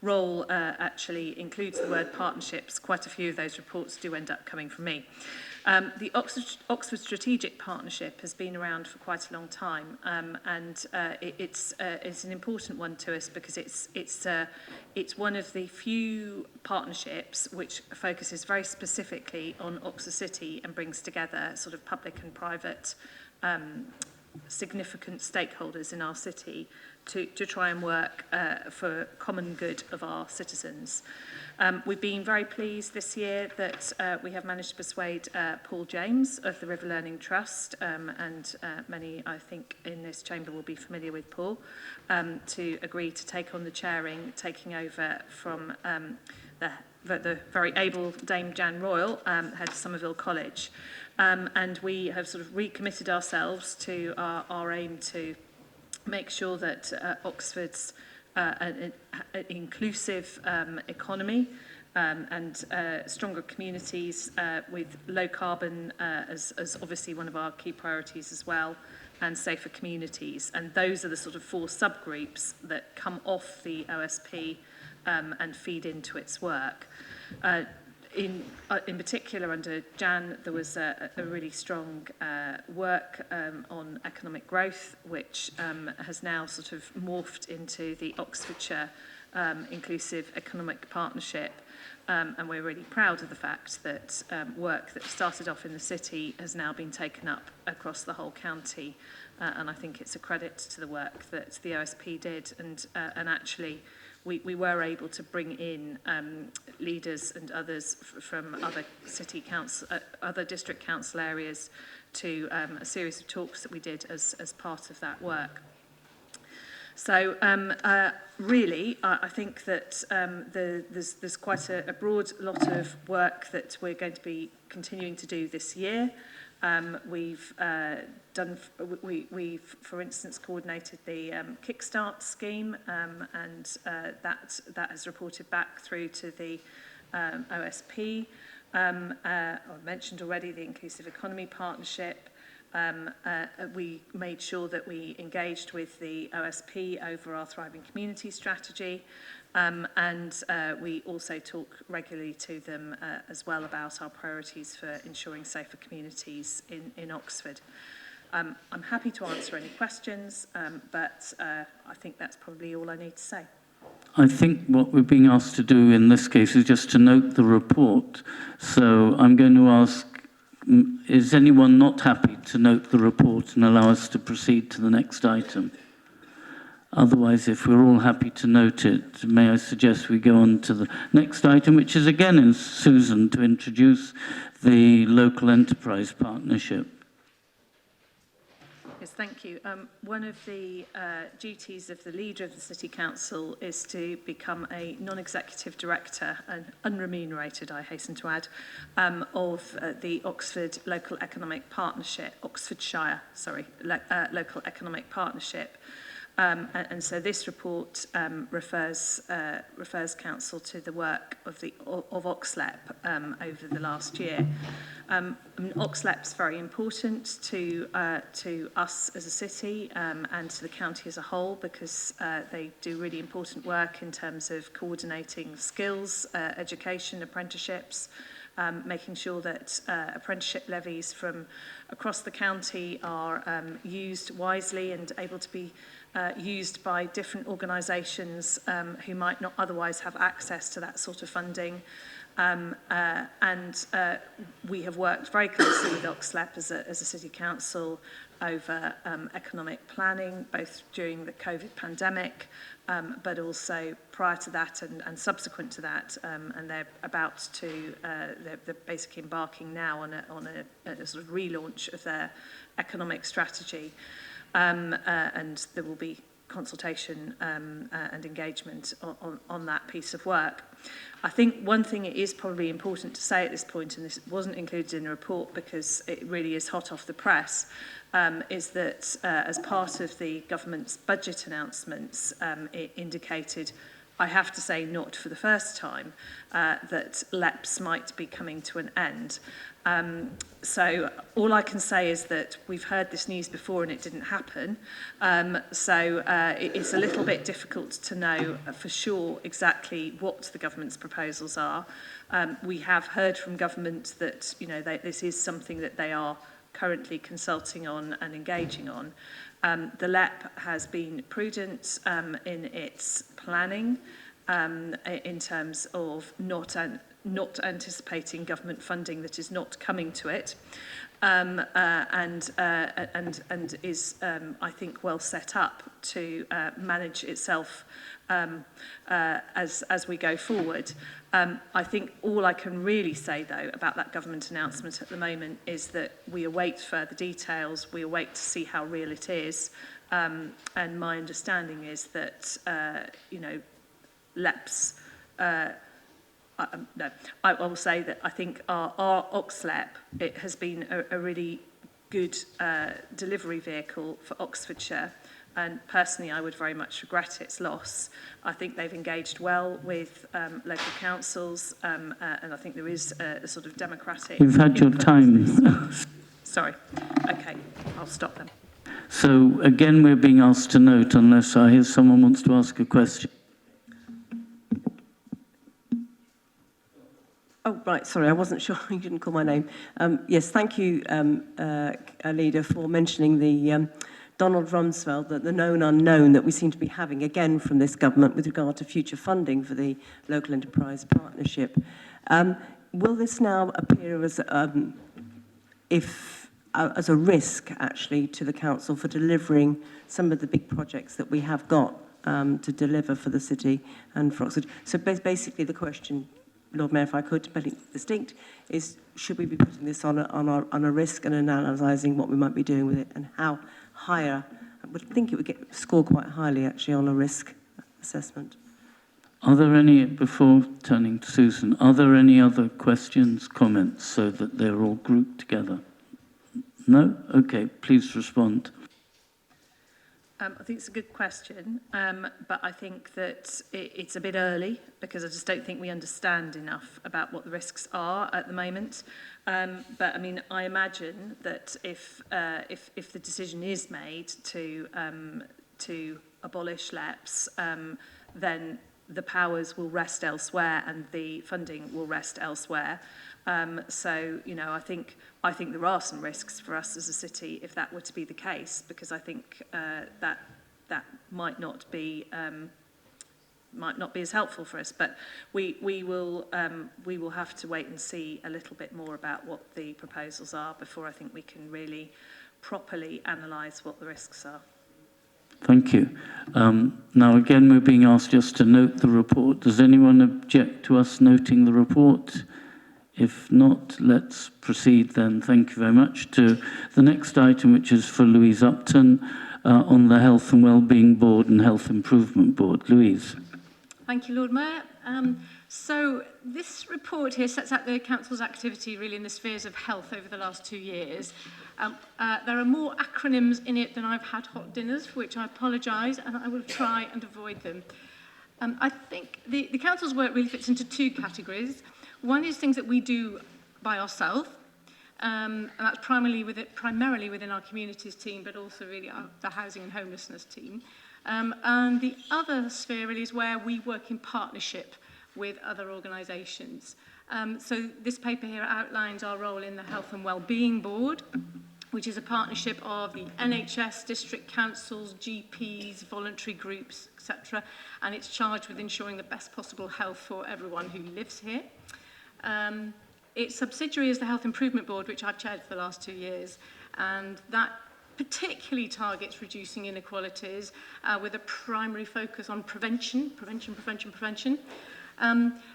role actually includes the word partnerships, quite a few of those reports do end up coming from me. The Oxford Strategic Partnership has been around for quite a long time, and it's an important one to us because it's one of the few partnerships which focuses very specifically on Oxford City and brings together sort of public and private significant stakeholders in our city to try and work for common good of our citizens. We've been very pleased this year that we have managed to persuade Paul James of the River Learning Trust, and many, I think, in this chamber will be familiar with Paul, to agree to take on the chairing, taking over from the very able Dame Jan Royal, head of Somerville College. And we have sort of recommitted ourselves to our aim to make sure that Oxford's an inclusive economy and stronger communities with low carbon as obviously one of our key priorities as well, and safer communities. And those are the sort of 4 subgroups that come off the OSP and feed into its work. In particular, under Jan, there was a really strong work on economic growth, which has now sort of morphed into the Oxfordshire Inclusive Economic Partnership. And we're really proud of the fact that work that started off in the city has now been taken up across the whole county. And I think it's a credit to the work that the OSP did. And actually, we were able to bring in leaders and others from other city council, other district council areas to a series of talks that we did as part of that work. So really, I think that there's quite a broad lot of work that we're going to be continuing to do this year. We've, for instance, coordinated the Kickstart scheme, and that has reported back through to the OSP. I mentioned already the Inclusive Economy Partnership. We made sure that we engaged with the OSP over our Thriving Community strategy, and we also talk regularly to them as well about our priorities for ensuring safer communities in Oxford. I'm happy to answer any questions, but I think that's probably all I need to say. I think what we're being asked to do in this case is just to note the report. So I'm going to ask, is anyone not happy to note the report and allow us to proceed to the next item? Otherwise, if we're all happy to note it, may I suggest we go on to the next item, which is again in Susan to introduce the Local Enterprise Partnership. Yes, thank you. One of the duties of the leader of the City Council is to become a non-executive director, and unremunerated, I hasten to add, of the Oxford Local Economic Partnership, Oxfordshire, sorry, Local Economic Partnership. And so this report refers Council to the work of Oxlep over the last year. Oxlep's very important to us as a city and to the county as a whole, because they do really important work in terms of coordinating skills, education, apprenticeships, making sure that apprenticeship levies from across the county are used wisely and able to be used by different organisations who might not otherwise have access to that sort of funding. We have worked very closely with Oxlep as a city council over economic planning, both during the COVID pandemic, but also prior to that and subsequent to that. And they're about to, they're basically embarking now on a sort of relaunch of their economic strategy. And there will be consultation and engagement on that piece of work. I think one thing it is probably important to say at this point, and this wasn't included in the report because it really is hot off the press, is that as part of the government's budget announcements, it indicated, I have to say not for the first time, that LEPs might be coming to an end. So all I can say is that we've heard this news before and it didn't happen. It's a little bit difficult to know for sure exactly what the government's proposals are. We have heard from government that this is something that they are currently consulting on and engaging on. The LEP has been prudent in its planning in terms of not anticipating government funding that is not coming to it, and is, I think, well set up to manage itself as we go forward. I think all I can really say, though, about that government announcement at the moment is that we await further details, we await to see how real it is, and my understanding is that, LEPs, no, I will say that I think our Oxlep, it has been a really good delivery vehicle for Oxfordshire, and personally I would very much regret its loss. I think they've engaged well with local councils, and I think there is a sort of democratic... You've had your time. Sorry. Okay, I'll stop them. So again, we're being asked to note unless I hear someone wants to ask a question. Oh, right, sorry, I wasn't sure you didn't call my name. Yes, thank you, Leader, for mentioning the Donald Rumsfeld, the known unknown that we seem to be having again from this government with regard to future funding for the local enterprise partnership. Will this now appear as a risk, actually, to the council for delivering some of the big projects that we have got to deliver for the city and for Oxford? So basically the question, Lord Mayor, if I could, make it distinct, is should we be putting this on a risk and analysing what we might be doing with it and how higher? I would think it would score quite highly, actually, on a risk assessment. Are there any, before turning to Susan, are there any other questions, comments, so that they're all grouped together? No? Okay, please respond. I think it's a good question, but I think that it's a bit early because I just don't think we understand enough about what the risks are at the moment. But I mean, I imagine that if the decision is made to abolish LEPs, then the powers will rest elsewhere and the funding will rest elsewhere. So, I think there are some risks for us as a city if that were to be the case, because I think that might not be as helpful for us. But we will have to wait and see a little bit more about what the proposals are before I think we can really properly analyse what the risks are. Thank you. Now, again, we're being asked just to note the report. Does anyone object to us noting the report? If not, let's proceed then. Thank you very much. To the next item, which is for Louise Upton on the Health and Wellbeing Board and Health Improvement Board. Louise. Thank you, Lord Mayor. So this report here sets out the Council's activity really in the spheres of health over the last 2 years. There are more acronyms in it than I've had hot dinners, for which I apologise, and I will try and avoid them. I think the Council's work really fits into 2 categories. One is things that we do by ourselves, and that's primarily within our communities team, but also really the housing and homelessness team. And the other sphere really is where we work in partnership with other organisations. So this paper here outlines our role in the Health and Wellbeing Board, which is a partnership of the NHS, district councils, GPs, voluntary groups, etc. And it's charged with ensuring the best possible health for everyone who lives here. Its subsidiary is the Health Improvement Board, which I've chaired for the last 2 years, and that particularly targets reducing inequalities with a primary focus on prevention.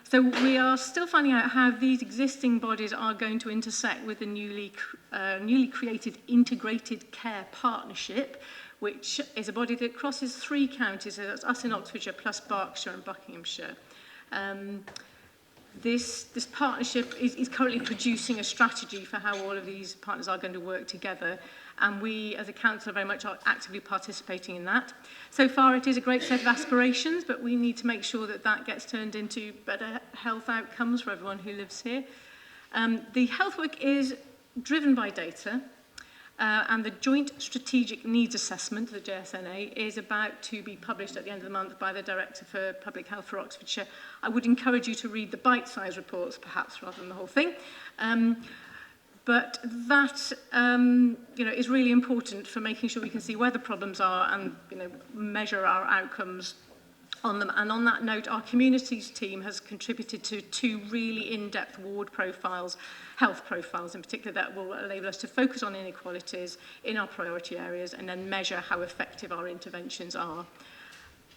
So we are still finding out how these existing bodies are going to intersect with the newly created Integrated Care Partnership, which is a body that crosses 3 counties, so that's us in Oxfordshire plus Berkshire and Buckinghamshire. This partnership is currently producing a strategy for how all of these partners are going to work together, and we as a council are very much actively participating in that. So far it is a great set of aspirations, but we need to make sure that that gets turned into better health outcomes for everyone who lives here. The health work is driven by data, and the Joint Strategic Needs Assessment, the JSNA, is about to be published at the end of the month by the Director for Public Health for Oxfordshire. I would encourage you to read the bite-sized reports, perhaps, rather than the whole thing. But that is really important for making sure we can see where the problems are and measure our outcomes on them. And on that note, our communities team has contributed to 2 really in-depth ward profiles, health profiles in particular, that will enable us to focus on inequalities in our priority areas and then measure how effective our interventions are.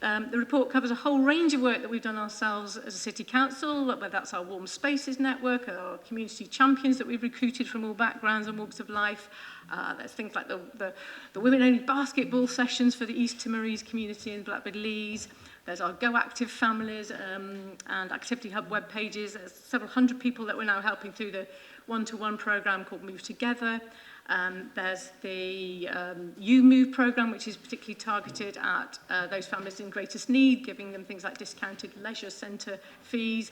The report covers a whole range of work that we've done ourselves as a city council, whether that's our Warm Spaces network, our community champions that we've recruited from all backgrounds and walks of life. There's things like the women-only basketball sessions for the East Timorese community in Blackbird Leys. There's our Go Active families and Activity Hub web pages. There's several hundred people that we're now helping through the one-to-one programme called Move Together. There's the You Move programme, which is particularly targeted at those families in greatest need, giving them things like discounted leisure centre fees.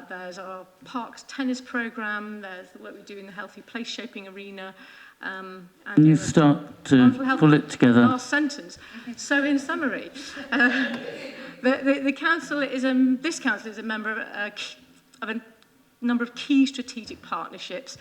There's our Parks tennis programme. There's the work we do in the healthy place shaping arena. And you start to pull it together. Last sentence. So in summary, the council is this council is a member of a number of key strategic partnerships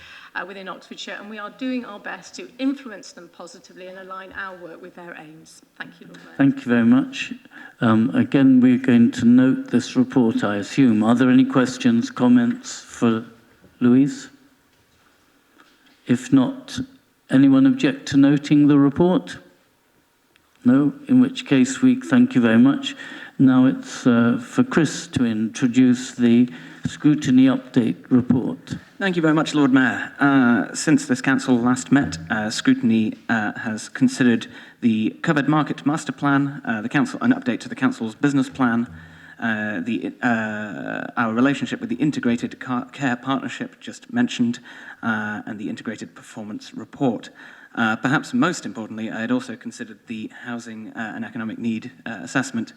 within Oxfordshire, and we are doing our best to influence them positively and align our work with their aims. Thank you, Lord Mayor. Thank you very much. Again, we're going to note this report, I assume. Are there any questions, comments for Louise? If not, anyone object to noting the report? No, in which case we thank you very much. Now it's for Chris to introduce the Scrutiny Update report. Thank you very much, Lord Mayor. Since this council last met, Scrutiny has considered the Covered Market Master Plan, an update to the council's business plan, our relationship with the Integrated Care Partnership just mentioned, and the Integrated Performance Report. Perhaps most importantly, I had also considered the Housing and Economic Need Assessment,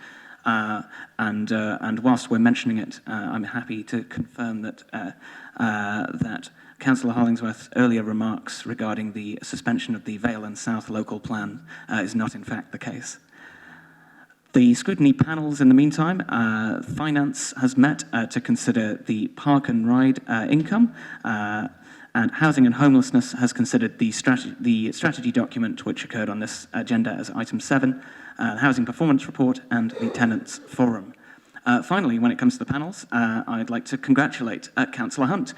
and whilst we're mentioning it, I'm happy to confirm that Councillor Hollingsworth's earlier remarks regarding the suspension of the Vale and South local plan is not in fact the case. The scrutiny panels, in the meantime, Finance has met to consider the park and ride income, and Housing and Homelessness has considered the strategy document which occurred on this agenda as item 7, Housing Performance Report, and the Tenants Forum. Finally, when it comes to the panels, I'd like to congratulate Councillor Hunt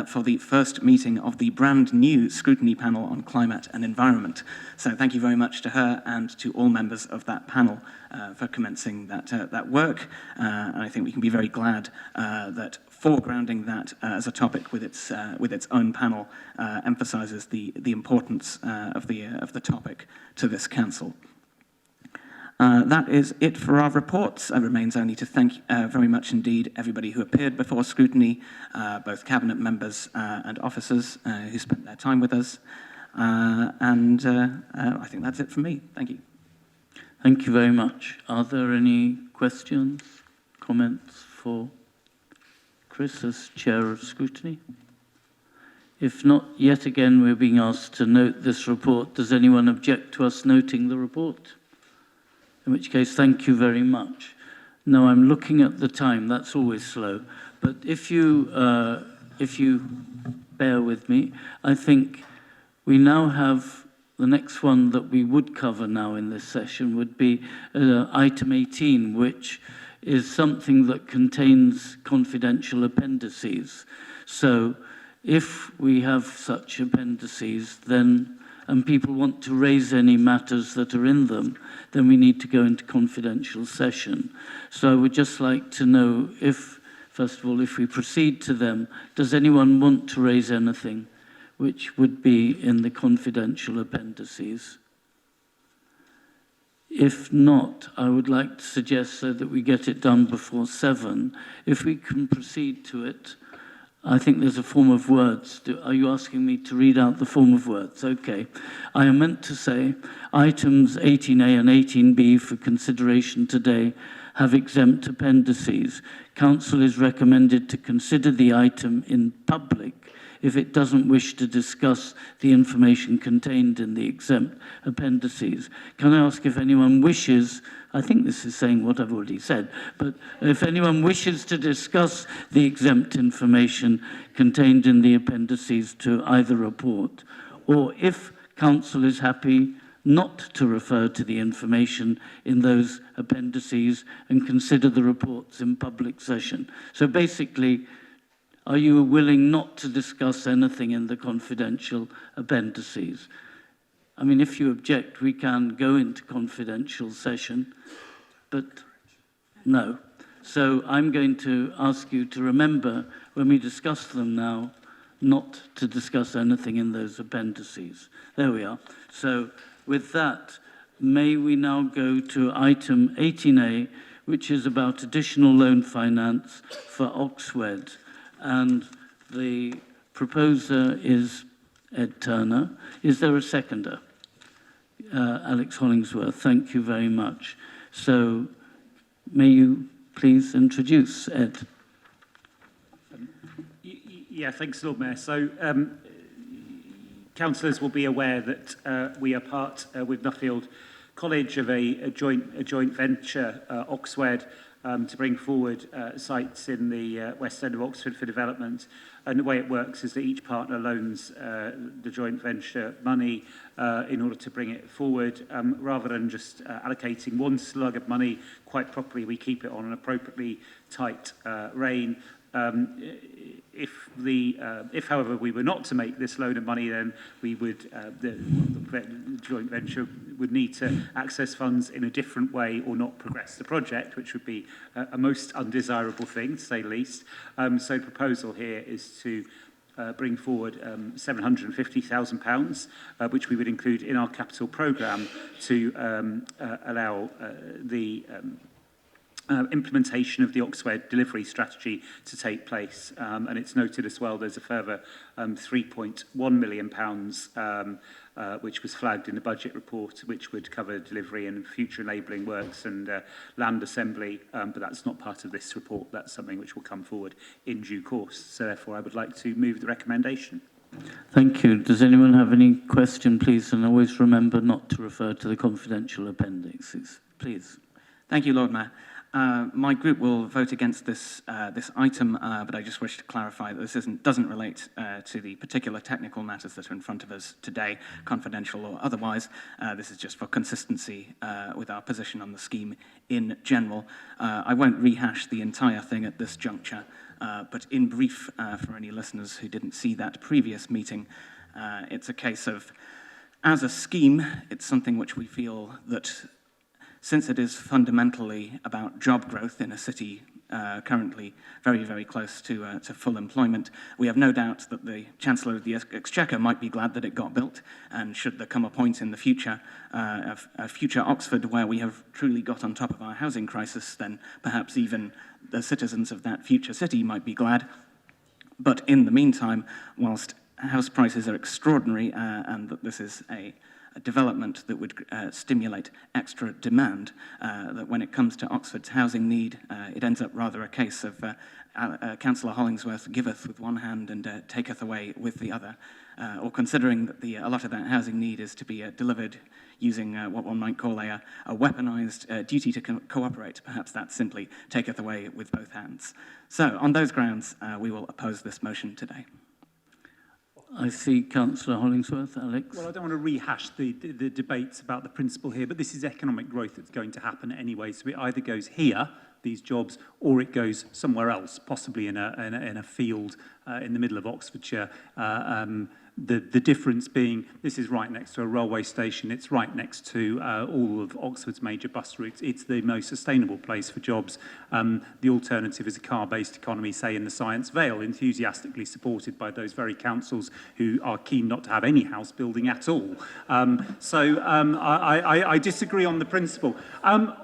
for the first meeting of the brand new scrutiny panel on climate and environment. So thank you very much to her and to all members of that panel for commencing that work. And I think we can be very glad that foregrounding that as a topic with its own panel emphasises the importance of the topic to this council. That is it for our reports. It remains only to thank very much indeed everybody who appeared before scrutiny, both cabinet members and officers who spent their time with us. And I think that's it from me. Thank you. Thank you very much. Are there any questions, comments for Chris as Chair of Scrutiny? If not, yet again we're being asked to note this report. Does anyone object to us noting the report? In which case, thank you very much. Now I'm looking at the time. That's always slow. But if you bear with me, I think we now have the next one that we would cover now in this session would be item 18, which is something that contains confidential appendices. So if we have such appendices, then, and people want to raise any matters that are in them, then we need to go into confidential session. So I would just like to know if, first of all, if we proceed to them, does anyone want to raise anything which would be in the confidential appendices? If not, I would like to suggest, so that we get it done before 7, if we can proceed to it. I think there's a form of words. Are you asking me to read out the form of words? Okay. I am meant to say, items 18A and 18B for consideration today have exempt appendices. Council is recommended to consider the item in public if it doesn't wish to discuss the information contained in the exempt appendices. Can I ask if anyone wishes, I think this is saying what I've already said, but if anyone wishes to discuss the exempt information contained in the appendices to either report, or if Council is happy not to refer to the information in those appendices and consider the reports in public session. So basically, are you willing not to discuss anything in the confidential appendices? I mean, if you object, we can go into confidential session, but no. So I'm going to ask you to remember, when we discuss them now, not to discuss anything in those appendices. There we are. So with that, may we now go to item 18A, which is about additional loan finance for Oxwed. And the proposer is Ed Turner. Is there a seconder? Alex Hollingsworth, thank you very much. So may you please introduce Ed? Yeah, thanks, Lord Mayor. So councillors will be aware that we are part with Nuffield College of a joint venture, Oxwed, to bring forward sites in the west end of Oxford for development. And the way it works is that each partner loans the joint venture money in order to bring it forward. Rather than just allocating one slug of money quite properly, we keep it on an appropriately tight rein. If, however, we were not to make this loan of money, then we would, the joint venture would need to access funds in a different way or not progress the project, which would be a most undesirable thing, to say the least. So the proposal here is to bring forward £750,000, which we would include in our capital programme to allow the implementation of the Oxwed delivery strategy to take place. And it's noted as well there's a further £3.1 million which was flagged in the budget report, which would cover delivery and future enabling works and land assembly, but that's not part of this report. That's something which will come forward in due course. So therefore I would like to move the recommendation. Thank you. Does anyone have any question, please? And always remember not to refer to the confidential appendices, please. Thank you, Lord Mayor. My group will vote against this item, but I just wish to clarify that this doesn't relate to the particular technical matters that are in front of us today, confidential or otherwise. This is just for consistency with our position on the scheme in general. I won't rehash the entire thing at this juncture, but in brief, for any listeners who didn't see that previous meeting, it's a case of, as a scheme, it's something which we feel that, since it is fundamentally about job growth in a city currently very, very close to full employment, we have no doubt that the Chancellor of the Exchequer might be glad that it got built, and should there come a point in the future, a future Oxford where we have truly got on top of our housing crisis, then perhaps even the citizens of that future city might be glad. But in the meantime, whilst house prices are extraordinary and that this is a development that would stimulate extra demand, that when it comes to Oxford's housing need, it ends up rather a case of Councillor Hollingsworth giveth with one hand and taketh away with the other, or considering that a lot of that housing need is to be delivered using what one might call a weaponised duty to cooperate. Perhaps that simply taketh away with both hands. So on those grounds, we will oppose this motion today. I see Councillor Hollingsworth. Alex? Well, I don't want to rehash the debates about the principle here, but this is economic growth that's going to happen anyway. So it either goes here, these jobs, or it goes somewhere else, possibly in a field in the middle of Oxfordshire. The difference being this is right next to a railway station, it's right next to all of Oxford's major bus routes. It's the most sustainable place for jobs. The alternative is a car-based economy, say in the Science Vale, enthusiastically supported by those very councils who are keen not to have any house building at all. I disagree on the principle.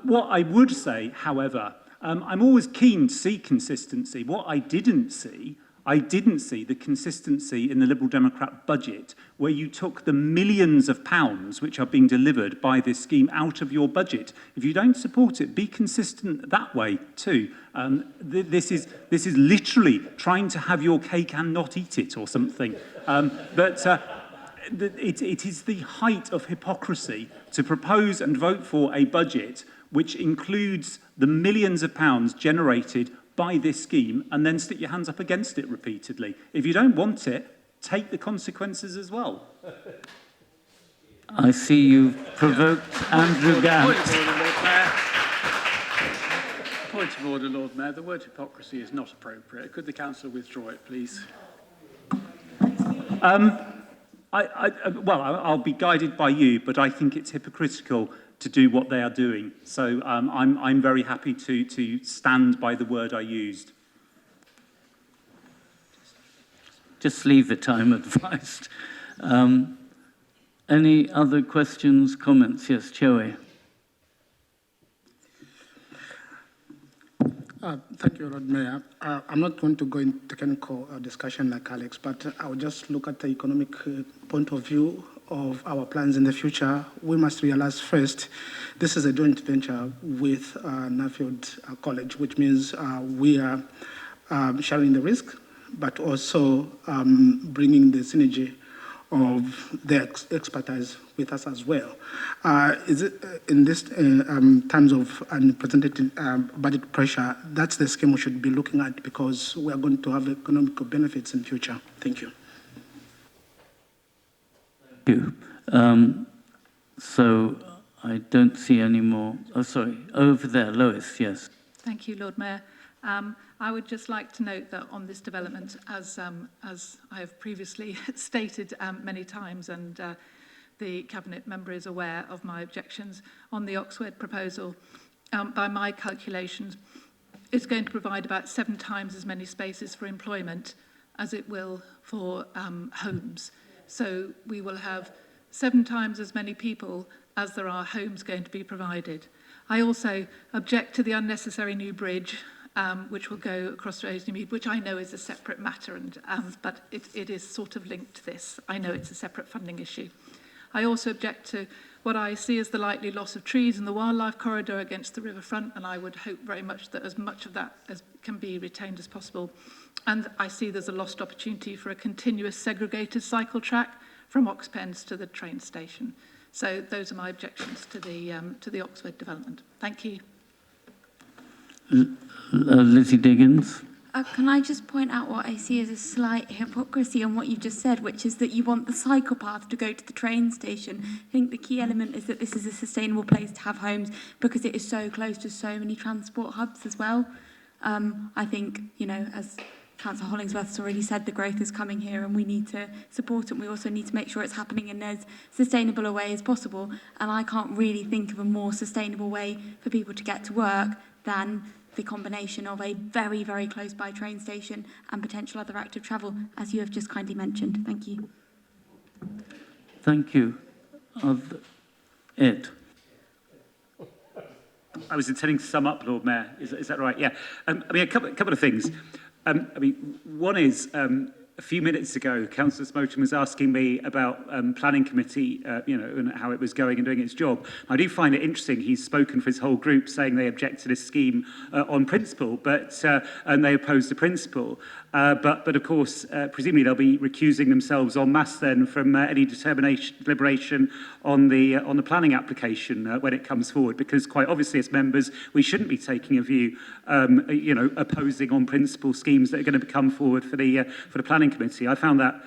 What I would say, however, I'm always keen to see consistency. What I didn't see the consistency in the Liberal Democrat budget, where you took the millions of pounds which are being delivered by this scheme out of your budget. If you don't support it, be consistent that way too. This is literally trying to have your cake and not eat it or something. It is the height of hypocrisy to propose and vote for a budget which includes the millions of pounds generated by this scheme and then stick your hands up against it repeatedly. If you don't want it, take the consequences as well. I see you've provoked Andrew Gant. Point of order, Lord Mayor. The word hypocrisy is not appropriate. Could the council withdraw it, please? I'll be guided by you, but I think it's hypocritical to do what they are doing. So I'm very happy to stand by the word I used. Just leave it, I'm advised. Any other questions, comments? Yes, Chewy. Thank you, Lord Mayor. I'm not going to go into technical discussion like Alex, but I'll just look at the economic point of view of our plans in the future. We must realize first, this is a joint venture with Nuffield College, which means we are sharing the risk, but also bringing the synergy of their expertise with us as well. Is it in this terms of unprecedented budget pressure, that's the scheme we should be looking at, because we are going to have economic benefits in future. Thank you. Thank you. So I don't see any more. Oh, sorry. Over there, Lois, yes. Thank you, Lord Mayor. I would just like to note that on this development, as I have previously stated many times, and the Cabinet member is aware of my objections on the Oxford proposal, by my calculations, it's going to provide about 7 times as many spaces for employment as it will for homes. So we will have 7 times as many people as there are homes going to be provided. I also object to the unnecessary new bridge, which will go across Rosenemead, which I know is a separate matter, but it is sort of linked to this. I know it's a separate funding issue. I also object to what I see as the likely loss of trees in the wildlife corridor against the riverfront, and I would hope very much that as much of that as can be retained as possible. And I see there's a lost opportunity for a continuous segregated cycle track from Oxpens to the train station. So those are my objections to the Oxford development. Thank you. Lizzie Diggins. Can I just point out what I see as a slight hypocrisy on what you just said, which is that you want the cycle path to go to the train station. I think the key element is that this is a sustainable place to have homes because it is so close to so many transport hubs as well. I think, as Councillor Hollingsworth's already said, the growth is coming here and we need to support it. We also need to make sure it's happening in as sustainable a way as possible. And I can't really think of a more sustainable way for people to get to work than the combination of a very, very close by train station and potential other active travel, as you have just kindly mentioned. Thank you. Thank you. Ed. I was intending to sum up, Lord Mayor. Is that right? Yeah. A couple of things. One is, a few minutes ago, Councillor Smoten was asking me about planning committee, and how it was going and doing its job. I do find it interesting. He's spoken for his whole group, saying they object to this scheme on principle, and they oppose the principle. But of course, presumably they'll be recusing themselves en masse then from any deliberation on the planning application when it comes forward, because quite obviously as members we shouldn't be taking a view, opposing on principle schemes that are going to come forward for the planning Planning Committee. I found that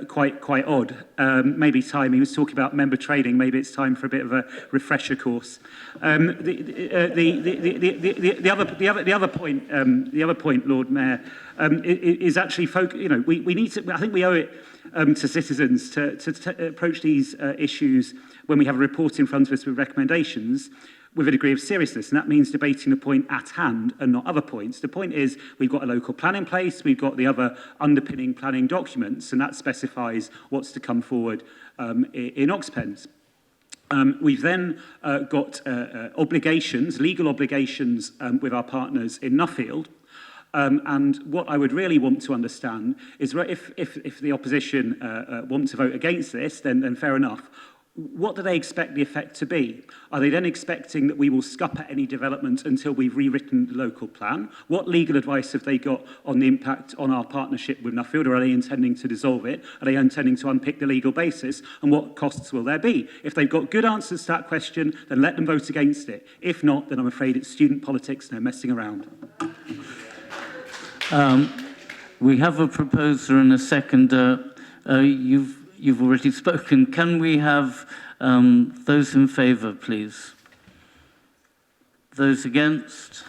quite odd. Maybe time. He was talking about member training. Maybe it's time for a bit of a refresher course. The other point, Lord Mayor, is actually we need to. I think we owe it to citizens to approach these issues when we have a report in front of us with recommendations with a degree of seriousness, and that means debating the point at hand and not other points. The point is we've got a local plan in place, we've got the other underpinning planning documents, and that specifies what's to come forward in Oxpens. We've then got obligations, legal obligations with our partners in Nuffield. And what I would really want to understand is if the opposition want to vote against this, then fair enough. What do they expect the effect to be? Are they then expecting that we will scupper any development until we've rewritten the local plan? What legal advice have they got on the impact on our partnership with Nuffield, or are they intending to dissolve it? Are they intending to unpick the legal basis? And what costs will there be? If they've got good answers to that question, then let them vote against it. If not, then I'm afraid it's student politics and they're messing around. We have a proposer and a seconder. You've already spoken. Can we have those in favour, please? Those against?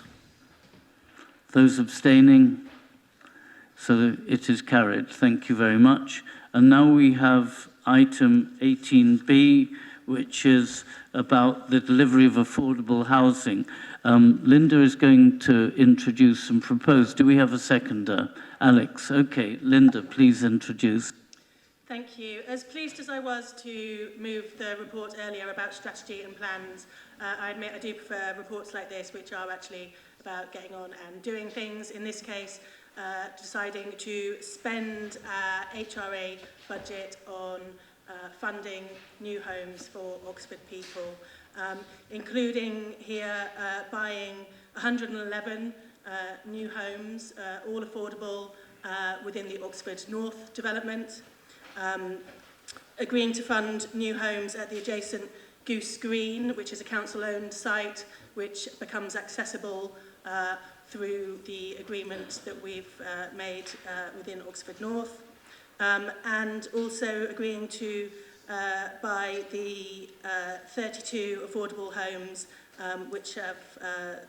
Those abstaining? So it is carried. Thank you very much. And now we have item 18B, which is about the delivery of affordable housing. Linda is going to introduce and propose. Do we have a seconder? Alex. Okay, Linda, please introduce. Thank you. As pleased as I was to move the report earlier about strategy and plans, I admit I do prefer reports like this, which are actually about getting on and doing things. In this case, deciding to spend HRA budget on funding new homes for Oxford people, including here buying 111 new homes, all affordable within the Oxford North development. Agreeing to fund new homes at the adjacent Goose Green, which is a council-owned site, which becomes accessible through the agreement that we've made within Oxford North. And also agreeing to buy the 32 affordable homes which have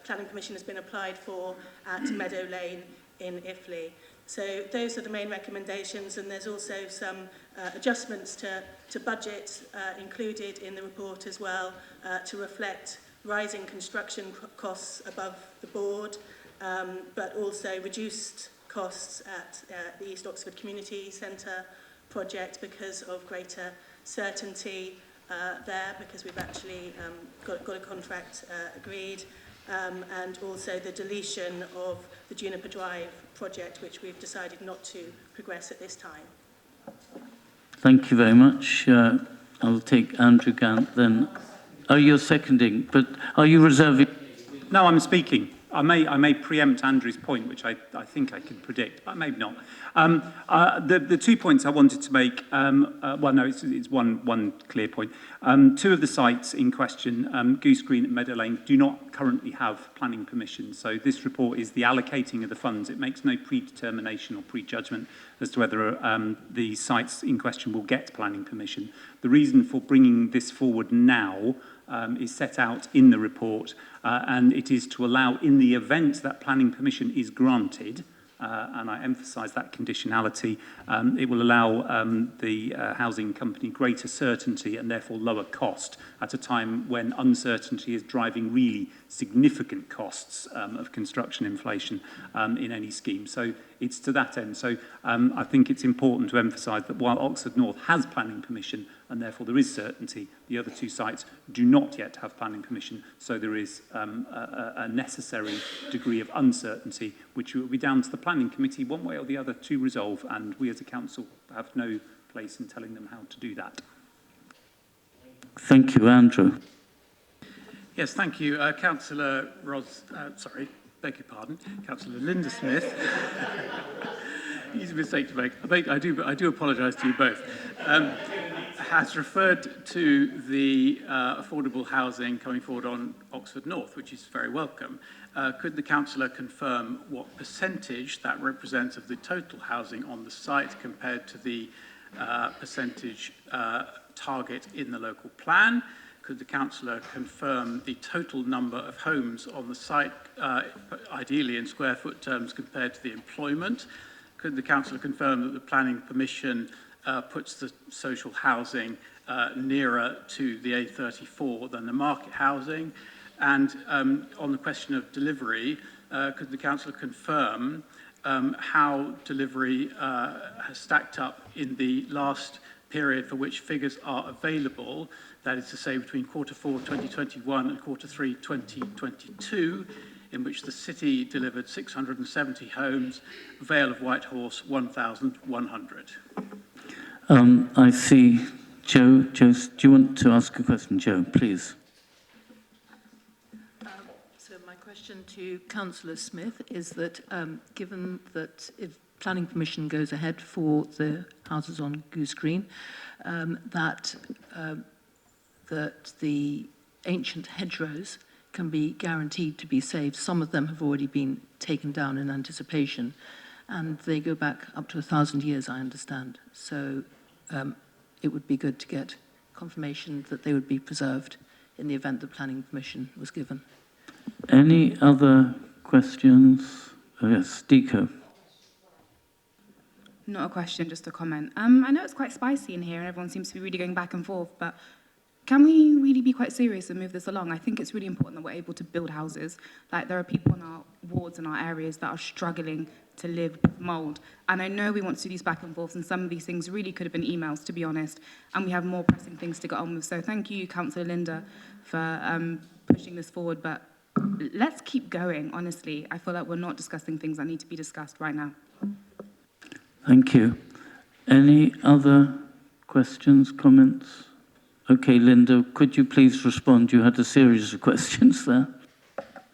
planning permission has been applied for at Meadow Lane in Iffley. So those are the main recommendations, and there's also some adjustments to budget included in the report as well to reflect rising construction costs above the board, but also reduced costs at the East Oxford Community Centre project because of greater certainty there, because we've actually got a contract agreed, and also the deletion of the Juniper Drive project, which we've decided not to progress at this time. Thank you very much. I'll take Andrew Gant then. Oh, you're seconding, but are you reserving? No, I'm speaking. I may preempt Andrew's point, which I think I can predict, but maybe not. The 2 points I wanted to make, well, no, it's one clear point. Two of the sites in question, Goose Green and Meadow Lane, do not currently have planning permission. So this report is the allocating of the funds. It makes no predetermination or prejudgment as to whether the sites in question will get planning permission. The reason for bringing this forward now is set out in the report, and it is to allow, in the event that planning permission is granted, and I emphasise that conditionality, it will allow the housing company greater certainty and therefore lower cost at a time when uncertainty is driving really significant costs of construction inflation in any scheme. So it's to that end. So I think it's important to emphasise that while Oxford North has planning permission and therefore there is certainty, the other two sites do not yet have planning permission, so there is a necessary degree of uncertainty, which will be down to the planning committee one way or the other to resolve, and we as a council have no place in telling them how to do that. Thank you, Andrew. Yes, thank you. Councillor beg your pardon, Councillor Linda Smith. Easy mistake to make. I do apologise to you both. has referred to the affordable housing coming forward on Oxford North, which is very welcome. Could the councillor confirm what percentage that represents of the total housing on the site compared to the percentage target in the local plan? Could the councillor confirm the total number of homes on the site, ideally in square foot terms, compared to the employment? Could the councillor confirm that the planning permission puts the social housing nearer to the A34 than the market housing? And on the question of delivery, could the councillor confirm how delivery has stacked up in the last period for which figures are available, that is to say between Q4 2021 and Q3 2022, in which the city delivered 670 homes, Vale of Whitehorse 1,100. I see Joe. Joe, do you want to ask a question? Joe, please. So my question to Councillor Smith is that given that if planning permission goes ahead for the houses on Goose Green, that the ancient hedgerows can be guaranteed to be saved. Some of them have already been taken down in anticipation, and they go back up to 1,000 years, I understand. So it would be good to get confirmation that they would be preserved in the event that planning permission was given. Any other questions? Oh, yes, Deco. Not a question, just a comment. I know it's quite spicy in here and everyone seems to be really going back and forth, but can we really be quite serious and move this along? I think it's really important that we're able to build houses. Like, there are people in our wards and our areas that are struggling to live with mould. And I know we want to do these back and forth, and some of these things really could have been emails, to be honest, and we have more pressing things to get on with. So thank you, Councillor Linda, for pushing this forward, but let's keep going, honestly. I feel like we're not discussing things that need to be discussed right now. Thank you. Any other questions, comments? Okay, Linda, could you please respond? You had a series of questions there.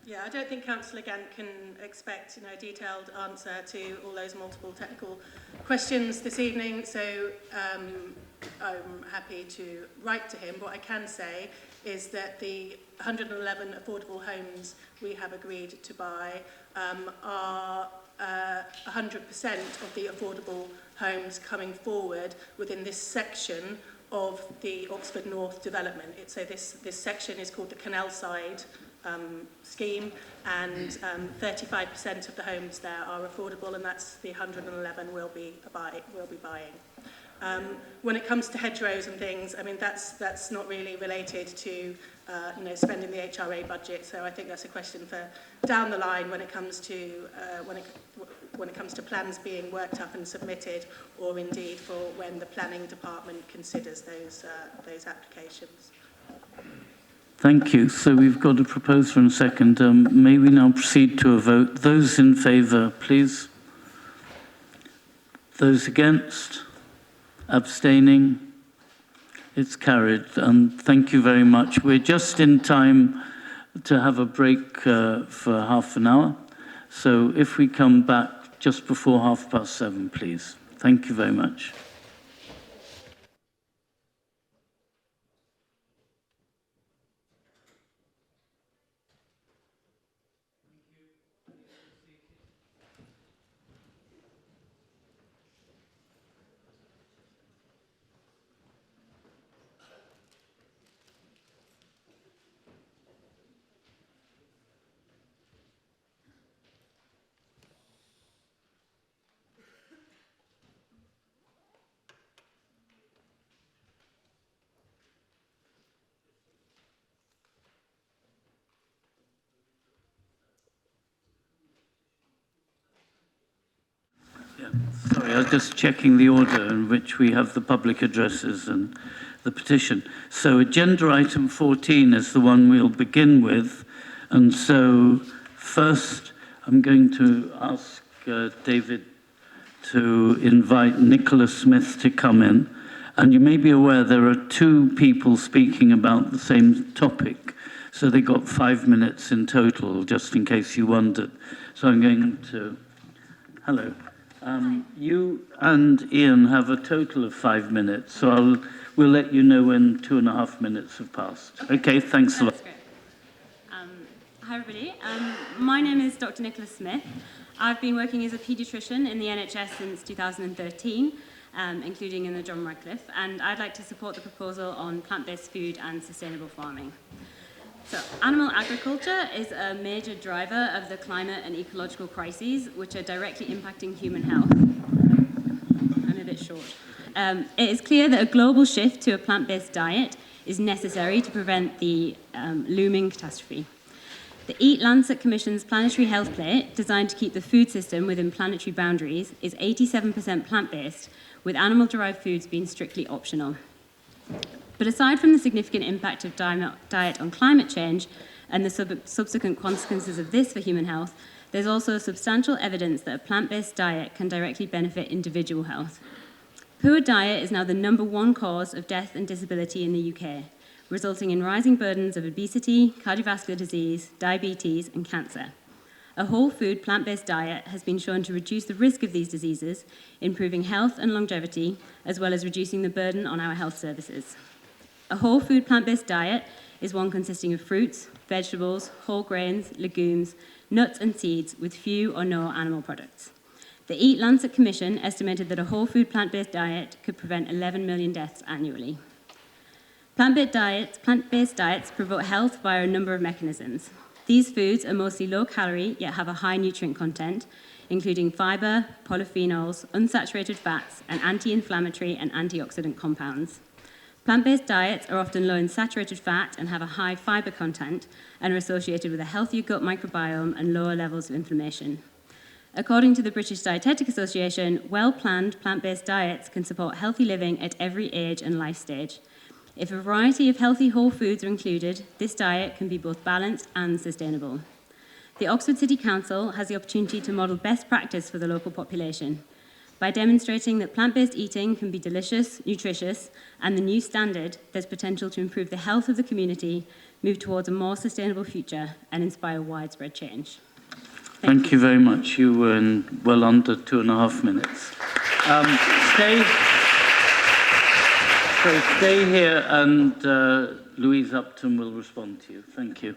Yeah, I don't think Councillor Gant can expect a detailed answer to all those multiple technical questions this evening, so I'm happy to write to him. What I can say is that the 111 affordable homes we have agreed to buy are 100% of the affordable homes coming forward within this section of the Oxford North development. So this section is called the Canal Side scheme, and 35% of the homes there are affordable, and that's the 111 we'll be buying. When it comes to hedgerows and things, I mean, that's not really related to spending the HRA budget. So I think that's a question for down the line when it comes to when it comes to plans being worked up and submitted, or indeed for when the planning department considers those applications. Thank you. So we've got a proposer and a second. May we now proceed to a vote? Those in favour, please. Those against? Abstaining? It's carried. And thank you very much. We're just in time to have a break for half an hour. So if we come back just before 7:30, please. Thank you very much. Sorry, I was just checking the order in which we have the public addresses and the petition. So agenda item 14 is the one we'll begin with. And so first, I'm going to ask David to invite Nicola Smith to come in. And you may be aware there are two people speaking about the same topic. So they got 5 minutes in total, just in case you wondered. So I'm going to... Hello. You and Ian have a total of 5 minutes, so We'll let you know when 2.5 minutes have passed. Okay, thanks a lot. That's great. Hi, everybody. My name is Dr. Nicholas Smith. I've been working as a paediatrician in the NHS since 2013, including in the John Radcliffe, and I'd like to support the proposal on plant-based food and sustainable farming. So, animal agriculture is a major driver of the climate and ecological crises, which are directly impacting human health. I'm a bit short. It is clear that a global shift to a plant-based diet is necessary to prevent the looming catastrophe. The Eat Lancet Commission's Planetary Health Plate, designed to keep the food system within planetary boundaries, is 87% plant-based, with animal-derived foods being strictly optional. But aside from the significant impact of diet on climate change and the subsequent consequences of this for human health, there's also substantial evidence that a plant-based diet can directly benefit individual health. Poor diet is now the #1 cause of death and disability in the UK, resulting in rising burdens of obesity, cardiovascular disease, diabetes, and cancer. A whole food plant-based diet has been shown to reduce the risk of these diseases, improving health and longevity, as well as reducing the burden on our health services. A whole food plant-based diet is one consisting of fruits, vegetables, whole grains, legumes, nuts, and seeds with few or no animal products. The Eat Lancet Commission estimated that a whole food plant-based diet could prevent 11 million deaths annually. Plant-based diets promote health via a number of mechanisms. These foods are mostly low-calorie, yet have a high nutrient content, including fiber, polyphenols, unsaturated fats, and anti-inflammatory and antioxidant compounds. Plant-based diets are often low in saturated fat and have a high fiber content and are associated with a healthier gut microbiome and lower levels of inflammation. According to the British Dietetic Association, well-planned plant-based diets can support healthy living at every age and life stage. If a variety of healthy whole foods are included, this diet can be both balanced and sustainable. The Oxford City Council has the opportunity to model best practice for the local population. By demonstrating that plant-based eating can be delicious, nutritious, and the new standard, there's potential to improve the health of the community, move towards a more sustainable future, and inspire widespread change. Thank you very much. You were in well under 2.5 minutes. Stay here, and Louise Upton will respond to you. Thank you.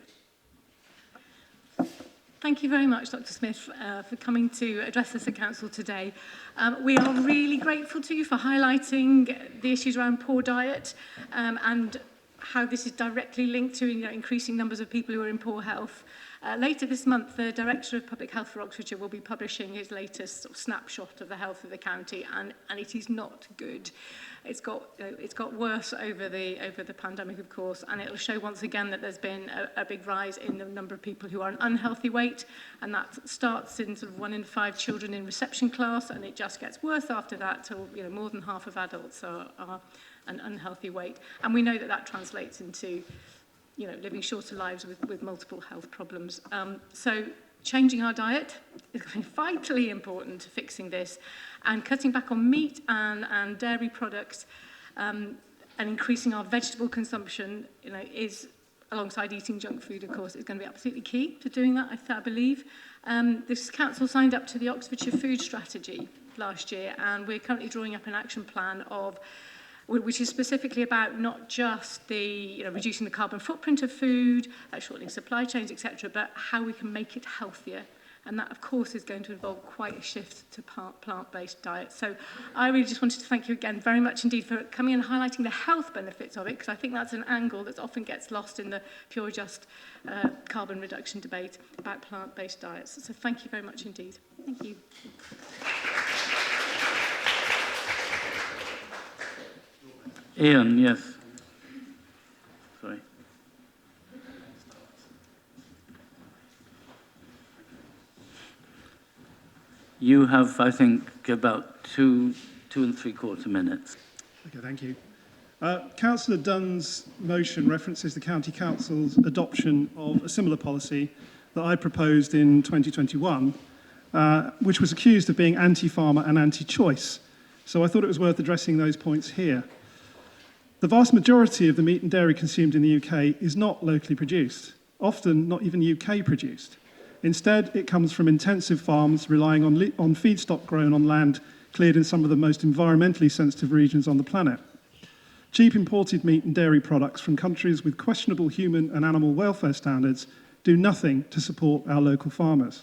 Thank you very much, Dr. Smith, for coming to address us at Council today. We are really grateful to you for highlighting the issues around poor diet and how this is directly linked to increasing numbers of people who are in poor health. Later this month, the Director of Public Health for Oxfordshire will be publishing his latest sort of snapshot of the health of the county, and it is not good. It's got worse over the pandemic, of course, and it'll show once again that there's been a big rise in the number of people who are an unhealthy weight, and that starts in sort of 1 in 5 children in reception class, and it just gets worse after that till more than half of adults are an unhealthy weight, and we know that translates into living shorter lives with multiple health problems. So changing our diet is vitally important to fixing this, and cutting back on meat and dairy products and increasing our vegetable consumption is, alongside eating junk food, of course, is going to be absolutely key to doing that, I believe. This council signed up to the Oxfordshire Food Strategy last year, and we're currently drawing up an action plan which is specifically about not just the reducing the carbon footprint of food, shortening supply chains, etc., but how we can make it healthier. And that, of course, is going to involve quite a shift to plant-based diets. So I really just wanted to thank you again very much indeed for coming and highlighting the health benefits of it, because I think that's an angle that often gets lost in the pure just carbon reduction debate about plant-based diets. So thank you very much indeed. Thank you. Ian, yes. Sorry. You have, I think, about two and 3/4 minutes. Okay, thank you. Councillor Dunn's motion references the County Council's adoption of a similar policy that I proposed in 2021, which was accused of being anti-farmer and anti-choice. So I thought it was worth addressing those points here. The vast majority of the meat and dairy consumed in the UK is not locally produced, often not even UK produced. Instead, it comes from intensive farms relying on feedstock grown on land cleared in some of the most environmentally sensitive regions on the planet. Cheap imported meat and dairy products from countries with questionable human and animal welfare standards do nothing to support our local farmers.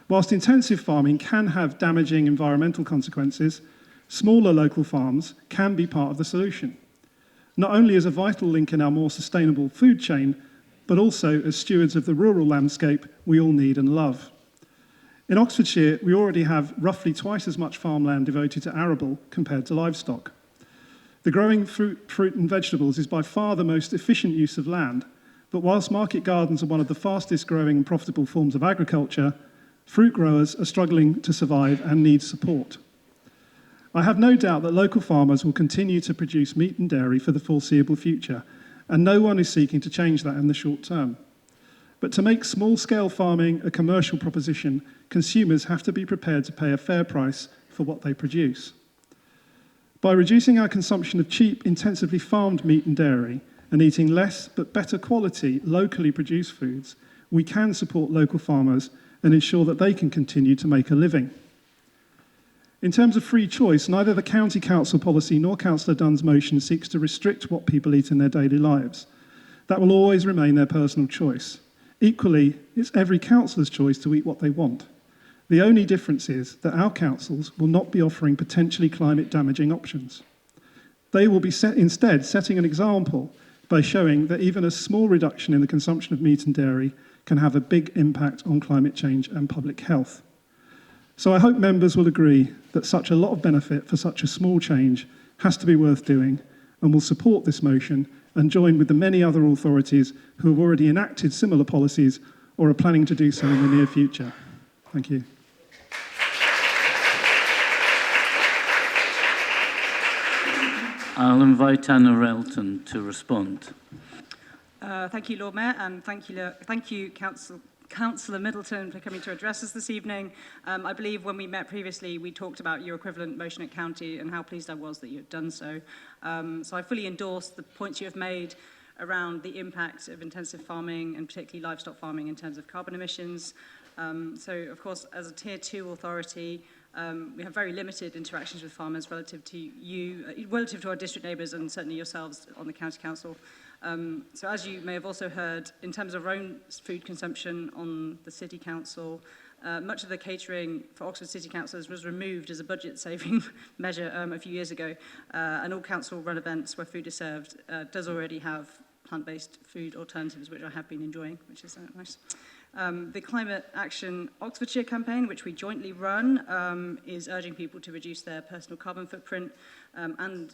Whilst intensive farming can have damaging environmental consequences, smaller local farms can be part of the solution, not only as a vital link in our more sustainable food chain, but also as stewards of the rural landscape we all need and love. In Oxfordshire, we already have roughly twice as much farmland devoted to arable compared to livestock. The growing fruit and vegetables is by far the most efficient use of land, but whilst market gardens are one of the fastest growing and profitable forms of agriculture, fruit growers are struggling to survive and need support. I have no doubt that local farmers will continue to produce meat and dairy for the foreseeable future, and no one is seeking to change that in the short term. But to make small-scale farming a commercial proposition, consumers have to be prepared to pay a fair price for what they produce. By reducing our consumption of cheap, intensively farmed meat and dairy, and eating less but better quality, locally produced foods, we can support local farmers and ensure that they can continue to make a living. In terms of free choice, neither the County Council policy nor Councillor Dunn's motion seeks to restrict what people eat in their daily lives. That will always remain their personal choice. Equally, it's every councillor's choice to eat what they want. The only difference is that our councils will not be offering potentially climate-damaging options. They will be instead setting an example by showing that even a small reduction in the consumption of meat and dairy can have a big impact on climate change and public health. So I hope members will agree that such a lot of benefit for such a small change has to be worth doing, and will support this motion and join with the many other authorities who have already enacted similar policies or are planning to do so in the near future. Thank you. I'll invite Anna Relton to respond. Thank you, Lord Mayor, and thank you, Councillor Middleton, for coming to address us this evening. I believe when we met previously, we talked about your equivalent motion at county and how pleased I was that you had done so. So I fully endorse the points you have made around the impact of intensive farming and particularly livestock farming in terms of carbon emissions. So, of course, as a Tier 2 authority, we have very limited interactions with farmers relative to our district neighbours and certainly yourselves on the County Council. So as you may have also heard, in terms of our own food consumption on the City Council, much of the catering for Oxford City Councillors was removed as a budget-saving measure a few years ago, and all council-run events where food is served does already have plant-based food alternatives, which I have been enjoying, which is nice. The Climate Action Oxfordshire campaign, which we jointly run, is urging people to reduce their personal carbon footprint and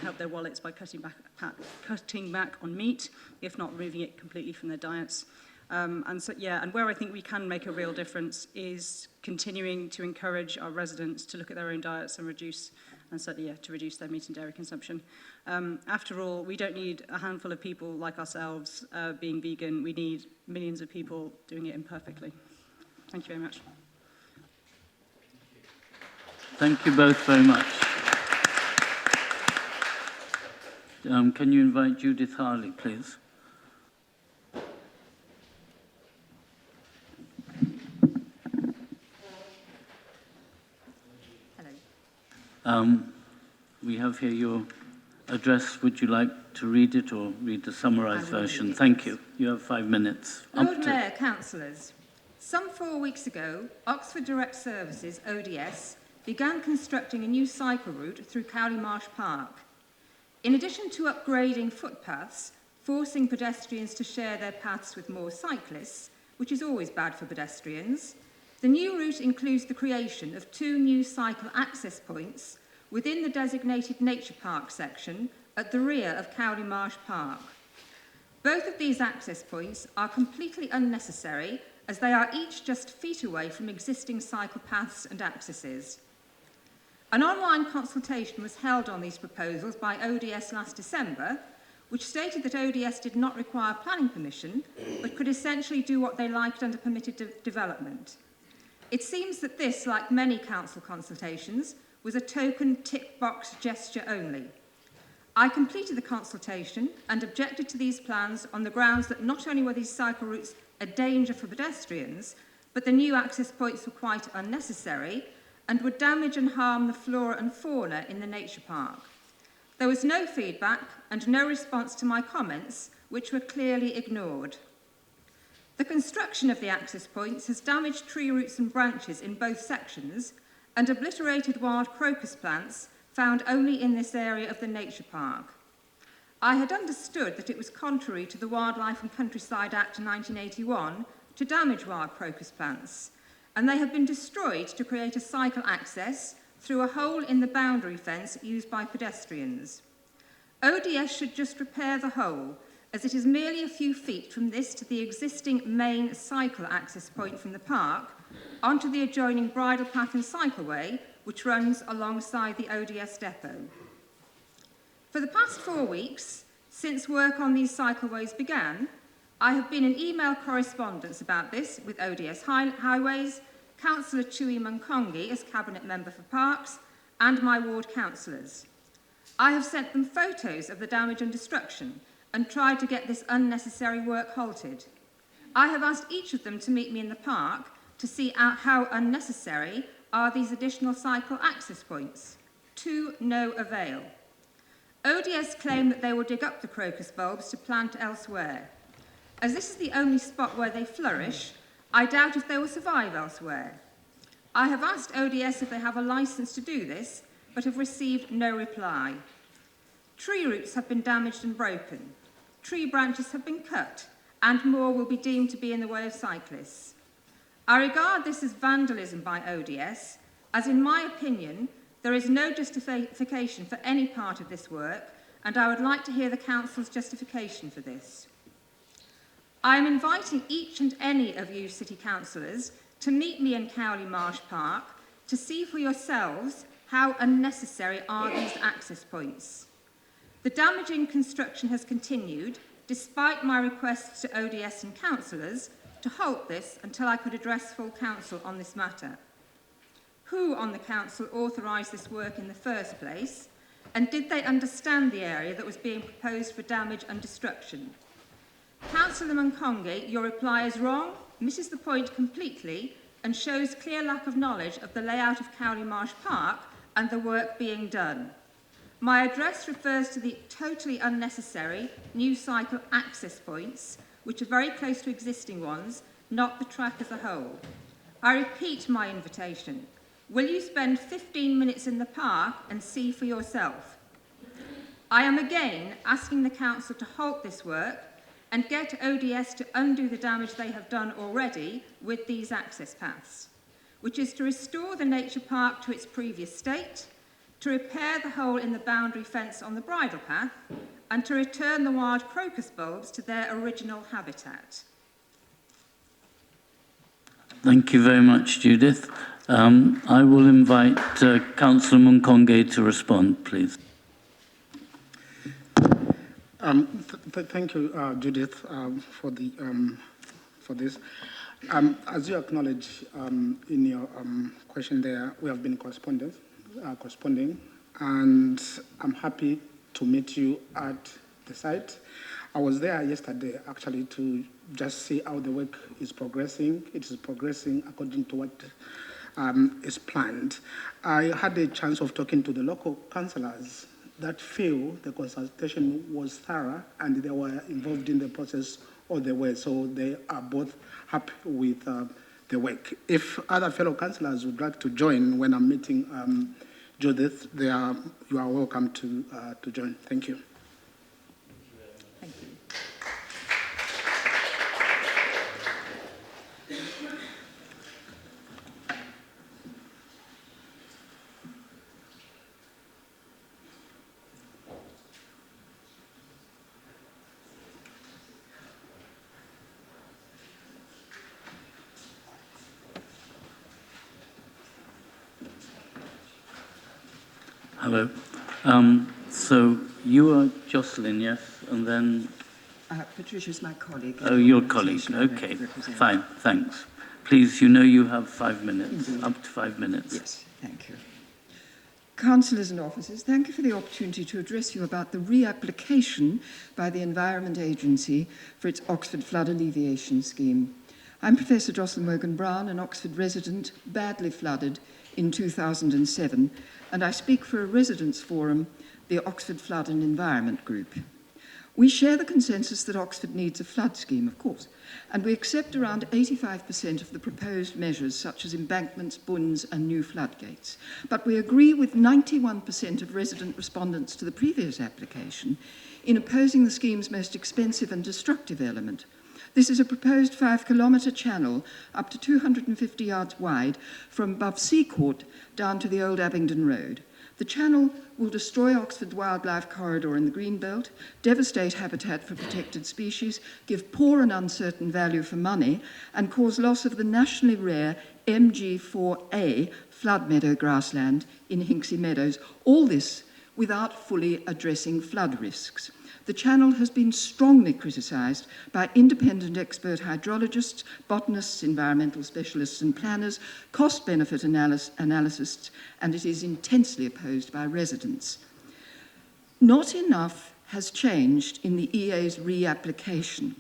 help their wallets by cutting back on meat, if not removing it completely from their diets. And where I think we can make a real difference is continuing to encourage our residents to look at their own diets and to reduce their meat and dairy consumption. After all, we don't need a handful of people like ourselves being vegan. We need millions of people doing it imperfectly. Thank you very much. Thank you both very much. Can you invite Judith Harley, please? We have here your address. Would you like to read it or read the summarised version? Thank you. You have 5 minutes. Lord Mayor, councillors, some 4 weeks ago, Oxford Direct Services, ODS, began constructing a new cycle route through Cowley Marsh Park. In addition to upgrading footpaths, forcing pedestrians to share their paths with more cyclists, which is always bad for pedestrians, the new route includes the creation of 2 new cycle access points within the designated nature park section at the rear of Cowley Marsh Park. Both of these access points are completely unnecessary as they are each just feet away from existing cycle paths and accesses. An online consultation was held on these proposals by ODS last December, which stated that ODS did not require planning permission, but could essentially do what they liked under permitted development. It seems that this, like many council consultations, was a token tick box gesture only. I completed the consultation and objected to these plans on the grounds that not only were these cycle routes a danger for pedestrians, but the new access points were quite unnecessary and would damage and harm the flora and fauna in the nature park. There was no feedback and no response to my comments, which were clearly ignored. The construction of the access points has damaged tree roots and branches in both sections and obliterated wild crocus plants found only in this area of the nature park. I had understood that it was contrary to the Wildlife and Countryside Act 1981 to damage wild crocus plants, and they have been destroyed to create a cycle access through a hole in the boundary fence used by pedestrians. ODS should just repair the hole, as it is merely a few feet from this to the existing main cycle access point from the park onto the adjoining bridle path and cycleway, which runs alongside the ODS depot. For the past 4 weeks, since work on these cycleways began, I have been in email correspondence about this with ODS Highways, Councillor Chui Munkongi as Cabinet Member for Parks, and my ward councillors. I have sent them photos of the damage and destruction and tried to get this unnecessary work halted. I have asked each of them to meet me in the park to see how unnecessary are these additional cycle access points. To no avail. ODS claim that they will dig up the crocus bulbs to plant elsewhere. As this is the only spot where they flourish, I doubt if they will survive elsewhere. I have asked ODS if they have a licence to do this, but have received no reply. Tree roots have been damaged and broken. Tree branches have been cut, and more will be deemed to be in the way of cyclists. I regard this as vandalism by ODS, as in my opinion, there is no justification for any part of this work, and I would like to hear the Council's justification for this. I am inviting each and any of you City Councillors to meet me in Cowley Marsh Park to see for yourselves how unnecessary are these access points. The damaging construction has continued, despite my requests to ODS and councillors to halt this until I could address full council on this matter. Who on the council authorised this work in the first place, and did they understand the area that was being proposed for damage and destruction? Councillor Munkongi, your reply is wrong, misses the point completely, and shows clear lack of knowledge of the layout of Cowley Marsh Park and the work being done. My address refers to the totally unnecessary new cycle access points, which are very close to existing ones, not the track as a whole. I repeat my invitation. Will you spend 15 minutes in the park and see for yourself? I am again asking the Council to halt this work and get ODS to undo the damage they have done already with these access paths, which is to restore the nature park to its previous state, to repair the hole in the boundary fence on the bridle path, and to return the wild crocus bulbs to their original habitat. Thank you very much, Judith. I will invite Councillor Munkongi to respond, please. Thank you, Judith, for this. As you acknowledge in your question there, we have been corresponding, and I'm happy to meet you at the site. I was there yesterday, actually, to just see how the work is progressing. It is progressing according to what is planned. I had a chance of talking to the local councillors that feel the consultation was thorough and they were involved in the process all the way, so they are both happy with the work. If other fellow councillors would like to join when I'm meeting Judith, you are welcome to join. Thank you. Thank you. Hello. So you are Jocelyn, yes? And then... Patricia's my colleague. Oh, your colleague. Okay, fine, thanks. Please, you know you have 5 minutes, up to 5 minutes. Yes, thank you. Councillors and officers, thank you for the opportunity to address you about the reapplication by the Environment Agency for its Oxford Flood Alleviation Scheme. I'm Professor Jocelyn Wogan-Brown, an Oxford resident, badly flooded in 2007, and I speak for a residents' forum, the Oxford Flood and Environment Group. We share the consensus that Oxford needs a flood scheme, of course, and we accept around 85% of the proposed measures, such as embankments, bunds, and new floodgates. But we agree with 91% of resident respondents to the previous application in opposing the scheme's most expensive and destructive element. This is a proposed 5-kilometre channel up to 250 yards wide from above Seacourt down to the old Abingdon Road. The channel will destroy Oxford Wildlife Corridor in the Greenbelt, devastate habitat for protected species, give poor and uncertain value for money, and cause loss of the nationally rare MG4A flood meadow grassland in Hinksey Meadows, all this without fully addressing flood risks. The channel has been strongly criticised by independent expert hydrologists, botanists, environmental specialists and planners, cost-benefit analysts, and it is intensely opposed by residents. Not enough has changed in the EA's reapplication.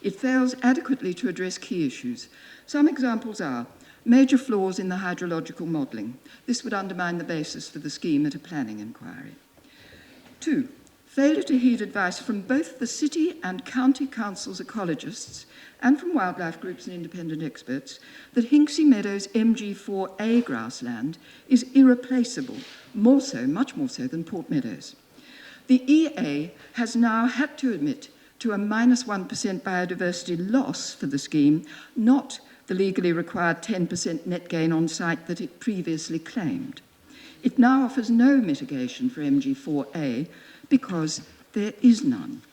It fails adequately to address key issues. Some examples are major flaws in the hydrological modelling. This would undermine the basis for the scheme at a planning inquiry. 2. Failure to heed advice from both the city and county council's ecologists and from wildlife groups and independent experts that Hinksey Meadows MG4A grassland is irreplaceable, much more so than Port Meadows. The EA has now had to admit to a -1% biodiversity loss for the scheme, not the legally required 10% net gain on site that it previously claimed. It now offers no mitigation for MG4A because there is none.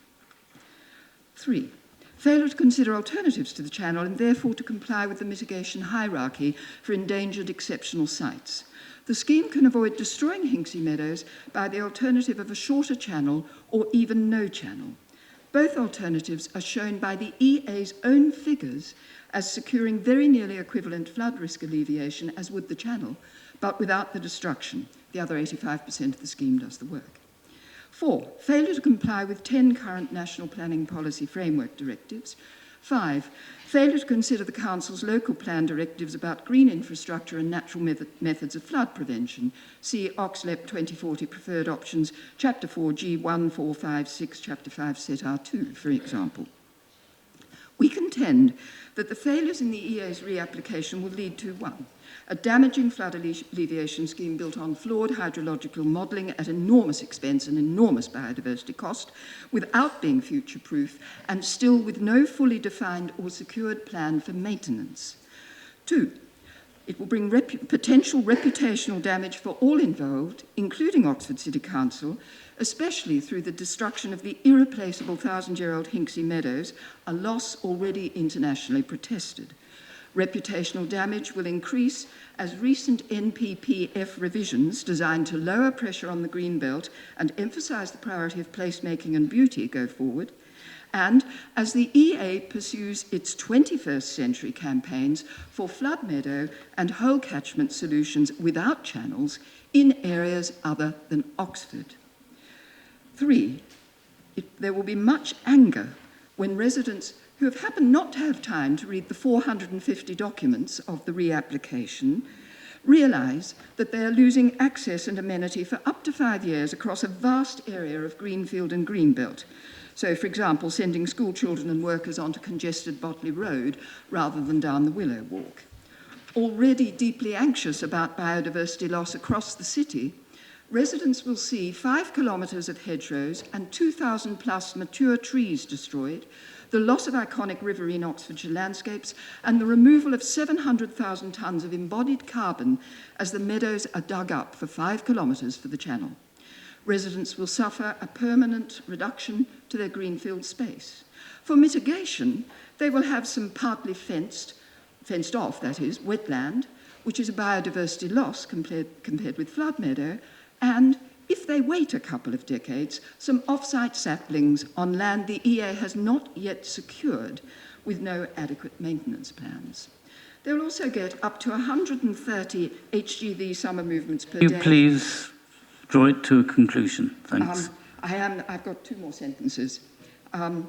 3. Failure to consider alternatives to the channel and therefore to comply with the mitigation hierarchy for endangered exceptional sites. The scheme can avoid destroying Hinksey Meadows by the alternative of a shorter channel or even no channel. Both alternatives are shown by the EA's own figures as securing very nearly equivalent flood risk alleviation as would the channel, but without the destruction. The other 85% of the scheme does the work. 4. Failure to comply with 10 current national planning policy framework directives. 5. Failure to consider the Council's local plan directives about green infrastructure and natural methods of flood prevention. See OXLEP 2040 Preferred Options, Chapter 4, G1456, Chapter 5, Set R2, for example. We contend that the failures in the EA's reapplication will lead to 1. A damaging flood alleviation scheme built on flawed hydrological modelling at enormous expense and enormous biodiversity cost, without being future-proof and still with no fully defined or secured plan for maintenance. 2. It will bring potential reputational damage for all involved, including Oxford City Council, especially through the destruction of the irreplaceable 1,000-year-old Hinksey Meadows, a loss already internationally protested. Reputational damage will increase as recent NPPF revisions designed to lower pressure on the Greenbelt and emphasise the priority of placemaking and beauty go forward, and as the EA pursues its 21st century campaigns for flood meadow and whole catchment solutions without channels in areas other than Oxford. 3. There will be much anger when residents who have happened not to have time to read the 450 documents of the reapplication realise that they are losing access and amenity for up to 5 years across a vast area of greenfield and greenbelt. So, for example, sending school children and workers onto congested Botley Road rather than down the Willow Walk. Already deeply anxious about biodiversity loss across the city, residents will see 5 kilometres of hedgerows and 2,000 plus mature trees destroyed, the loss of iconic riverine Oxfordshire landscapes, and the removal of 700,000 tonnes of embodied carbon as the meadows are dug up for 5 kilometres for the channel. Residents will suffer a permanent reduction to their greenfield space. For mitigation, they will have some partly fenced off, that is, wetland, which is a biodiversity loss compared with flood meadow, and if they wait a couple of decades, some off-site saplings on land the EA has not yet secured with no adequate maintenance plans. They will also get up to 130 HGV summer movements per day. Can you please draw it to a conclusion? Thanks. I've got 2 more sentences. And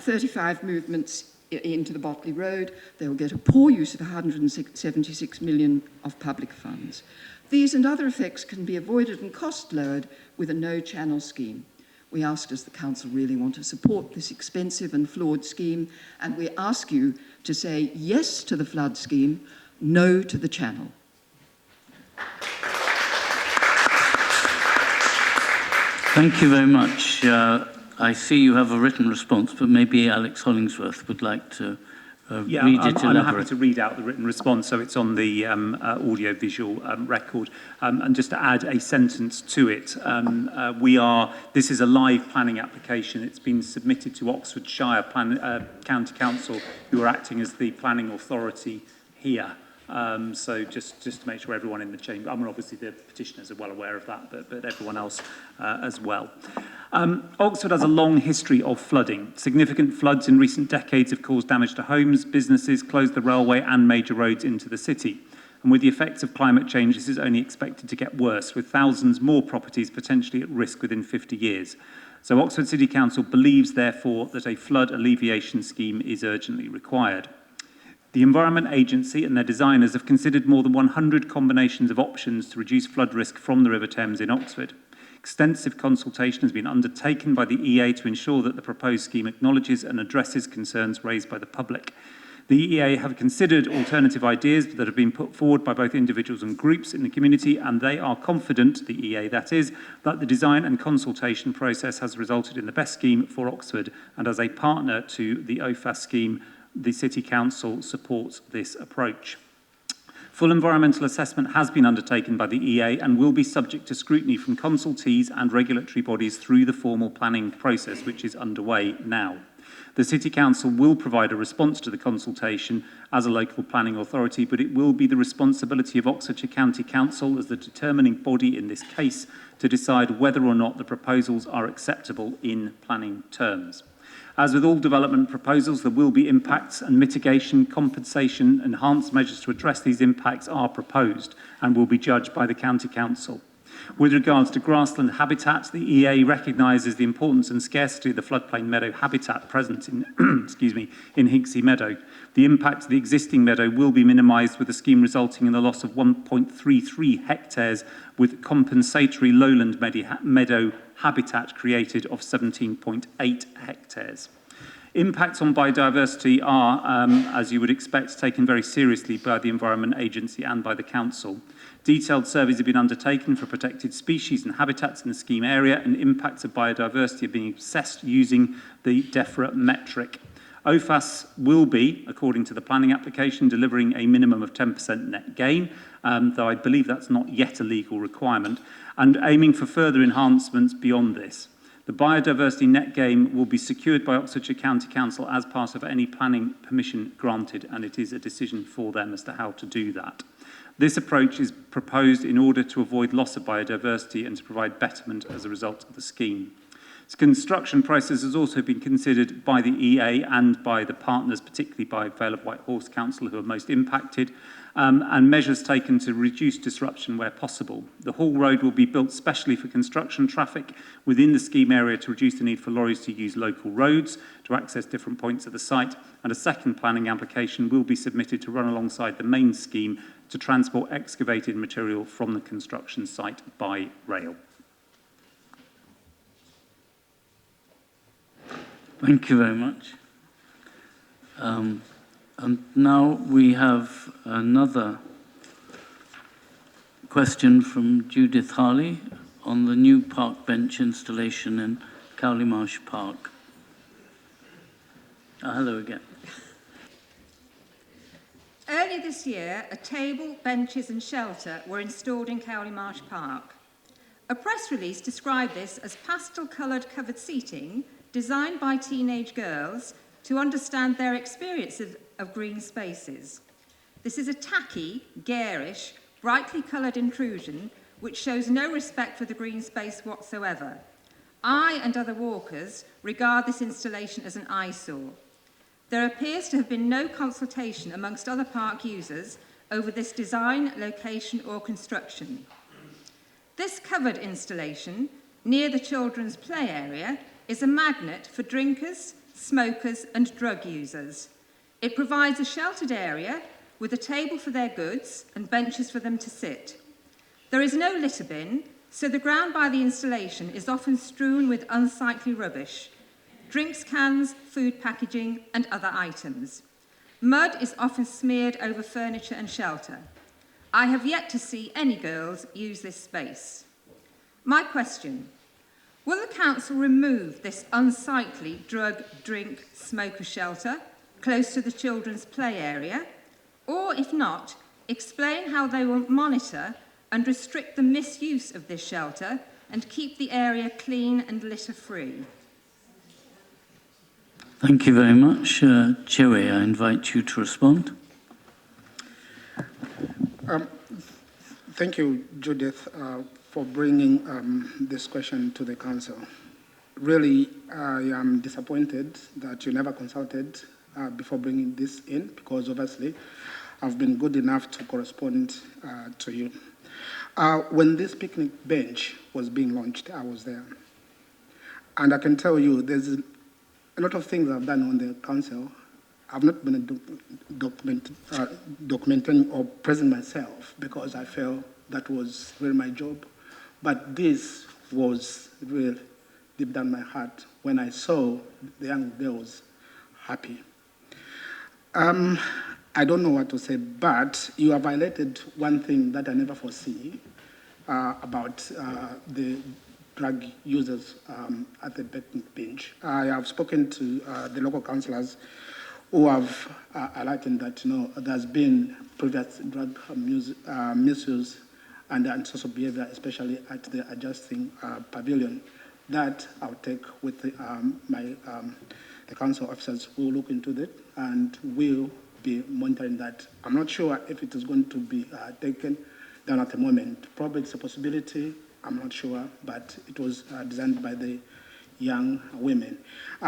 35 movements into the Botley Road. They will get a poor use of 176 million of public funds. These and other effects can be avoided and cost lowered with a no-channel scheme. We ask, does the Council really want to support this expensive and flawed scheme? And we ask you to say yes to the flood scheme, no to the channel. Thank you very much. I see you have a written response, but maybe Alex Hollingsworth would like to read it. I'm happy to read out the written response, so it's on the audio-visual record. And just to add a sentence to it, this is a live planning application. It's been submitted to Oxfordshire County Council, who are acting as the planning authority here. So just to make sure everyone in the chamber, obviously the petitioners are well aware of that, but everyone else as well. Oxford has a long history of flooding. Significant floods in recent decades have caused damage to homes, businesses, closed the railway and major roads into the city. And with the effects of climate change, this is only expected to get worse, with thousands more properties potentially at risk within 50 years. So Oxford City Council believes, therefore, that a flood alleviation scheme is urgently required. The Environment Agency and their designers have considered more than 100 combinations of options to reduce flood risk from the River Thames in Oxford. Extensive consultation has been undertaken by the EA to ensure that the proposed scheme acknowledges and addresses concerns raised by the public. The EA have considered alternative ideas that have been put forward by both individuals and groups in the community, and they are confident, the EA that is, that the design and consultation process has resulted in the best scheme for Oxford, and as a partner to the OFAS scheme, the City Council supports this approach. Full environmental assessment has been undertaken by the EA and will be subject to scrutiny from consultees and regulatory bodies through the formal planning process, which is underway now. The City Council will provide a response to the consultation as a local planning authority, but it will be the responsibility of Oxfordshire County Council as the determining body in this case to decide whether or not the proposals are acceptable in planning terms. As with all development proposals, there will be impacts, and mitigation, compensation, enhanced measures to address these impacts are proposed and will be judged by the County Council. With regards to grassland habitat, the EA recognises the importance and scarcity of the floodplain meadow habitat present in, in Hinksey Meadow. The impact of the existing meadow will be minimised, with the scheme resulting in the loss of 1.33 hectares, with compensatory lowland meadow habitat created of 17.8 hectares. Impacts on biodiversity are, as you would expect, taken very seriously by the Environment Agency and by the Council. Detailed surveys have been undertaken for protected species and habitats in the scheme area, and impacts of biodiversity are being assessed using the DEFRA metric. OFAS will be, according to the planning application, delivering a minimum of 10% net gain, though I believe that's not yet a legal requirement, and aiming for further enhancements beyond this. The biodiversity net gain will be secured by Oxfordshire County Council as part of any planning permission granted, and it is a decision for them as to how to do that. This approach is proposed in order to avoid loss of biodiversity and to provide betterment as a result of the scheme. This construction process has also been considered by the EA and by the partners, particularly by Vale of White Horse Council, who are most impacted, and measures taken to reduce disruption where possible. The Hall Road will be built specially for construction traffic within the scheme area to reduce the need for lorries to use local roads to access different points of the site, and a second planning application will be submitted to run alongside the main scheme to transport excavated material from the construction site by rail. Thank you very much. And now we have another question from Judith Harley on the new park bench installation in Cowley Marsh Park. Hello again. Earlier this year, a table, benches and shelter were installed in Cowley Marsh Park. A press release described this as pastel-coloured covered seating designed by teenage girls to understand their experience of green spaces. This is a tacky, garish, brightly coloured intrusion which shows no respect for the green space whatsoever. I and other walkers regard this installation as an eyesore. There appears to have been no consultation amongst other park users over this design, location or construction. This covered installation near the children's play area is a magnet for drinkers, smokers and drug users. It provides a sheltered area with a table for their goods and benches for them to sit. There is no litter bin, so the ground by the installation is often strewn with unsightly rubbish, drinks cans, food packaging, and other items. Mud is often smeared over furniture and shelter. I have yet to see any girls use this space. My question: will the council remove this unsightly drug, drink, smoker shelter close to the children's play area? Or if not, explain how they will monitor and restrict the misuse of this shelter and keep the area clean and litter-free. Thank you very much. Chewy, I invite you to respond. Thank you, Judith, for bringing this question to the council. Really, I am disappointed that you never consulted before bringing this in, because obviously I've been good enough to correspond to you. When this picnic bench was being launched, I was there. And I can tell you there's a lot of things I've done on the council. I've not been documenting or present myself because I felt that was really my job. But this was real deep down my heart when I saw the young girls happy. I don't know what to say, but you have violated one thing that I never foresee about the drug users at the picnic bench. I have spoken to the local councillors who have highlighted that there's been previous drug misuse and antisocial behavior, especially at the adjusting pavilion. That I'll take with the council officers who will look into that and will be monitoring that. I'm not sure if it is going to be taken down at the moment. Probably it's a possibility, I'm not sure, but it was designed by the young women.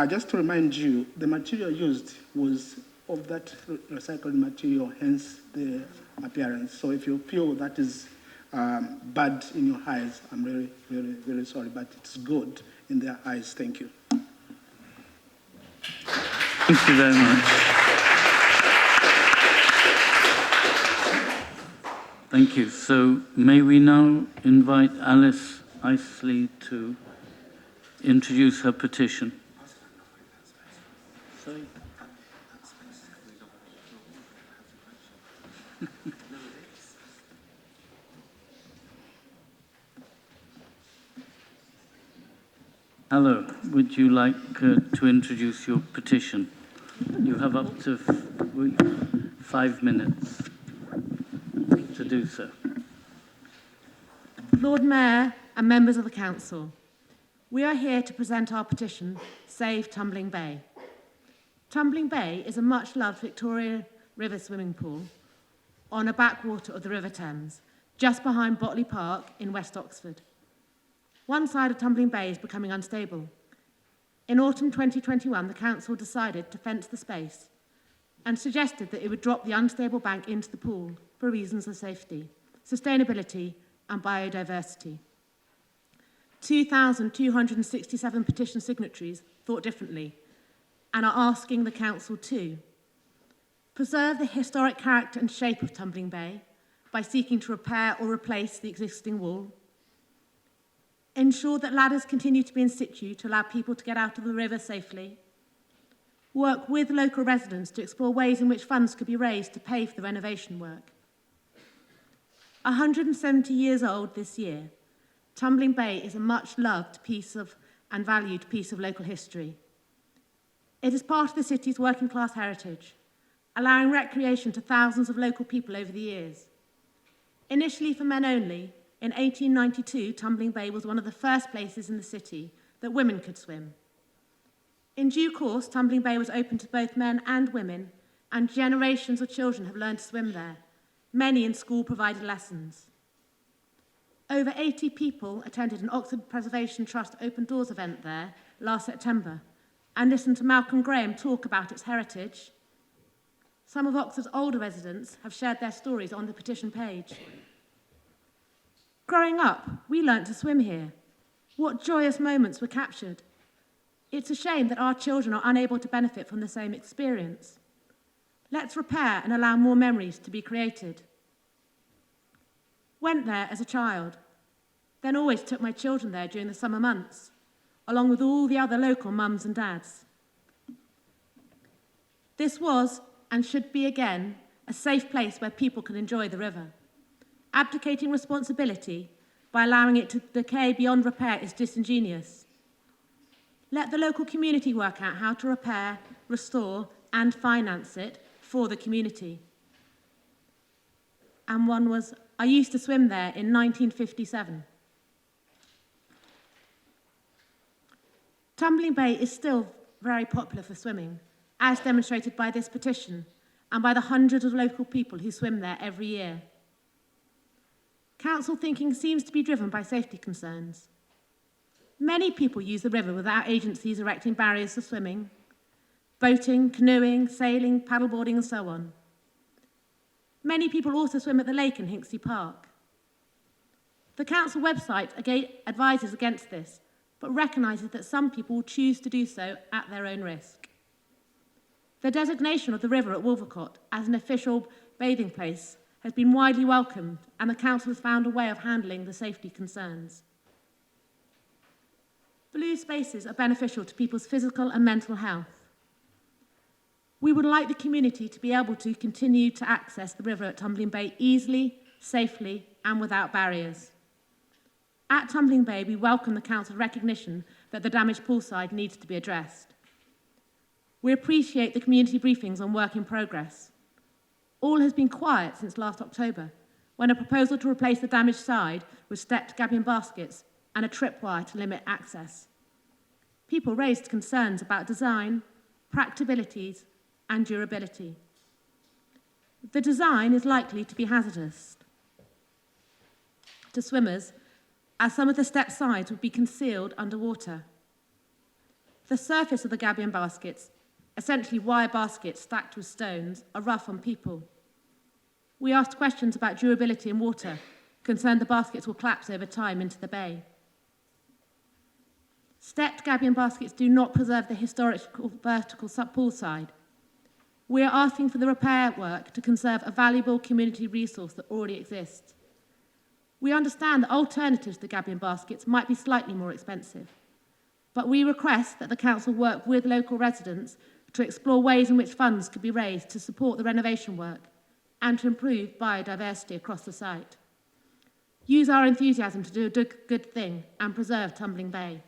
Just to remind you, the material used was of that recycled material, hence the appearance. So if you feel that is bad in your eyes, I'm really, really, really sorry, but it's good in their eyes. Thank you. Thank you very much. Thank you. So may we now invite Alice Isley to introduce her petition. Sorry. Hello, would you like to introduce your petition? You have up to 5 minutes to do so. Lord Mayor and members of the Council, we are here to present our petition, Save Tumbling Bay. Tumbling Bay is a much-loved Victoria River swimming pool on a backwater of the River Thames, just behind Botley Park in West Oxford. One side of Tumbling Bay is becoming unstable. In autumn 2021, the Council decided to fence the space and suggested that it would drop the unstable bank into the pool for reasons of safety, sustainability and biodiversity. 2,267 petition signatories thought differently and are asking the Council to preserve the historic character and shape of Tumbling Bay by seeking to repair or replace the existing wall, ensure that ladders continue to be in situ to allow people to get out of the river safely, work with local residents to explore ways in which funds could be raised to pay for the renovation work. 170 years old this year, Tumbling Bay is a much-loved piece of and valued piece of local history. It is part of the city's working-class heritage, allowing recreation to thousands of local people over the years. Initially for men only, in 1892, Tumbling Bay was one of the first places in the city that women could swim. In due course, Tumbling Bay was open to both men and women, and generations of children have learned to swim there, many in school-provided lessons. Over 80 people attended an Oxford Preservation Trust Open Doors event there last September and listened to Malcolm Graham talk about its heritage. Some of Oxford's older residents have shared their stories on the petition page. Growing up, we learnt to swim here. What joyous moments were captured. It's a shame that our children are unable to benefit from the same experience. Let's repair and allow more memories to be created. Went there as a child, then always took my children there during the summer months, along with all the other local mums and dads. This was, and should be again, a safe place where people can enjoy the river. Abdicating responsibility by allowing it to decay beyond repair is disingenuous. Let the local community work out how to repair, restore, and finance it for the community. And one was, I used to swim there in 1957. Tumbling Bay is still very popular for swimming, as demonstrated by this petition and by the hundreds of local people who swim there every year. Council thinking seems to be driven by safety concerns. Many people use the river without agencies erecting barriers for swimming, boating, canoeing, sailing, paddleboarding, and so on. Many people also swim at the lake in Hinksey Park. The council website advises against this, but recognises that some people will choose to do so at their own risk. The designation of the river at Wolvercott as an official bathing place has been widely welcomed, and the council has found a way of handling the safety concerns. Blue spaces are beneficial to people's physical and mental health. We would like the community to be able to continue to access the river at Tumbling Bay easily, safely, and without barriers. At Tumbling Bay, we welcome the council's recognition that the damaged poolside needs to be addressed. We appreciate the community briefings on work in progress. All has been quiet since last October, when a proposal to replace the damaged side with stepped gabion baskets and a tripwire to limit access. People raised concerns about design, practicabilities, and durability. The design is likely to be hazardous to swimmers, as some of the step sides would be concealed underwater. The surface of the gabion baskets, essentially wire baskets stacked with stones, are rough on people. We asked questions about durability in water, concerned the baskets will collapse over time into the bay. Stepped gabion baskets do not preserve the historical vertical poolside. We are asking for the repair work to conserve a valuable community resource that already exists. We understand that alternatives to gabion baskets might be slightly more expensive, but we request that the council work with local residents to explore ways in which funds could be raised to support the renovation work and to improve biodiversity across the site. Use our enthusiasm to do a good thing and preserve Tumbling Bay.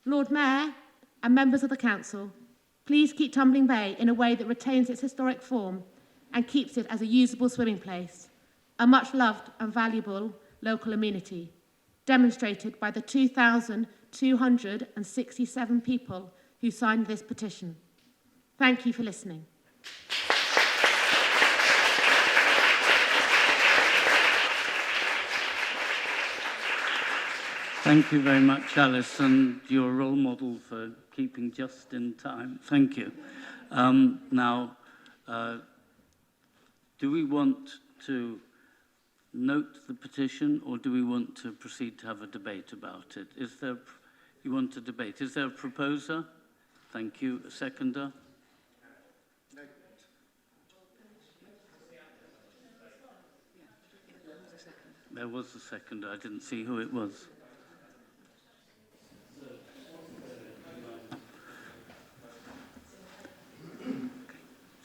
Lord Mayor and members of the council, please keep Tumbling Bay in a way that retains its historic form and keeps it as a usable swimming place, a much loved and valuable local amenity, demonstrated by the 2,267 people who signed this petition. Thank you for listening. Thank you very much, Alice, and you're a role model for keeping just in time. Thank you. Now, do we want to note the petition, or do we want to proceed to have a debate about it? Is there, you want a debate? Is there a proposer? Thank you. A seconder? There was a seconder. I didn't see who it was.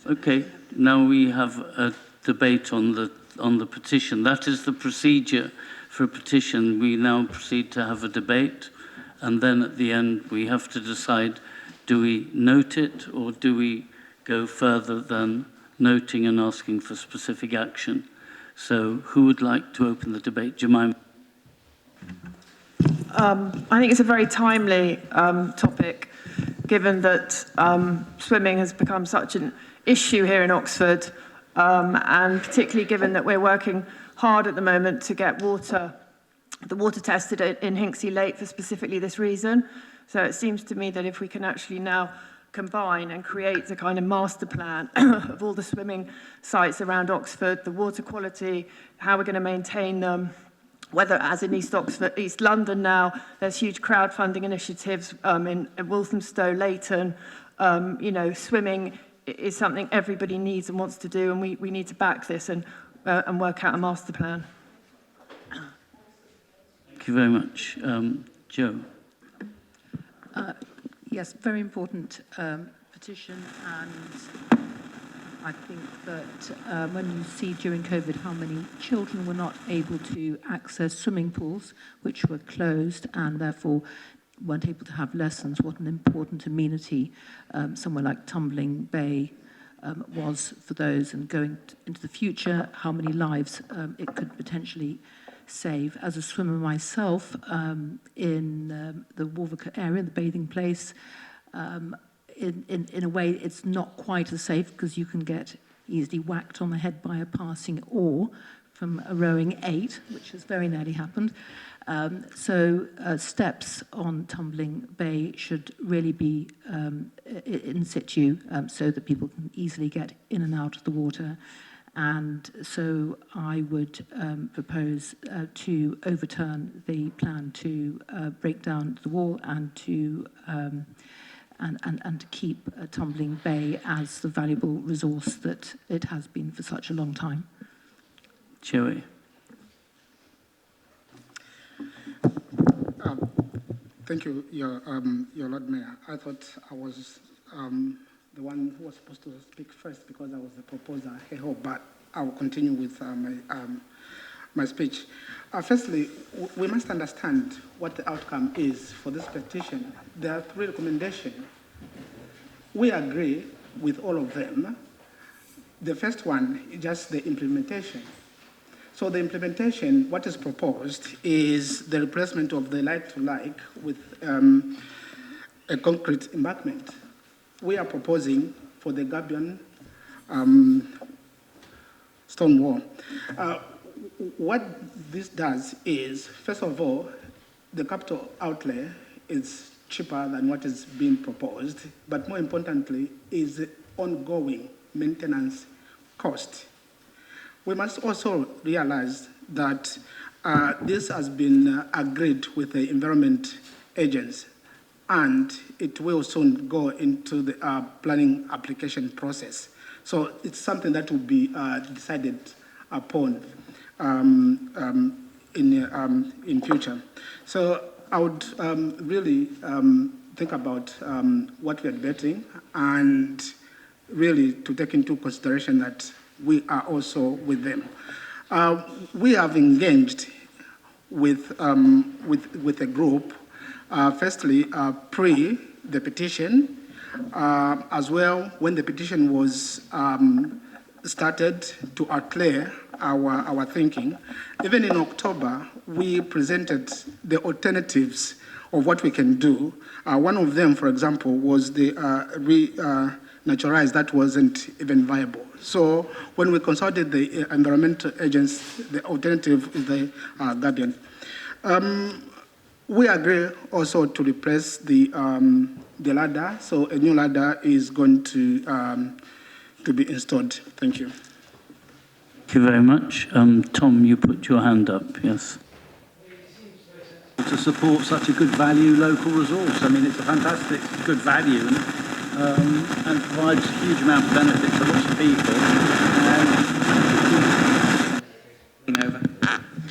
Okay, now we have a debate on the petition. That is the procedure for a petition. We now proceed to have a debate, and then at the end we have to decide, do we note it or do we go further than noting and asking for specific action? So who would like to open the debate? Jemima? I think it's a very timely topic, given that swimming has become such an issue here in Oxford, and particularly given that we're working hard at the moment to get the water tested in Hinksey Lake for specifically this reason. So it seems to me that if we can actually now combine and create the kind of master plan of all the swimming sites around Oxford, the water quality, how we're going to maintain them, whether, as in East Oxford, East London now, there's huge crowdfunding initiatives in Walthamstow, Leighton, swimming is something everybody needs and wants to do, and we need to back this and work out a master plan. Thank you very much. Joe. Yes, very important petition, and I think that when you see during COVID how many children were not able to access swimming pools, which were closed and therefore weren't able to have lessons, what an important amenity somewhere like Tumbling Bay was for those, and going into the future, how many lives it could potentially save. As a swimmer myself, in the Wolvercote area, the bathing place, in a way it's not quite as safe because you can get easily whacked on the head by a passing oar from a rowing 8, which has very nearly happened. So steps on Tumbling Bay should really be in situ so that people can easily get in and out of the water. And so I would propose to overturn the plan to break down the wall and to keep Tumbling Bay as the valuable resource that it has been for such a long time. Joey. Thank you, Your Lord Mayor. I thought I was the one who was supposed to speak first because I was the proposer. Hey-ho, but I will continue with my speech. Firstly, we must understand what the outcome is for this petition. There are 3 recommendations. We agree with all of them. The first one is just the implementation. So the implementation, what is proposed is the replacement of the like-to-like with a concrete embankment. We are proposing for the Gabion stone wall. What this does is, first of all, the capital outlay is cheaper than what is being proposed, but more importantly is the ongoing maintenance cost. We must also realize that this has been agreed with the environment agents, and it will soon go into the planning application process. So it's something that will be decided upon in future. So I would really think about what we are debating, and really to take into consideration that we are also with them. We have engaged with a group, firstly pre the petition, as well when the petition was started to clear our thinking. Even in October, we presented the alternatives of what we can do. One of them, for example, was the naturalized that wasn't even viable. So when we consulted the environmental agents, the alternative is the Guardian. We agree also to replace the ladder. So a new ladder is going to be installed. Thank you. Thank you very much. Tom, you put your hand up, yes. To support such a good value local resource. I mean, it's a fantastic good value and provides a huge amount of benefit to lots of people.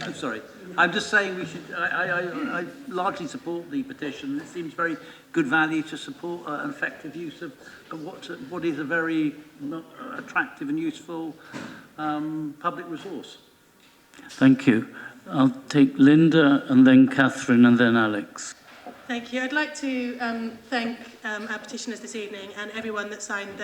I'm sorry. I'm just saying we should. I largely support the petition. It seems very good value to support an effective use of what is a very attractive and useful public resource. Thank you. I'll take Linda and then Catherine and then Alex. Thank you. I'd like to thank our petitioners this evening and everyone that signed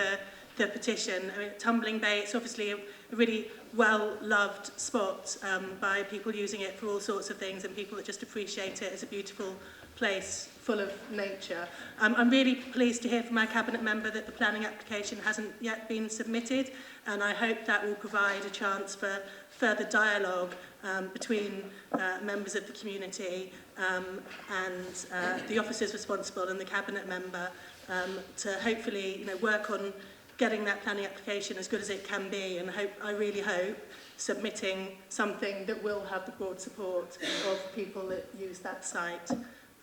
the petition. I mean, Tumbling Bay, it's obviously a really well-loved spot by people using it for all sorts of things and people that just appreciate it as a beautiful place full of nature. I'm really pleased to hear from our Cabinet member that the planning application hasn't yet been submitted, and I hope that will provide a chance for further dialogue between members of the community and the officers responsible and the Cabinet member to hopefully work on getting that planning application as good as it can be, and I really hope submitting something that will have the broad support of people that use that site.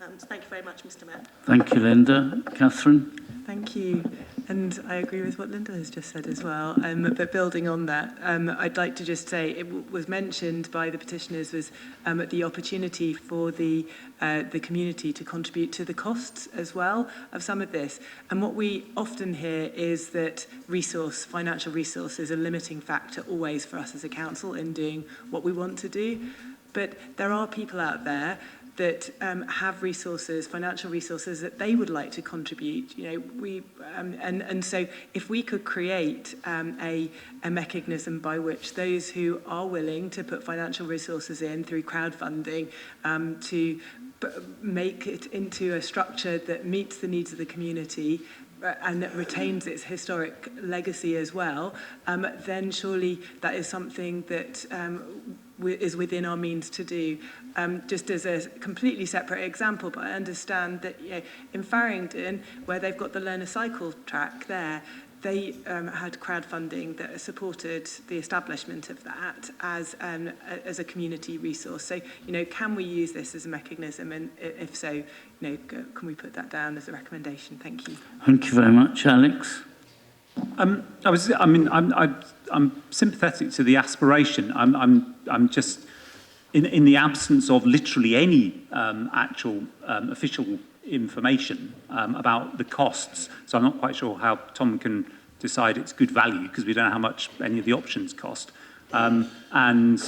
So thank you very much, Mr. Mayor. Thank you, Linda. Catherine? Thank you. And I agree with what Linda has just said as well. But building on that, I'd like to just say it was mentioned by the petitioners was the opportunity for the community to contribute to the costs as well of some of this. And what we often hear is that financial resource is a limiting factor always for us as a council in doing what we want to do. But there are people out there that have resources, financial resources that they would like to contribute. And so if we could create a mechanism by which those who are willing to put financial resources in through crowdfunding to make it into a structure that meets the needs of the community and that retains its historic legacy as well, then surely that is something that is within our means to do. Just as a completely separate example, but I understand that in Farringdon, where they've got the learner cycle track there, they had crowdfunding that supported the establishment of that as a community resource. So, can we use this as a mechanism? And if so, can we put that down as a recommendation? Thank you. Thank you very much. Alex? I'm sympathetic to the aspiration. I'm just in the absence of literally any actual official information about the costs. So I'm not quite sure how Tom can decide it's good value because we don't know how much any of the options cost. And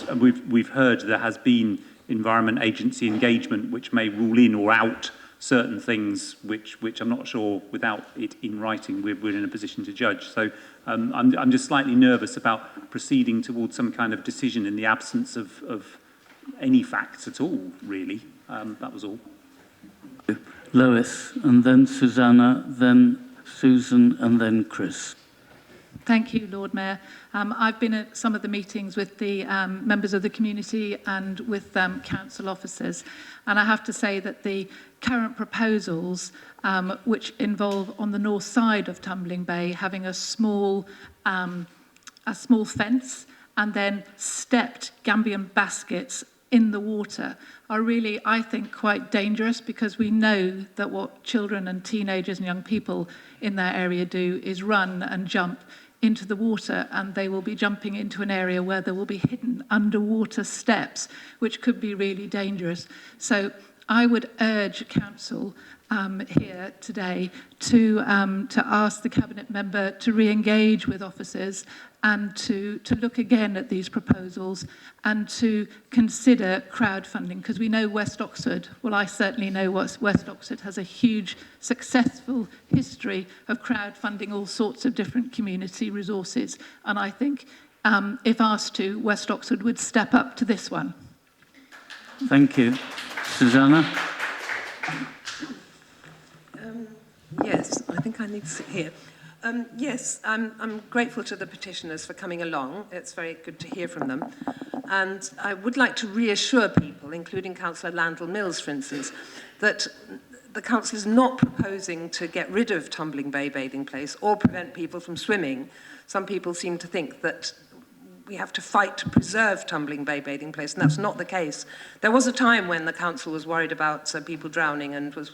we've heard there has been Environment Agency engagement which may rule in or out certain things which I'm not sure without it in writing we're in a position to judge. So I'm just slightly nervous about proceeding towards some kind of decision in the absence of any facts at all, really. That was all. Lois, and then Susanna, then Susan, and then Chris. Thank you, Lord Mayor. I've been at some of the meetings with the members of the community and with council officers, and I have to say that the current proposals, which involve on the north side of Tumbling Bay having a small fence and then stepped Gambian baskets in the water, are really, I think, quite dangerous because we know that what children and teenagers and young people in that area do is run and jump into the water, and they will be jumping into an area where there will be hidden underwater steps, which could be really dangerous. So I would urge council here today to ask the cabinet member to re-engage with officers and to look again at these proposals and to consider crowdfunding, because we know West Oxford, well, I certainly know West Oxford has a huge successful history of crowdfunding all sorts of different community resources, and I think if asked to, West Oxford would step up to this one. Thank you. Susanna? Yes, I think I need to sit here. Yes, I'm grateful to the petitioners for coming along. It's very good to hear from them. And I would like to reassure people, including Councillor Landell-Mills, for instance, that the council is not proposing to get rid of Tumbling Bay Bathing Place or prevent people from swimming. Some people seem to think that we have to fight to preserve Tumbling Bay Bathing Place, and that's not the case. There was a time when the council was worried about people drowning and was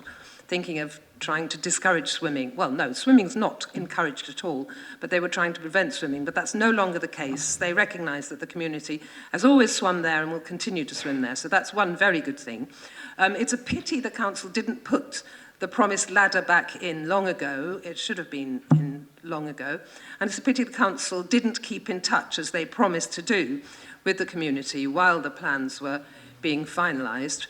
thinking of trying to discourage swimming. Well, no, swimming's not encouraged at all, but they were trying to prevent swimming, but that's no longer the case. They recognise that the community has always swum there and will continue to swim there, so that's one very good thing. It's a pity the council didn't put the promised ladder back in long ago. It should have been in long ago. And it's a pity the council didn't keep in touch, as they promised to do, with the community while the plans were being finalised.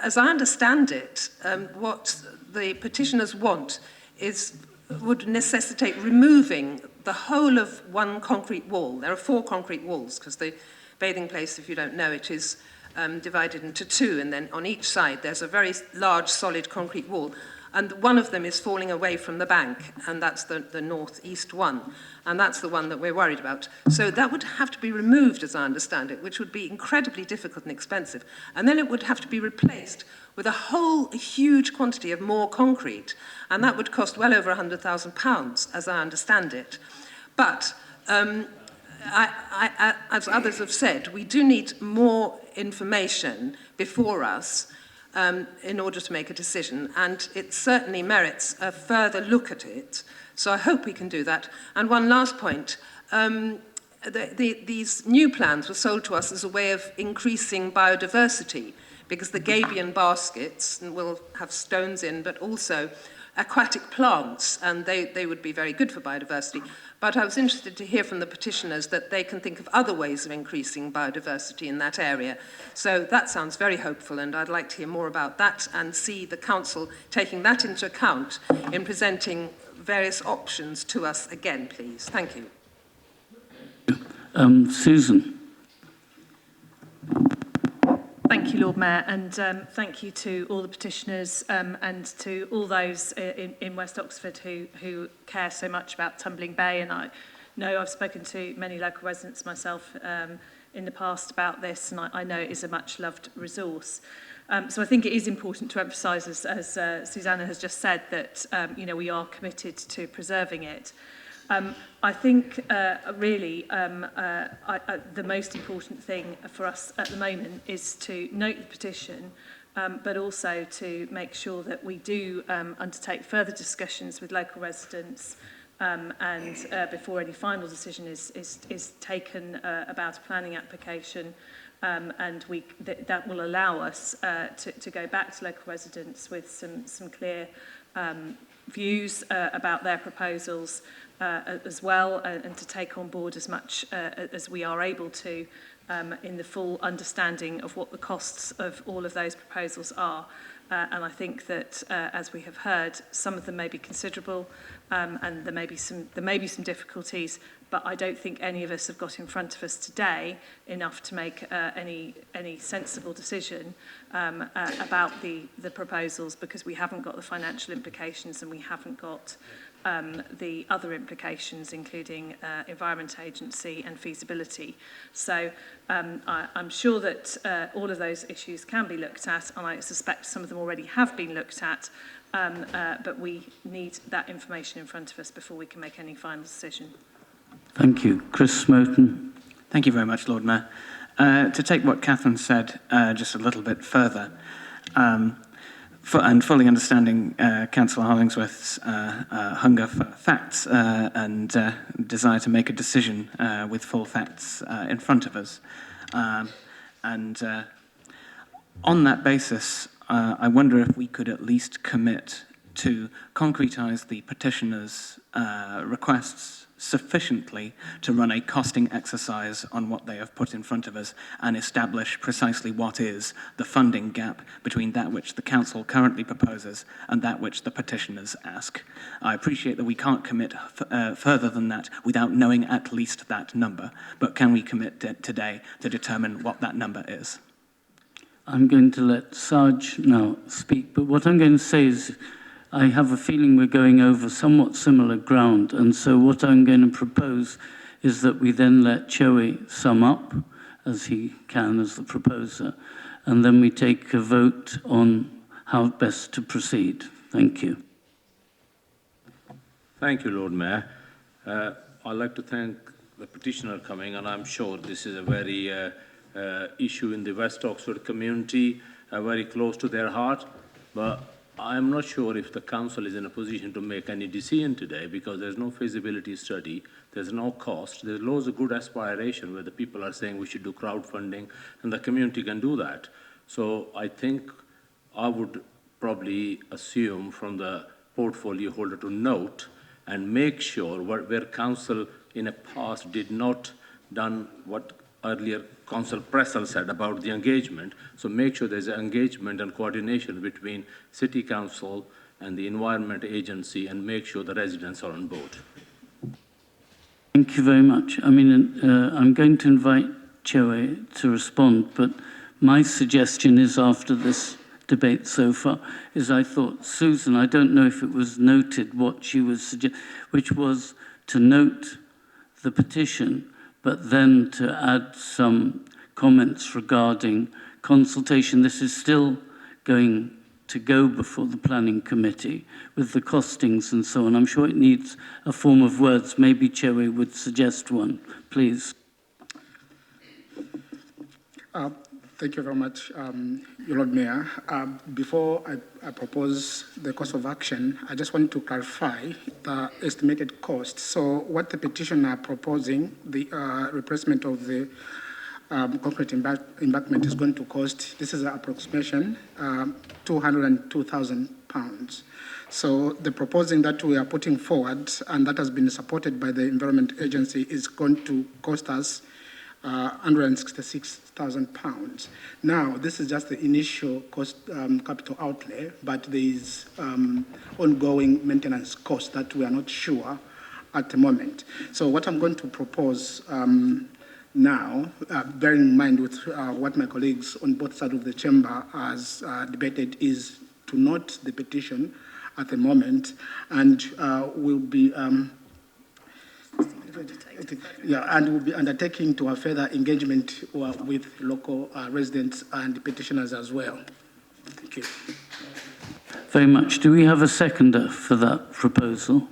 As I understand it, what the petitioners want would necessitate removing the whole of one concrete wall. There are 4 concrete walls, because the bathing place, if you don't know, it is divided into 2, and then on each side there's a very large solid concrete wall, and one of them is falling away from the bank, and that's the northeast one, and that's the one that we're worried about. So that would have to be removed, as I understand it, which would be incredibly difficult and expensive, and then it would have to be replaced with a huge quantity of more concrete, and that would cost well over £100,000, as I understand it. But as others have said, we do need more information before us in order to make a decision, and it certainly merits a further look at it. So I hope we can do that. And one last point. These new plans were sold to us as a way of increasing biodiversity, because the gabion baskets will have stones in, but also aquatic plants, and they would be very good for biodiversity. But I was interested to hear from the petitioners that they can think of other ways of increasing biodiversity in that area. So that sounds very hopeful, and I'd like to hear more about that and see the council taking that into account in presenting various options to us again, please. Thank you. Susan. Thank you, Lord Mayor, and thank you to all the petitioners and to all those in West Oxford who care so much about Tumbling Bay. And I know I've spoken to many local residents myself in the past about this, and I know it is a much-loved resource. So I think it is important to emphasise, as Susanna has just said, that we are committed to preserving it. I think really the most important thing for us at the moment is to note the petition, but also to make sure that we do undertake further discussions with local residents and before any final decision is taken about a planning application, and that will allow us to go back to local residents with some clear views about their proposals as well, and to take on board as much as we are able to in the full understanding of what the costs of all of those proposals are. And I think that, as we have heard, some of them may be considerable, and there may be some difficulties, but I don't think any of us have got in front of us today enough to make any sensible decision about the proposals, because we haven't got the financial implications and we haven't got the other implications, including Environment Agency and feasibility. So I'm sure that all of those issues can be looked at, and I suspect some of them already have been looked at, but we need that information in front of us before we can make any final decision. Thank you. Chris Smoten. Thank you very much, Lord Mayor. To take what Catherine said just a little bit further, and fully understanding Councillor Hollingsworth's hunger for facts and desire to make a decision with full facts in front of us. And on that basis, I wonder if we could at least commit to concretise the petitioners' requests sufficiently to run a costing exercise on what they have put in front of us and establish precisely what is the funding gap between that which the council currently proposes and that which the petitioners ask. I appreciate that we can't commit further than that without knowing at least that number, but can we commit today to determine what that number is? I'm going to let Saj now speak, but what I'm going to say is I have a feeling we're going over somewhat similar ground, and so what I'm going to propose is that we then let Choe sum up, as he can as the proposer, and then we take a vote on how best to proceed. Thank you. Thank you, Lord Mayor. I'd like to thank the petitioner coming, and I'm sure this is a very issue in the West Oxford community, very close to their heart, but I'm not sure if the council is in a position to make any decision today, because there's no feasibility study, there's no cost, there's loads of good aspiration where the people are saying we should do crowdfunding, and the community can do that. So I think I would probably assume from the portfolio holder to note and make sure where council in the past did not done what earlier Council Pressel said about the engagement. So make sure there's an engagement and coordination between City Council and the Environment Agency, and make sure the residents are on board. Thank you very much. I mean, I'm going to invite Choe to respond, but my suggestion is, after this debate so far, is I thought, Susan, I don't know if it was noted what she was suggesting, which was to note the petition, but then to add some comments regarding consultation. This is still going to go before the planning committee with the costings and so on. I'm sure it needs a form of words. Maybe Choe would suggest one, please. Thank Thank you very much, Your Lord Mayor. Before I propose the course of action, I just want to clarify the estimated cost. So what the petitioner are proposing, the replacement of the concrete embankment is going to cost, this is an approximation, £202,000. So the proposing that we are putting forward, and that has been supported by the Environment Agency, is going to cost us £166,000. Now, this is just the initial cost, capital outlay, but there is ongoing maintenance costs that we are not sure at the moment. So what I'm going to propose now, bearing in mind with what my colleagues on both sides of the chamber has debated, is to note the petition at the moment, and we'll be we'll be undertaking to have further engagement with local residents and petitioners as well. Thank you. Very much. Do we have a seconder for that proposal?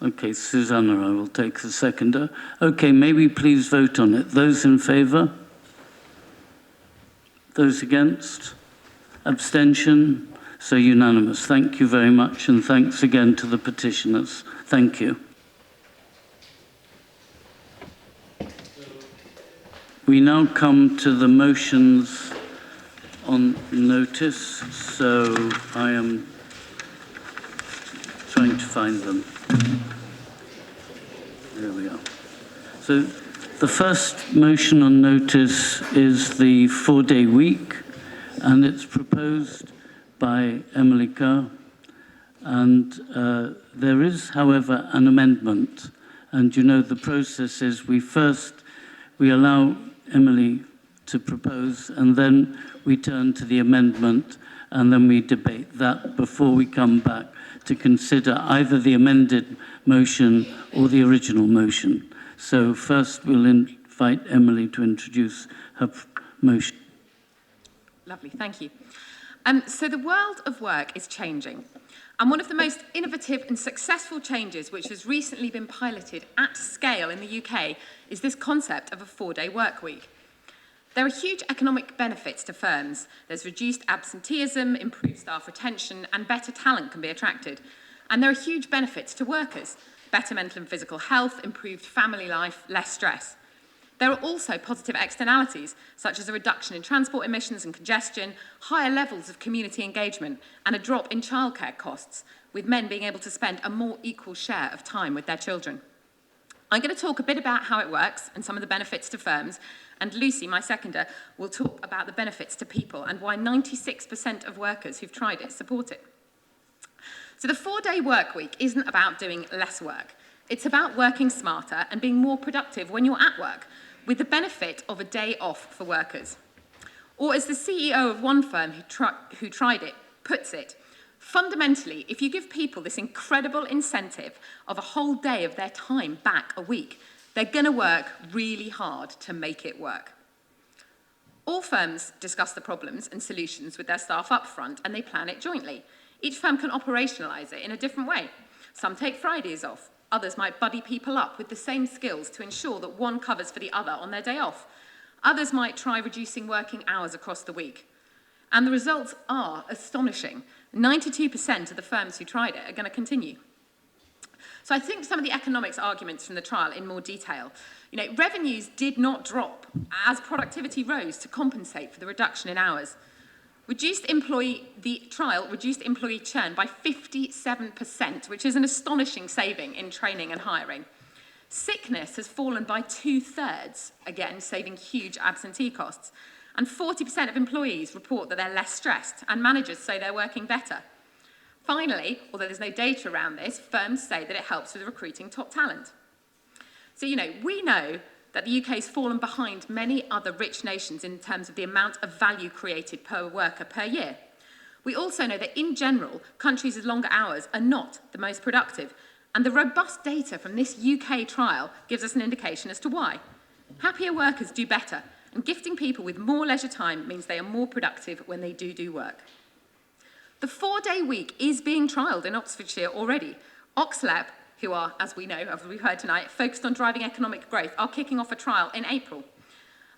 Okay, Susanna, I will take the seconder. Okay, may we please vote on it? Those in favour? Those against? Abstention? So unanimous. Thank you very much, and thanks again to the petitioners. Thank you. We now come to the motions on notice, so I am trying to find them. There we are. So the first motion on notice is the 4-day week, and it's proposed by Emily Kerr. And there is, however, an amendment. And you know the process is we allow Emily to propose, and then we turn to the amendment, and then we debate that before we come back to consider either the amended motion or the original motion. So first we'll invite Emily to introduce her motion. Lovely, thank you. So the world of work is changing. And one of the most innovative and successful changes which has recently been piloted at scale in the UK is this concept of a 4-day work week. There are huge economic benefits to firms. There's reduced absenteeism, improved staff retention, and better talent can be attracted. And there are huge benefits to workers: better mental and physical health, improved family life, less stress. There are also positive externalities, such as a reduction in transport emissions and congestion, higher levels of community engagement, and a drop in childcare costs, with men being able to spend a more equal share of time with their children. I'm going to talk a bit about how it works and some of the benefits to firms, and Lucy, my seconder, will talk about the benefits to people and why 96% of workers who've tried it support it. So the 4-day work week isn't about doing less work. It's about working smarter and being more productive when you're at work, with the benefit of a day off for workers. Or as the CEO of one firm who tried it puts it, fundamentally, if you give people this incredible incentive of a whole day of their time back a week, they're going to work really hard to make it work. All firms discuss the problems and solutions with their staff up front, and they plan it jointly. Each firm can operationalise it in a different way. Some take Fridays off. Others might buddy people up with the same skills to ensure that one covers for the other on their day off. Others might try reducing working hours across the week. And the results are astonishing. 92% of the firms who tried it are going to continue. So I think some of the economics arguments from the trial in more detail. Revenues did not drop as productivity rose to compensate for the reduction in hours. The trial reduced employee churn by 57%, which is an astonishing saving in training and hiring. Sickness has fallen by 2/3, again, saving huge absentee costs. And 40% of employees report that they're less stressed, and managers say they're working better. Finally, although there's no data around this, firms say that it helps with recruiting top talent. So, we know that the UK has fallen behind many other rich nations in terms of the amount of value created per worker per year. We also know that, in general, countries with longer hours are not the most productive, and the robust data from this UK trial gives us an indication as to why. Happier workers do better, and gifting people with more leisure time means they are more productive when they do work. The 4-day week is being trialled in Oxfordshire already. Oxlab, who are, as we know, as we've heard tonight, focused on driving economic growth, are kicking off a trial in April.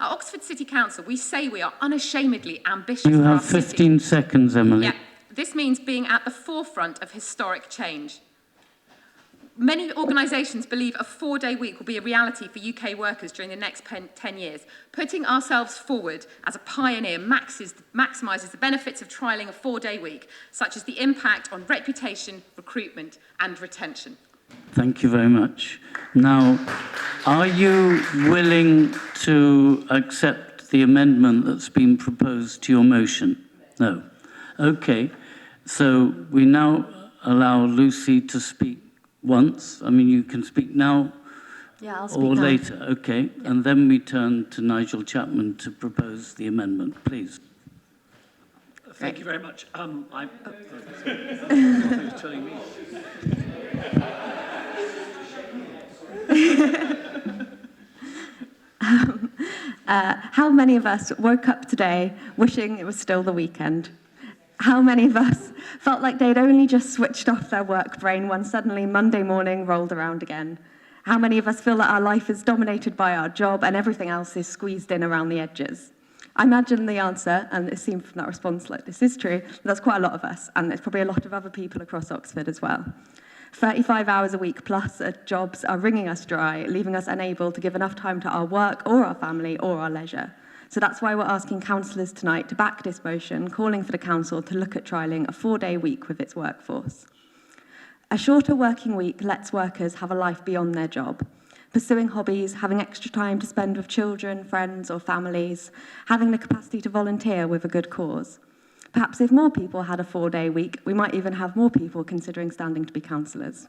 At Oxford City Council, we say we are unashamedly ambitious You for our have city. 15 seconds, Emily. Yeah, this means being at the forefront of historic change. Many organisations believe a 4-day week will be a reality for UK workers during the next 10 years. Putting ourselves forward as a pioneer maximises the benefits of trialling a 4-day week, such as the impact on reputation, recruitment and retention. Thank you very much. Now, are you willing to accept the amendment that's been proposed to your motion? No. Okay. So we now allow Lucy to speak once. I mean, you can speak now I'll speak or now. later. Okay. And then we turn to Nigel Chapman to propose the amendment. Please. Thank you very much. I'm who's telling me? How many of us woke up today wishing it was still the weekend? How many of us felt like they'd only just switched off their work brain when suddenly Monday morning rolled around again? How many of us feel that our life is dominated by our job and everything else is squeezed in around the edges? I imagine the answer, and it seemed from that response like this is true, but that's quite a lot of us, and there's probably a lot of other people across Oxford as well. 35 hours a week plus jobs are wringing us dry, leaving us unable to give enough time to our work or our family or our leisure. So that's why we're asking councillors tonight to back this motion, calling for the council to look at trialling a 4-day week with its workforce. A shorter working week lets workers have a life beyond their job, pursuing hobbies, having extra time to spend with children, friends or families, having the capacity to volunteer with a good cause. Perhaps if more people had a 4-day week, we might even have more people considering standing to be councillors.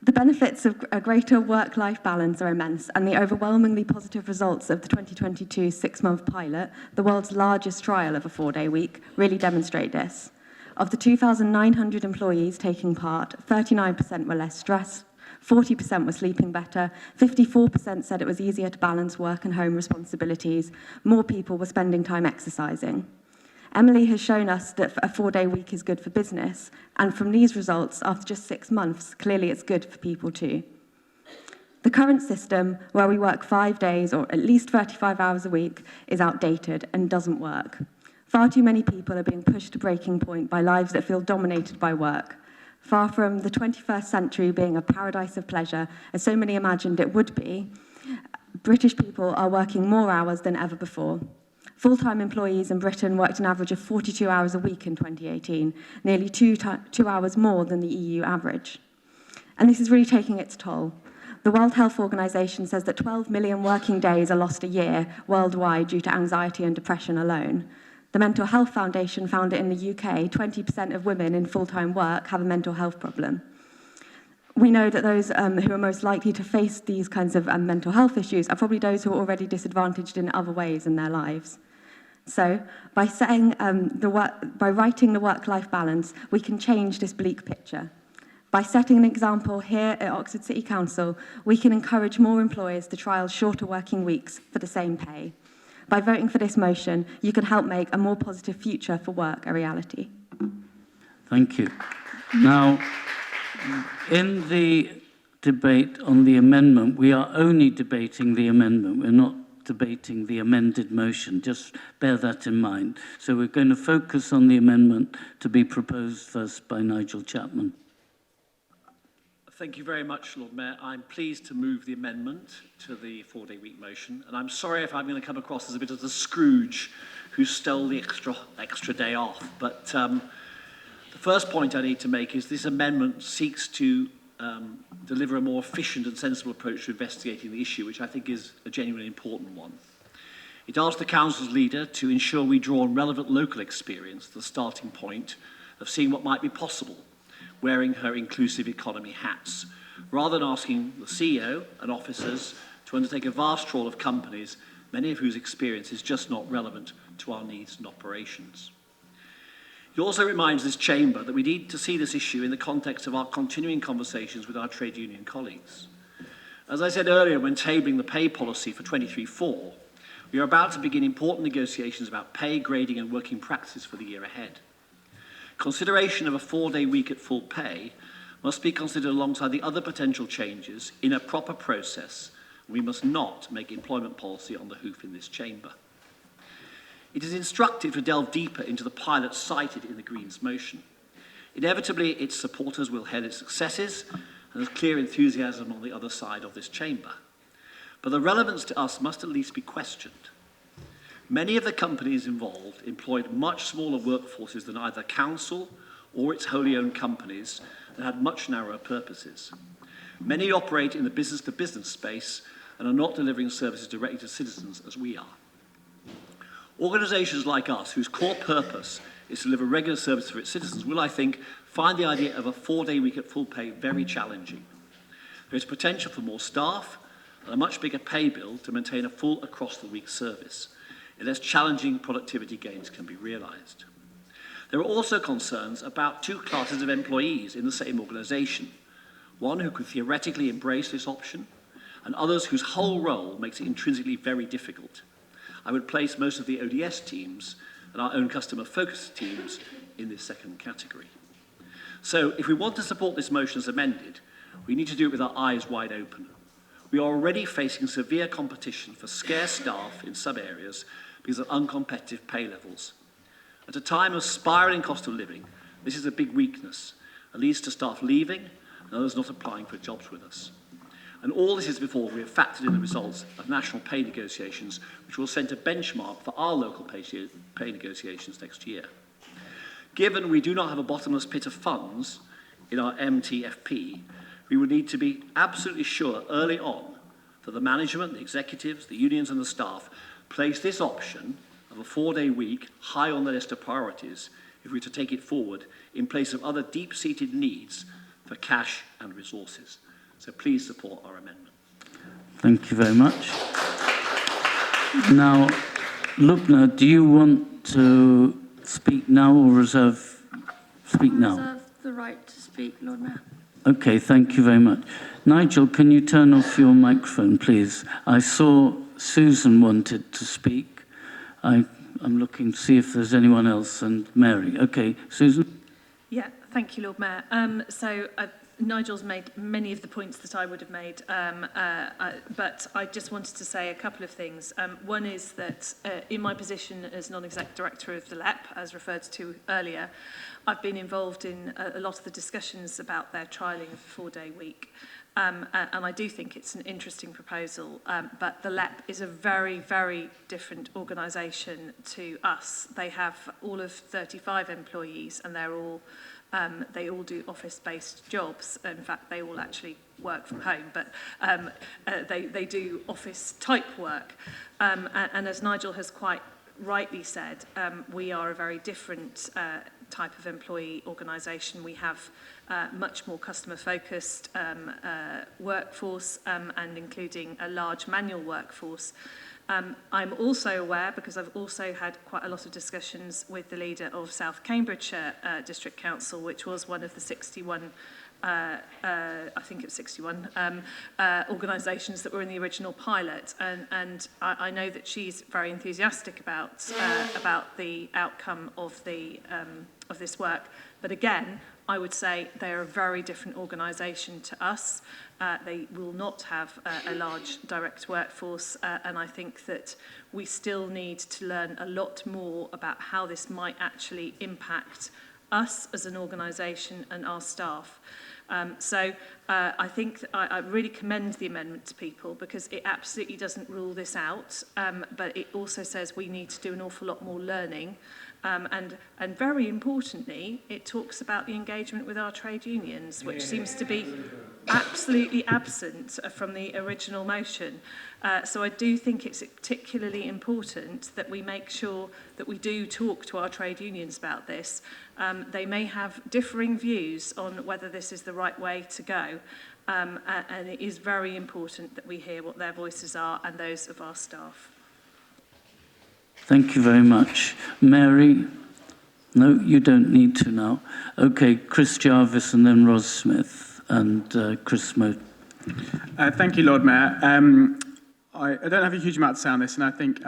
The benefits of a greater work-life balance are immense, and the overwhelmingly positive results of the 2022 6-month pilot, the world's largest trial of a 4-day week, really demonstrate this. Of the 2,900 employees taking part, 39% were less stressed, 40% were sleeping better, 54% said it was easier to balance work and home responsibilities, more people were spending time exercising. Emily has shown us that a 4-day week is good for business, and from these results, after just 6 months, clearly it's good for people too. The current system, where we work 5 days or at least 35 hours a week, is outdated and doesn't work. Far too many people are being pushed to breaking point by lives that feel dominated by work. Far from the 21st century being a paradise of pleasure, as so many imagined it would be, British people are working more hours than ever before. Full-time employees in Britain worked an average of 42 hours a week in 2018, nearly 2 hours more than the EU average. And this is really taking its toll. The World Health Organization says that 12 million working days are lost a year worldwide due to anxiety and depression alone. The Mental Health Foundation found that in the UK, 20% of women in full-time work have a mental health problem. We know that those who are most likely to face these kinds of mental health issues are probably those who are already disadvantaged in other ways in their lives. So, by writing the work-life balance, we can change this bleak picture. By setting an example here at Oxford City Council, we can encourage more employers to trial shorter working weeks for the same pay. By voting for this motion, you can help make a more positive future for work a reality. Thank you. Now, in the debate on the amendment, we are only debating the amendment. We're not debating the amended motion. Just bear that in mind. So we're going to focus on the amendment to be proposed first by Nigel Chapman. Thank you very much, Lord Mayor. I'm pleased to move the amendment to the 4-day week motion, and I'm sorry if I'm going to come across as a bit of the Scrooge who stole the extra day off. But the first point I need to make is this amendment seeks to deliver a more efficient and sensible approach to investigating the issue, which I think is a genuinely important one. It asks the Council's leader to ensure we draw on relevant local experience, the starting point of seeing what might be possible, wearing her inclusive economy hats, rather than asking the CEO and officers to undertake a vast trawl of companies, many of whose experience is just not relevant to our needs and operations. It also reminds this chamber that we need to see this issue in the context of our continuing conversations with our trade union colleagues. As I said earlier when tabling the pay policy for 23-4, we are about to begin important negotiations about pay, grading and working practices for the year ahead. Consideration of a 4-day week at full pay must be considered alongside the other potential changes in a proper process We must not make employment policy on the hoof in this chamber. It is instructive to delve deeper into the pilots cited in the Greens motion. Inevitably, its supporters will hail its successes, and there's clear enthusiasm on the other side of this chamber. But the relevance to us must at least be questioned. Many of the companies involved employed much smaller workforces than either council or its wholly owned companies that had much narrower purposes. Many operate in the business-to-business space and are not delivering services directly to citizens as we are. Organisations like us, whose core purpose is to deliver regular service for its citizens, will, I think, find the idea of a 4-day week at full pay very challenging. There is potential for more staff and a much bigger pay bill to maintain a full across-the-week service, unless challenging productivity gains can be realised. There are also concerns about two classes of employees in the same organisation, one who could theoretically embrace this option, and others whose whole role makes it intrinsically very difficult. I would place most of the ODS teams and our own customer-focused teams in this second category. So if we want to support this motion as amended, we need to do it with our eyes wide open. We are already facing severe competition for scarce staff in some areas because of uncompetitive pay levels. At a time of spiralling cost of living, this is a big weakness. It leads to staff leaving and others not applying for jobs with us. And all this is before we have factored in the results of national pay negotiations, which will set a benchmark for our local pay negotiations next year. Given we do not have a bottomless pit of funds in our MTFP, we would need to be absolutely sure early on that the management, the executives, the unions and the staff place this option of a 4-day week high on the list of priorities if we were to take it forward in place of other deep-seated needs for cash and resources. So please support our amendment. Thank you very much. Now, Lubna, do you want to speak now or reserve? Speak now. Reserve the right to speak, Lord Mayor. Okay, thank you very much. Nigel, can you turn off your microphone, please? I saw Susan wanted to speak. I'm looking to see if there's anyone else, and Mary. Okay, Susan? Yeah, thank you, Lord Mayor. Nigel's made many of the points that I would have made, but I just wanted to say a couple of things. One is that in my position as non-exec director of the LEP, as referred to earlier, I've been involved in a lot of the discussions about their trialling of the 4-day week. And I do think it's an interesting proposal, but the LEP is a very, very different organisation to us. They have all of 35 employees, and they all do office-based jobs. In fact, they all actually work from home, but they do office-type work. And as Nigel has quite rightly said, we are a very different type of employee organisation. We have much more customer-focused workforce and including a large manual workforce. I'm also aware, because I've also had quite a lot of discussions with the leader of South Cambridgeshire District Council, which was one of the 61, I think it's 61, organisations that were in the original pilot. And I know that she's very enthusiastic about the outcome of this work. But again, I would say they're a very different organisation to us. They will not have a large direct workforce, and I think that we still need to learn a lot more about how this might actually impact us as an organisation and our staff. I think that I really commend the amendment to people, because it absolutely doesn't rule this out, but it also says we need to do an awful lot more learning. And very importantly, it talks about the engagement with our trade unions, which seems to be absolutely absent from the original motion. So I do think it's particularly important that we make sure that we do talk to our trade unions about this. They may have differing views on whether this is the right way to go. And it is very important that we hear what their voices are and those of our staff. Thank you very much. Mary? No, you don't need to now. Okay, Chris Jarvis and then Ros Smith and Chris Smote. Thank you, Lord Mayor. I don't have a huge amount to say on this, and I think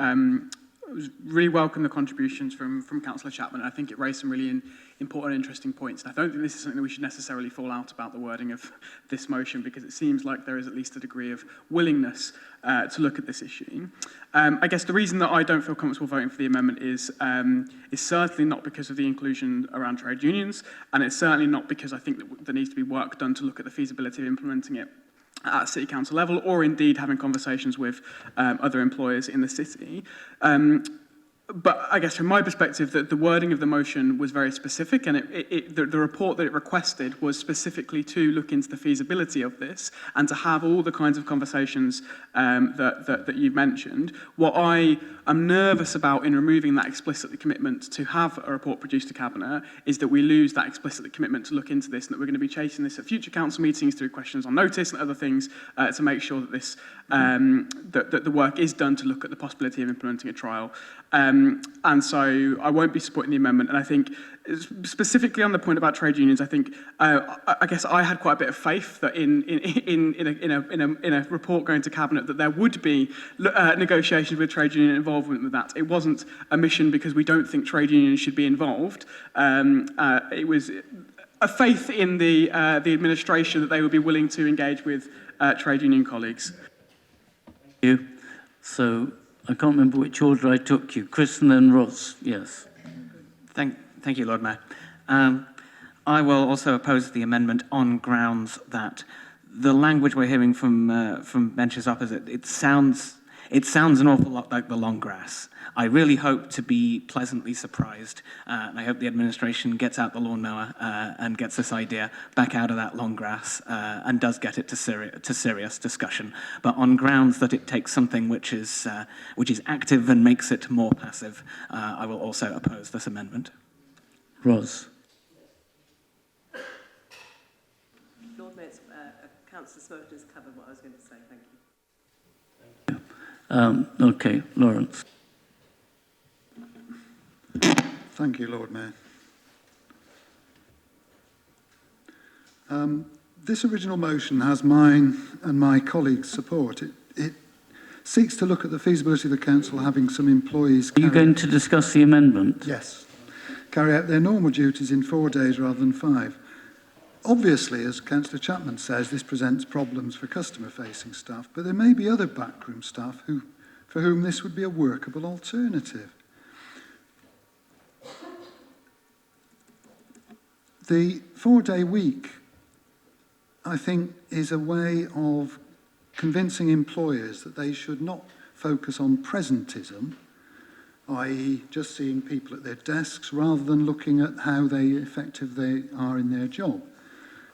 really welcome the contributions from Councillor Chapman. I think it raised some really important and interesting points. And I don't think this is something that we should necessarily fall out about the wording of this motion, because it seems like there is at least a degree of willingness to look at this issue. I guess the reason that I don't feel comfortable voting for the amendment is certainly not because of the inclusion around trade unions, and it's certainly not because I think that there needs to be work done to look at the feasibility of implementing it at City Council level, or indeed having conversations with other employers in the city. But I guess from my perspective, the wording of the motion was very specific, and the report that it requested was specifically to look into the feasibility of this and to have all the kinds of conversations that you've mentioned. What I am nervous about in removing that explicit commitment to have a report produced to Cabinet is that we lose that explicit commitment to look into this, and that we're going to be chasing this at future council meetings through questions on notice and other things to make sure that this that the work is done to look at the possibility of implementing a trial. And so I won't be supporting the amendment. And I think specifically on the point about trade unions, I think I guess I had quite a bit of faith that in a report going to Cabinet that there would be negotiations with trade union involvement with that. It wasn't a mission because we don't think trade unions should be involved. It was a faith in the administration that they would be willing to engage with trade union colleagues. Thank you. So I can't remember which order I took you. Chris and then Ross. Yes. Thank you, Lord Mayor. I will also oppose the amendment on grounds that the language we're hearing from benches opposite, it sounds an awful lot like the long grass. I really hope to be pleasantly surprised, and I hope the administration gets out the lawnmower and gets this idea back out of that long grass and does get it to serious discussion. But on grounds that it takes something which is active and makes it more passive, I will also oppose this amendment. Ros. Lord Mayor, Councillor Smoke has covered what I was going to say. Thank you. Okay, Lawrence. Thank you, Lord Mayor. This original motion has mine and my colleagues' support. It seeks to look at the feasibility of the council having some employees... Are you going to discuss the amendment? Yes. Carry out their normal duties in 4 days rather than 5. Obviously, as Councillor Chapman says, this presents problems for customer-facing staff, but there may be other backroom staff for whom this would be a workable alternative. The 4-day week, I think, is a way of convincing employers that they should not focus on presentism, i.e. just seeing people at their desks, rather than looking at how effective they are in their job.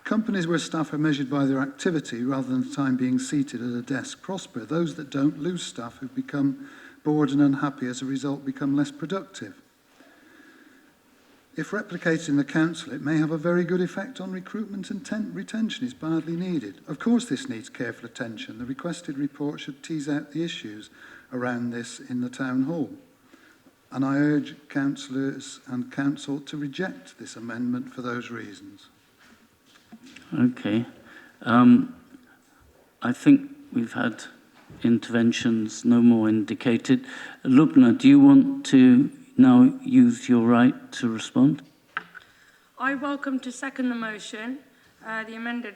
Companies where staff are measured by their activity rather than the time being seated at a desk prosper. Those that don't lose staff who become bored and unhappy as a result become less productive. If replicated in the council, it may have a very good effect on recruitment, and retention is badly needed. Of course this needs careful attention. The requested report should tease out the issues around this in the town hall. And I urge councillors and council to reject this amendment for those reasons. Okay. I think we've had interventions, no more indicated. Lubna, do you want to now use your right to respond? I welcome to second the motion, the amended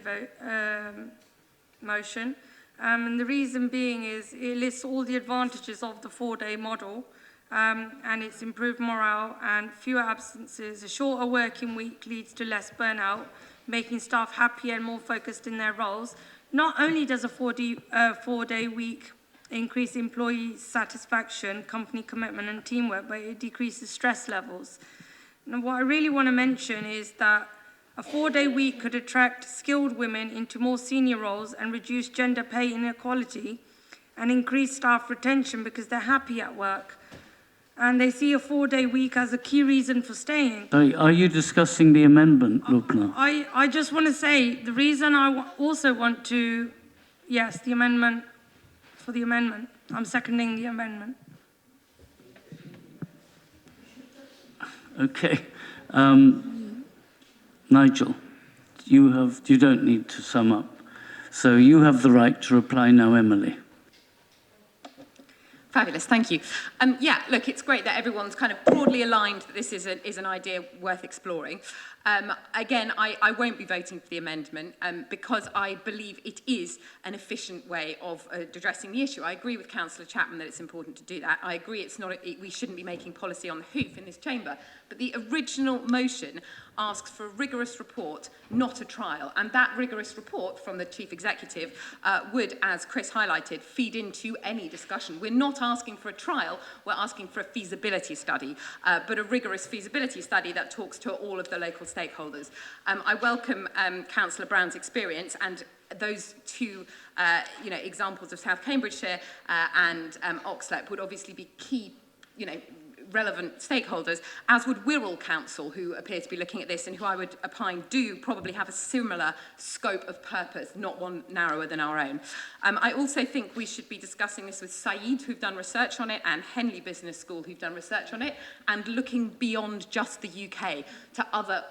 motion. And the reason being is it lists all the advantages of the 4-day model, and it's improved morale and fewer absences. A shorter working week leads to less burnout, making staff happier and more focused in their roles. Not only does a 4-day week increase employee satisfaction, company commitment and teamwork, but it decreases stress levels. Now, what I really want to mention is that a 4-day week could attract skilled women into more senior roles and reduce gender pay inequality and increase staff retention because they're happy at work. And they see a 4-day week as a key reason for staying. Sorry, are you discussing the amendment, Lubna? I just want to say the reason I also want to, yes, the amendment, for the amendment. I'm seconding the amendment. Okay. Nigel, you don't need to sum up. So you have the right to reply now, Emily. Fabulous, thank you. Yeah, look, it's great that everyone's kind of broadly aligned that this is an idea worth exploring. Again, I won't be voting for the amendment because I believe it is an efficient way of addressing the issue. I agree with Councillor Chapman that it's important to do that. I agree we shouldn't be making policy on the hoof in this chamber. But the original motion asks for a rigorous report, not a trial. And that rigorous report from the Chief Executive would, as Chris highlighted, feed into any discussion. We're not asking for a trial, we're asking for a feasibility study, but a rigorous feasibility study that talks to all of the local stakeholders. I welcome Councillor Brown's experience, and those two examples of South Cambridgeshire and Oxley would obviously be key, relevant stakeholders, as would Wirral Council, who appear to be looking at this and who I would opine do probably have a similar scope of purpose, not one narrower than our own. I also think we should be discussing this with Said, who've done research on it, and Henley Business School, who've done research on it, and looking beyond just the UK to other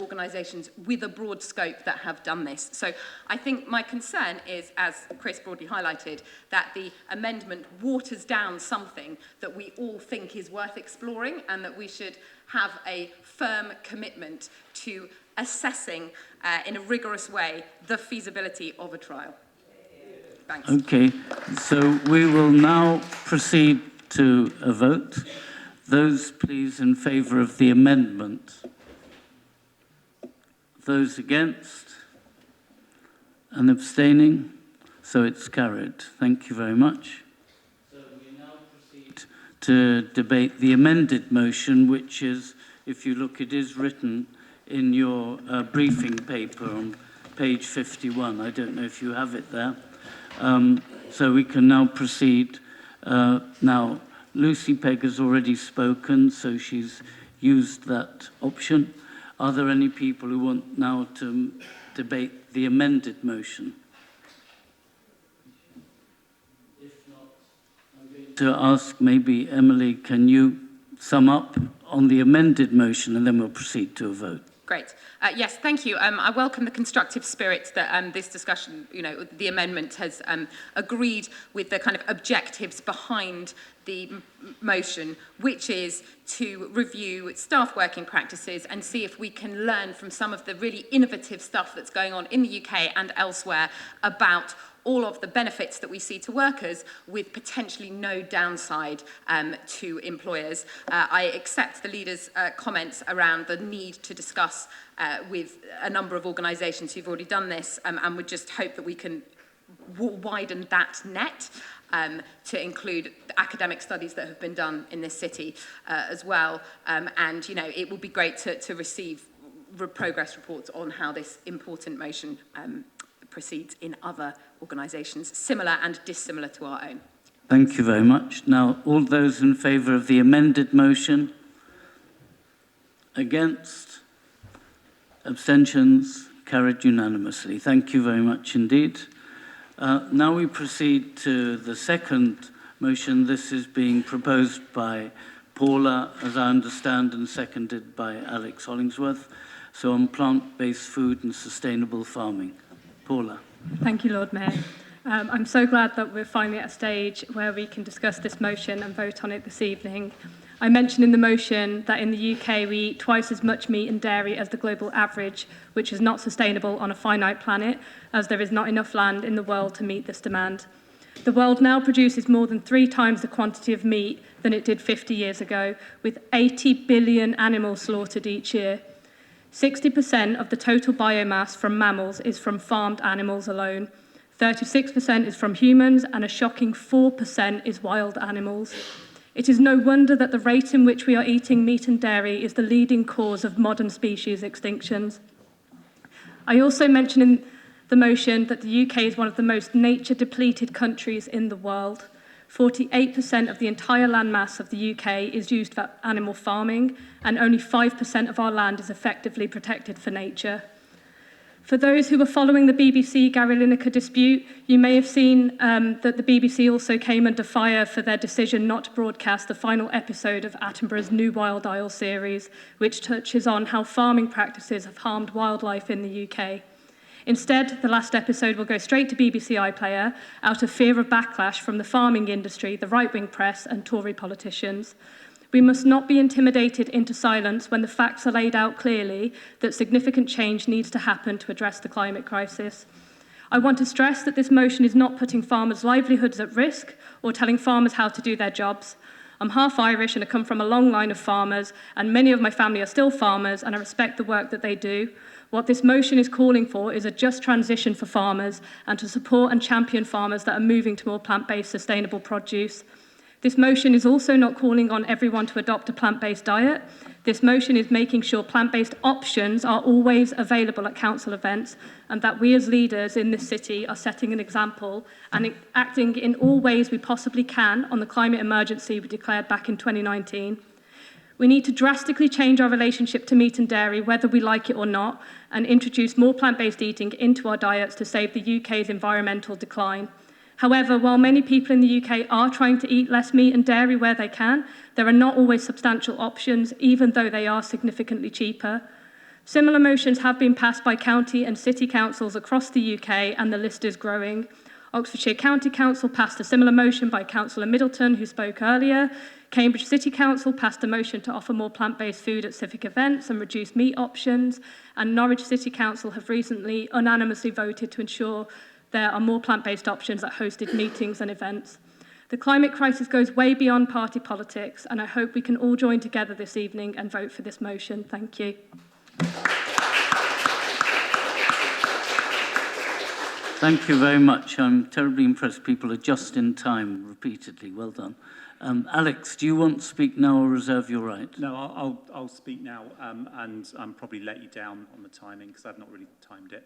organisations with a broad scope that have done this. So I think my concern is, as Chris broadly highlighted, that the amendment waters down something that we all think is worth exploring, and that we should have a firm commitment to assessing in a rigorous way the feasibility of a trial. Thanks. Okay, so we will now proceed to a vote. Those, please, in favour of the amendment. Those against and abstaining, so it's carried. Thank you very much. So we now proceed to debate the amended motion, which is, if you look, it is written in your briefing paper on page 51. I don't know if you have it there. So we can now proceed. Now, Lucy Pegg has already spoken, so she's used that option. Are there any people who want now to debate the amended motion? If not, I'm going to ask maybe, Emily, can you sum up on the amended motion, and then we'll proceed to a vote. Great. Yes, thank you. I welcome the constructive spirit that this discussion, the amendment has agreed with the kind of objectives behind the motion, which is to review staff working practices and see if we can learn from some of the really innovative stuff that's going on in the UK and elsewhere about all of the benefits that we see to workers with potentially no downside to employers. I accept the leader's comments around the need to discuss with a number of organisations who've already done this, and would just hope that we can widen that net to include the academic studies that have been done in this city as well. And, it would be great to receive progress reports on how this important motion proceeds in other organisations, similar and dissimilar to our own. Thank you very much. Now, all those in favour of the amended motion? Against? Abstentions? Carried unanimously. Thank you very much indeed. Now we proceed to the second motion. This is being proposed by Paula, as I understand, and seconded by Alex Hollingsworth. So on plant-based food and sustainable farming. Paula. Thank you, Lord Mayor. I'm so glad that we're finally at a stage where we can discuss this motion and vote on it this evening. I mentioned in the motion that in the UK we eat twice as much meat and dairy as the global average, which is not sustainable on a finite planet, as there is not enough land in the world to meet this demand. The world now produces more than 3 times the quantity of meat than it did 50 years ago, with 80 billion animals slaughtered each year. 60% of the total biomass from mammals is from farmed animals alone. 36% is from humans, and a shocking 4% is wild animals. It is no wonder that the rate in which we are eating meat and dairy is the leading cause of modern species extinctions. I also mentioned in the motion that the UK is one of the most nature-depleted countries in the world. 48% of the entire landmass of the UK is used for animal farming, and only 5% of our land is effectively protected for nature. For those who were following the BBC Gary Lineker dispute, you may have seen that the BBC also came under fire for their decision not to broadcast the final episode of Attenborough's new Wild Isle series, which touches on how farming practices have harmed wildlife in the UK. Instead, the last episode will go straight to BBC iPlayer out of fear of backlash from the farming industry, the right-wing press and Tory politicians. We must not be intimidated into silence when the facts are laid out clearly that significant change needs to happen to address the climate crisis. I want to stress that this motion is not putting farmers' livelihoods at risk or telling farmers how to do their jobs. I'm half Irish and I come from a long line of farmers, and many of my family are still farmers, and I respect the work that they do. What this motion is calling for is a just transition for farmers and to support and champion farmers that are moving to more plant-based sustainable produce. This motion is also not calling on everyone to adopt a plant-based diet. This motion is making sure plant-based options are always available at council events, and that we as leaders in this city are setting an example and acting in all ways we possibly can on the climate emergency we declared back in 2019. We need to drastically change our relationship to meat and dairy, whether we like it or not, and introduce more plant-based eating into our diets to save the UK's environmental decline. However, while many people in the UK are trying to eat less meat and dairy where they can, there are not always substantial options, even though they are significantly cheaper. Similar motions have been passed by county and city councils across the UK, and the list is growing. Oxfordshire County Council passed a similar motion by Councillor Middleton, who spoke earlier. Cambridge City Council passed a motion to offer more plant-based food at civic events and reduce meat options. And Norwich City Council have recently unanimously voted to ensure there are more plant-based options at hosted meetings and events. The climate crisis goes way beyond party politics, and I hope we can all join together this evening and vote for this motion. Thank you. Thank you very much. I'm terribly impressed. People are just in time repeatedly. Well done. Alex, do you want to speak now or reserve your right? No, I'll speak now, and probably let you down on the timing because I've not really timed it.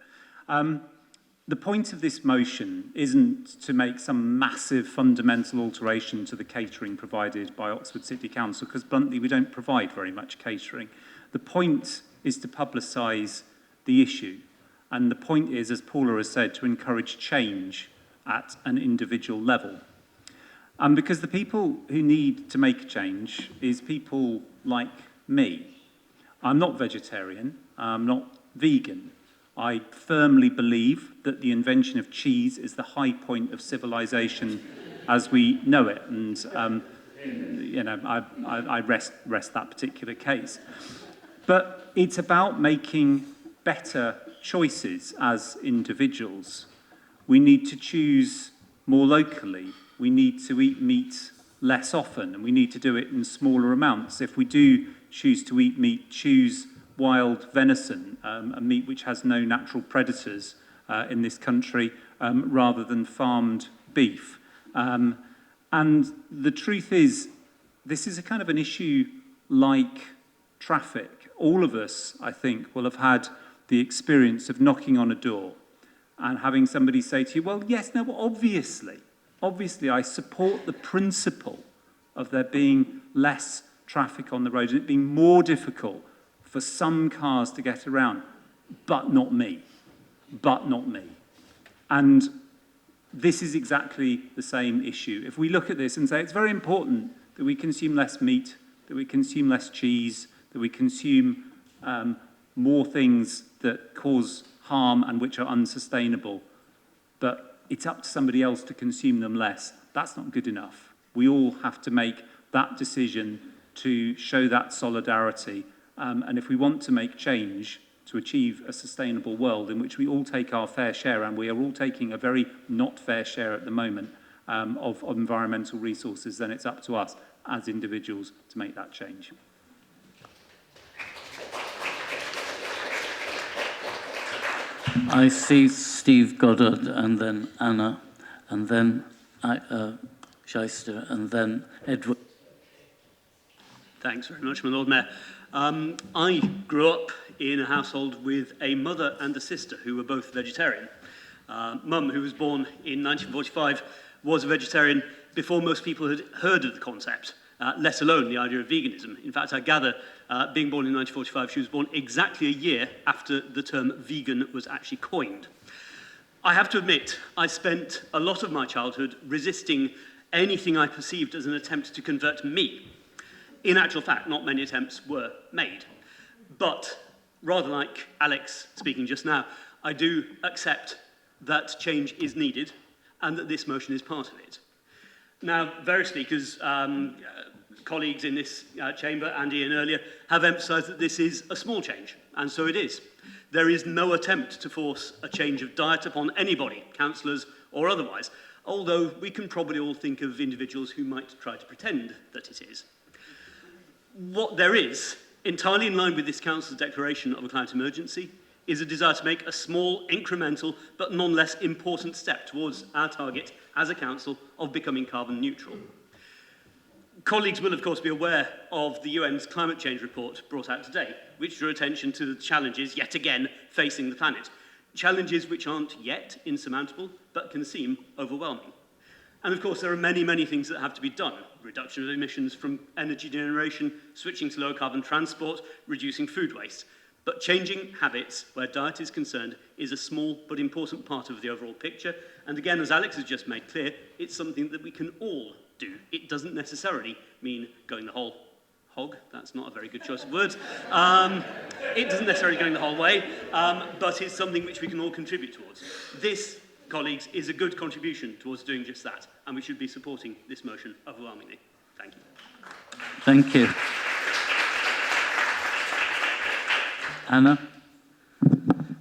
The point of this motion isn't to make some massive fundamental alteration to the catering provided by Oxford City Council, because bluntly, we don't provide very much catering. The point is to publicise the issue. And the point is, as Paula has said, to encourage change at an individual level. And because the people who need to make a change is people like me. I'm not vegetarian, I'm not vegan. I firmly believe that the invention of cheese is the high point of civilization as we know it. And, I rest that particular case. But it's about making better choices as individuals. We need to choose more locally. We need to eat meat less often, and we need to do it in smaller amounts. If we do choose to eat meat, choose wild venison, a meat which has no natural predators in this country, rather than farmed beef. And the truth is, this is a kind of an issue like traffic. All of us, I think, will have had the experience of knocking on a door and having somebody say to you, well, yes, no, well, obviously, I support the principle of there being less traffic on the road and it being more difficult for some cars to get around, but not me. And this is exactly the same issue. If we look at this and say it's very important that we consume less meat, that we consume less cheese, that we consume more things that cause harm and which are unsustainable, but it's up to somebody else to consume them less, that's not good enough. We all have to make that decision to show that solidarity. And if we want to make change to achieve a sustainable world in which we all take our fair share, and we are all taking a very not fair share at the moment of environmental resources, then it's up to us as individuals to make that change. I see Steve Goddard, and then Anna, and then Shyster, and then Edward. Thanks very much, my Lord Mayor. I grew up in a household with a mother and a sister who were both vegetarian. Mum, who was born in 1945, was a vegetarian before most people had heard of the concept, let alone the idea of veganism. In fact, I gather, being born in 1945, she was born exactly a year after the term vegan was actually coined. I have to admit, I spent a lot of my childhood resisting anything I perceived as an attempt to convert me. In actual fact, not many attempts were made. But, rather like Alex speaking just now, I do accept that change is needed and that this motion is part of it. Now, various speakers, colleagues in this chamber and Ian earlier, have emphasised that this is a small change, and so it is. There is no attempt to force a change of diet upon anybody, councillors or otherwise, although we can probably all think of individuals who might try to pretend that it is. What there is, entirely in line with this council's declaration of a climate emergency, is a desire to make a small, incremental, but nonetheless important step towards our target as a council of becoming carbon neutral. Colleagues will, of course, be aware of the UN's climate change report brought out today, which drew attention to the challenges, yet again, facing the planet. Challenges which aren't yet insurmountable, but can seem overwhelming. And of course, there are many, many things that have to be done. Reduction of emissions from energy generation, switching to low carbon transport, reducing food waste. But changing habits where diet is concerned is a small but important part of the overall picture. And again, as Alex has just made clear, it's something that we can all do. It doesn't necessarily mean going the whole hog. That's not a very good choice of words. It doesn't necessarily going the whole way, but it's something which we can all contribute towards. This, colleagues, is a good contribution towards doing just that, and we should be supporting this motion overwhelmingly. Thank you. Thank you. Anna?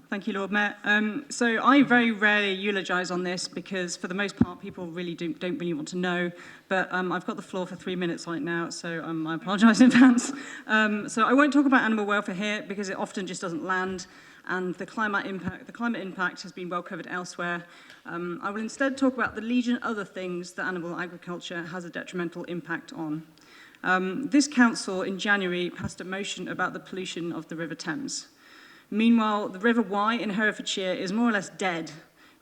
Thank you, Lord Mayor. So I very rarely eulogise on this because, for the most part, people really don't really want to know. But I've got the floor for 3 minutes right now, so I apologise in advance. So I won't talk about animal welfare here because it often just doesn't land, and the climate impact has been well covered elsewhere. I will instead talk about the legion of other things that animal agriculture has a detrimental impact on. This council in January passed a motion about the pollution of the River Thames. Meanwhile, the River Wye in Herefordshire is more or less dead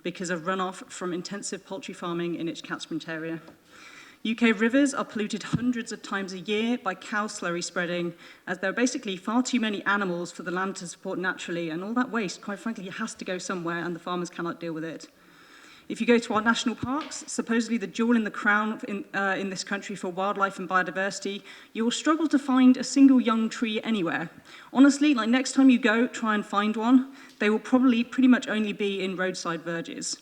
because of runoff from intensive poultry farming in its catchment area. UK rivers are polluted hundreds of times a year by cow slurry spreading, as there are basically far too many animals for the land to support naturally, and all that waste, quite frankly, has to go somewhere, and the farmers cannot deal with it. If you go to our national parks, supposedly the jewel in the crown in this country for wildlife and biodiversity, you will struggle to find a single young tree anywhere. Honestly, like next time you go, try and find one. They will probably pretty much only be in roadside verges.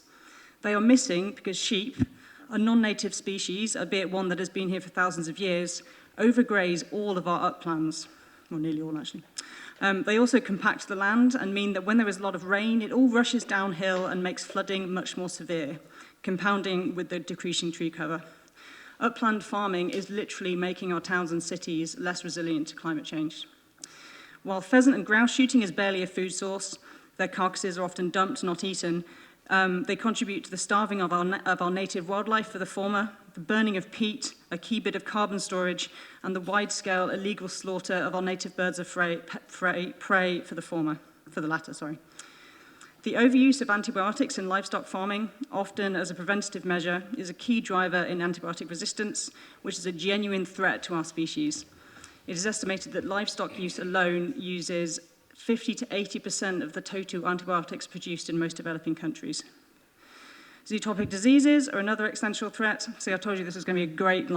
They are missing because sheep, a non-native species, albeit one that has been here for thousands of years, overgraze all of our uplands, or nearly all actually. They also compact the land and mean that when there is a lot of rain, it all rushes downhill and makes flooding much more severe, compounding with the decreasing tree cover. Upland farming is literally making our towns and cities less resilient to climate change. While pheasant and grouse shooting is barely a food source, their carcasses are often dumped, not eaten. They contribute to the starving of our native wildlife for the former, the burning of peat, a key bit of carbon storage, and the wide-scale illegal slaughter of our native birds of prey for the latter. The overuse of antibiotics in livestock farming, often as a preventative measure, is a key driver in antibiotic resistance, which is a genuine threat to our species. It is estimated that livestock use alone uses 50 to 80% of the total antibiotics produced in most developing countries. Zootopic diseases are another existential threat. See, I told you this was going to be a great,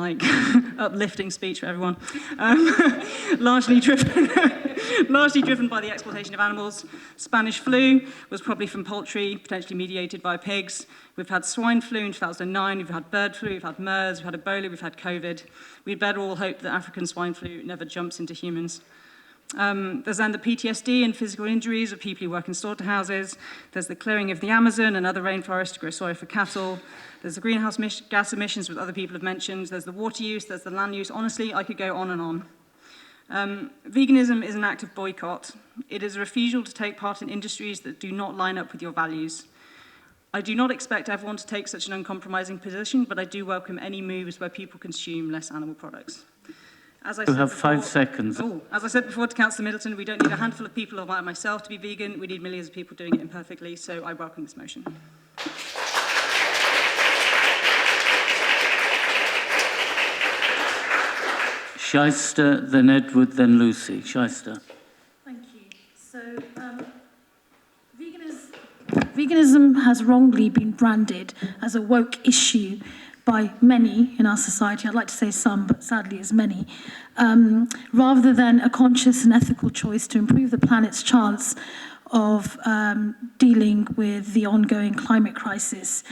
uplifting speech for everyone. Largely driven by the exploitation of animals. Spanish flu was probably from poultry, potentially mediated by pigs. We've had swine flu in 2009, we've had bird flu, we've had MERS, we've had Ebola, we've had COVID. We'd better all hope that African swine flu never jumps into humans. There's then the PTSD and physical injuries of people who work in slaughterhouses. There's the clearing of the Amazon and other rainforests to grow soy for cattle. There's the greenhouse gas emissions, which other people have mentioned. There's the water use, there's the land use. Honestly, I could go on and on. Veganism is an act of boycott. It is a refusal to take part in industries that do not line up with your values. I do not expect everyone to take such an uncompromising position, but I do welcome any moves where people consume less animal products. You have 5 seconds. As I said before to Councillor Middleton, we don't need a handful of people like myself to be vegan. We need millions of people doing it imperfectly, so I welcome this motion. Shyster, then Edward, then Lucy. Shyster. Thank you. So, veganism has wrongly been branded as a woke issue by many in our society. I'd like to say some, but sadly it's many, rather than a conscious and ethical choice to improve the planet's chance of dealing with the ongoing climate crisis.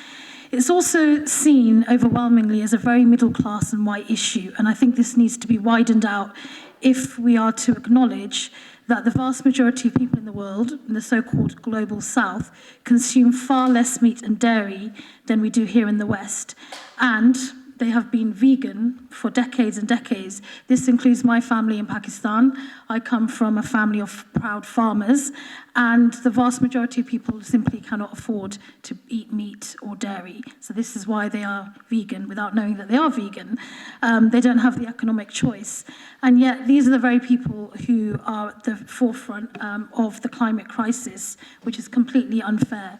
It's also seen overwhelmingly as a very middle class and white issue, and I think this needs to be widened out if we are to acknowledge that the vast majority of people in the world, in the so-called global south, consume far less meat and dairy than we do here in the West. And they have been vegan for decades and decades. This includes my family in Pakistan. I come from a family of proud farmers, and the vast majority of people simply cannot afford to eat meat or dairy. So this is why they are vegan without knowing that they are vegan. They don't have the economic choice. And yet these are the very people who are at the forefront of the climate crisis, which is completely unfair.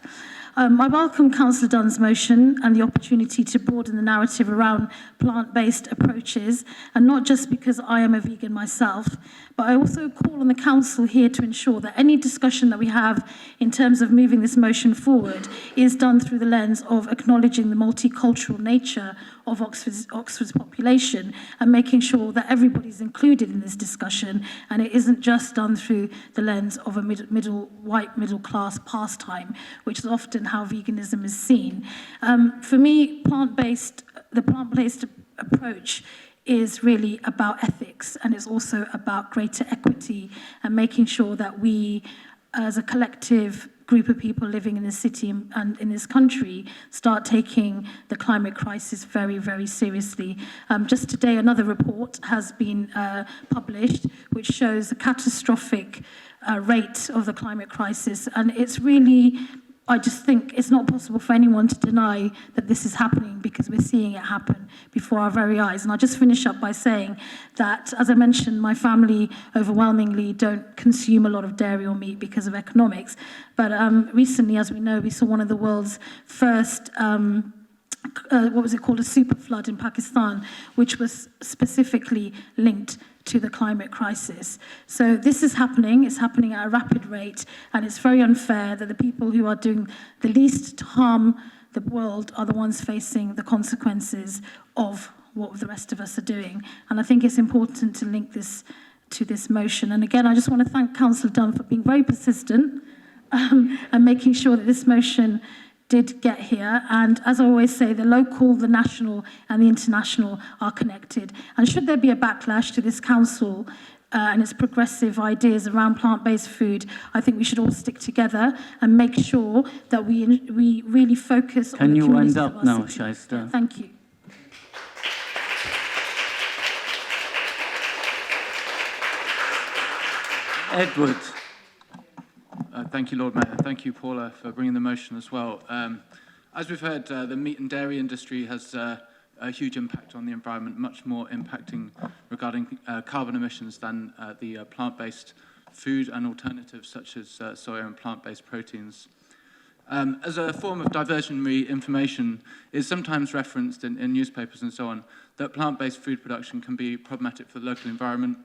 I welcome Councillor Dunn's motion and the opportunity to broaden the narrative around plant-based approaches, and not just because I am a vegan myself, but I also call on the Council here to ensure that any discussion that we have in terms of moving this motion forward is done through the lens of acknowledging the multicultural nature of Oxford's population and making sure that everybody's included in this discussion, and it isn't just done through the lens of a white middle class pastime, which is often how veganism is seen. For me, the plant-based approach is really about ethics, and it's also about greater equity and making sure that we, as a collective group of people living in this city and in this country, start taking the climate crisis very, very seriously. Just today, another report has been published, which shows the catastrophic rate of the climate crisis, and it's really, I just think it's not possible for anyone to deny that this is happening, because we're seeing it happen before our very eyes. And I'll just finish up by saying that, as I mentioned, my family overwhelmingly don't consume a lot of dairy or meat because of economics. But recently, as we know, we saw one of the world's first what was it called, a super flood in Pakistan, which was specifically linked to the climate crisis. So this is happening, it's happening at a rapid rate, and it's very unfair that the people who are doing the least to harm the world are the ones facing the consequences of what the rest of us are doing. And I think it's important to link this to this motion. And again, I just want to thank Councillor Dunn for being very persistent and making sure that this motion did get here. And as I always say, the local, the national, and the international are connected. And should there be a backlash to this council and its progressive ideas around plant-based food, I think we should all stick together and make sure that we really focus on the communities of our city. Can you wind up now, Shaista? Thank you. Edward. Thank you, Lord Mayor. Thank you, Paula, for bringing the motion as well. As we've heard, the meat and dairy industry has a huge impact on the environment, much more impacting regarding carbon emissions than the plant-based food and alternatives such as soya and plant-based proteins. As a form of diversionary information, it's sometimes referenced in newspapers and so on that plant-based food production can be problematic for the local environment.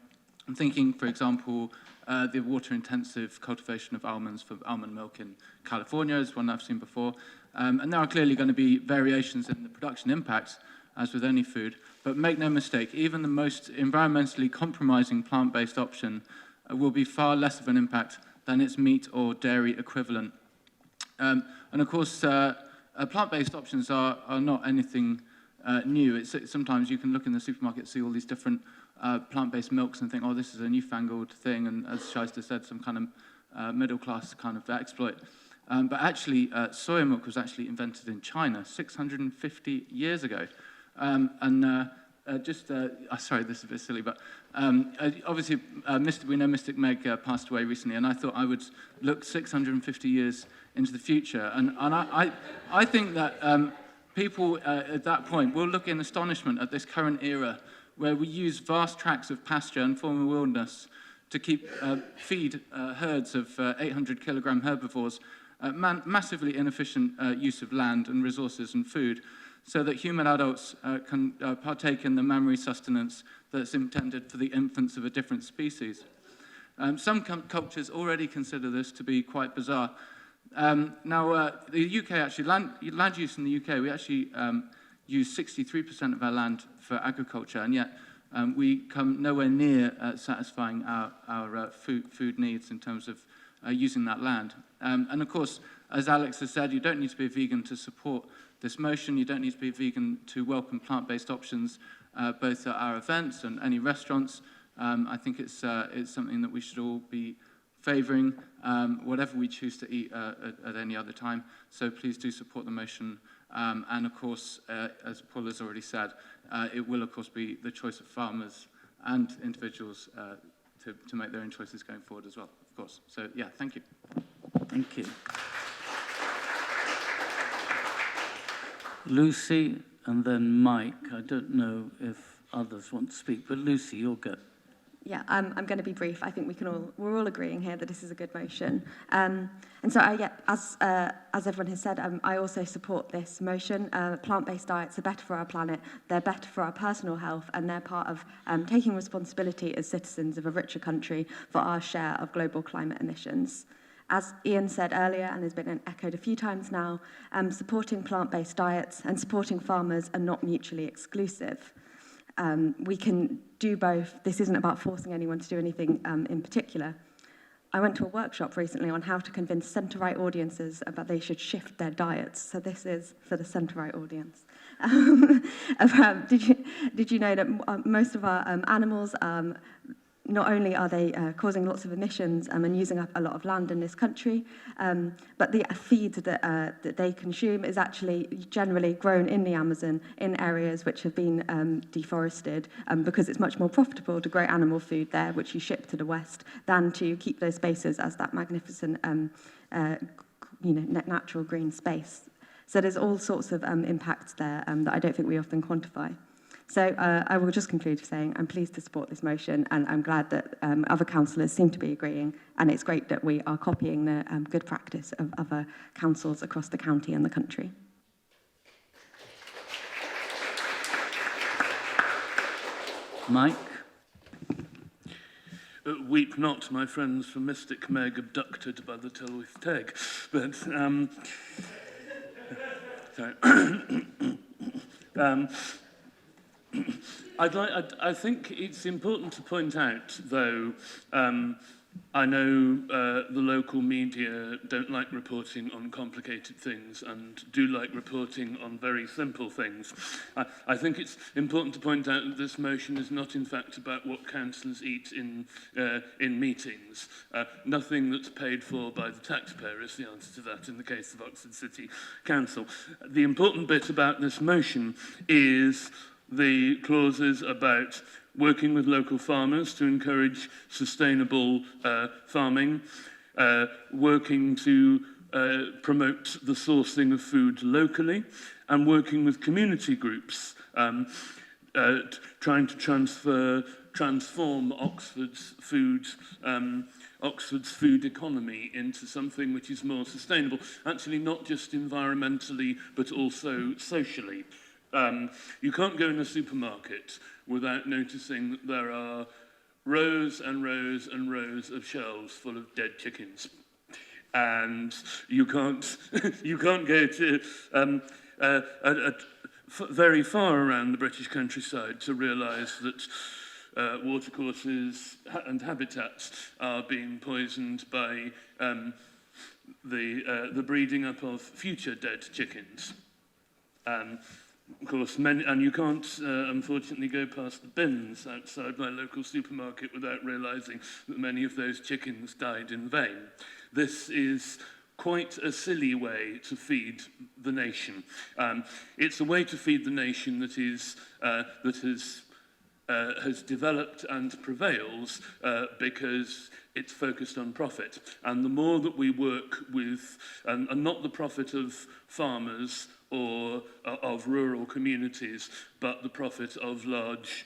I'm thinking, for example, the water-intensive cultivation of almonds for almond milk in California is one I've seen before. And there are clearly going to be variations in the production impacts, as with any food. But make no mistake, even the most environmentally compromising plant-based option will be far less of an impact than its meat or dairy equivalent. And of course, plant-based options are not anything new. Sometimes you can look in the supermarket, see all these different plant-based milks and think, oh, this is a newfangled thing, and as Shaista said, some kind of middle-class kind of exploit. But actually, soya milk was actually invented in China 650 years ago. Sorry, this is a bit silly, but obviously, we know Mystic Meg passed away recently, and I thought I would look 650 years into the future. And I think that people at that point will look in astonishment at this current era where we use vast tracts of pasture and former wilderness to feed herds of 800-kilogram herbivores, massively inefficient use of land and resources and food, so that human adults can partake in the mammary sustenance that's intended for the infants of a different species. Some cultures already consider this to be quite bizarre. Now, the UK actually, land use in the UK, we actually use 63% of our land for agriculture, and yet we come nowhere near satisfying our food needs in terms of using that land. And of course, as Alex has said, you don't need to be a vegan to support this motion. You don't need to be a vegan to welcome plant-based options, both at our events and any restaurants. I think it's something that we should all be favouring, whatever we choose to eat at any other time. So please do support the motion. And of course, as Paul has already said, it will of course be the choice of farmers and individuals to make their own choices going forward as well, of course. So yeah, thank you. Thank you. Lucy and then Mike. I don't know if others want to speak, but Lucy, you'll go. Yeah, I'm going to be brief. I think we're all agreeing here that this is a good motion. And so, as everyone has said, I also support this motion. Plant-based diets are better for our planet, they're better for our personal health, and they're part of taking responsibility as citizens of a richer country for our share of global climate emissions. As Ian said earlier, and has been echoed a few times now, supporting plant-based diets and supporting farmers are not mutually exclusive. We can do both. This isn't about forcing anyone to do anything in particular. I went to a workshop recently on how to convince centre-right audiences about they should shift their diets. So this is for the centre-right audience. Did you know that most of our animals, not only are they causing lots of emissions and using up a lot of land in this country, but the feed that they consume is actually generally grown in the Amazon in areas which have been deforested because it's much more profitable to grow animal food there, which you ship to the West, than to keep those spaces as that magnificent natural green space. So there's all sorts of impacts there that I don't think we often quantify. So I will just conclude saying I'm pleased to support this motion, and I'm glad that other councillors seem to be agreeing, and it's great that we are copying the good practice of other councils across the county and the country. Mike? Weep not, my friends, for mystic Meg abducted by the Tylwyth Teg. But, sorry. I think it's important to point out, though, I know the local media don't like reporting on complicated things and do like reporting on very simple things. I think it's important to point out that this motion is not, in fact, about what councillors eat in meetings. Nothing that's paid for by the taxpayer is the answer to that in the case of Oxford City Council. The important bit about this motion is the clauses about working with local farmers to encourage sustainable farming, working to promote the sourcing of food locally, and working with community groups, trying to transform Oxford's food economy into something which is more sustainable, actually not just environmentally, but also socially. You can't go in a supermarket without noticing that there are rows and rows and rows of shelves full of dead chickens. And you can't go to very far around the British countryside to realise that watercourses and habitats are being poisoned by the breeding up of future dead chickens. Of course, and you can't, unfortunately, go past the bins outside my local supermarket without realising that many of those chickens died in vain. This is quite a silly way to feed the nation. It's a way to feed the nation that has developed and prevails because it's focused on profit. And the more that we work with, and not the profit of farmers or of rural communities, but the profit of large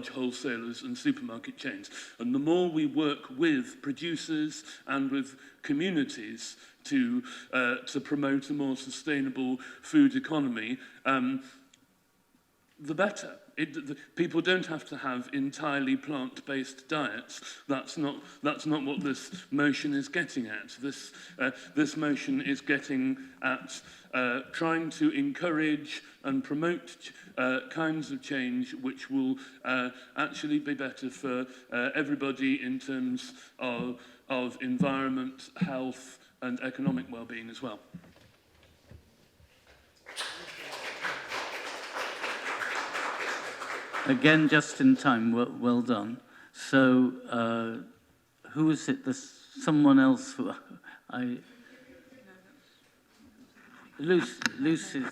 wholesalers and supermarket chains. And the more we work with producers and with communities to promote a more sustainable food economy, the better. People don't have to have entirely plant-based diets. That's not what this motion is getting at. This motion is getting at trying to encourage and promote kinds of change which will actually be better for everybody in terms of environment, health, and economic well-being as well. Again, just in time, well done. So, who is it? There's someone else who Lucy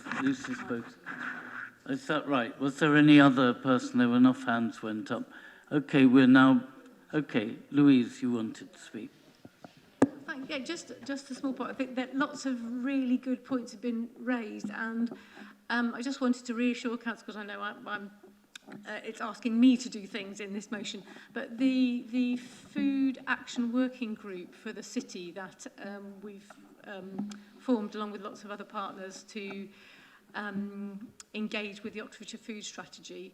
spoke. Is that right? Was there any other person? There were enough hands went up. Okay, okay, Louise, you wanted to speak. Yeah, just a small point. I think that lots of really good points have been raised, and I just wanted to reassure Council, because I know it's asking me to do things in this motion, but the Food Action Working Group for the city that we've formed along with lots of other partners to engage with the Oxfordshire Food Strategy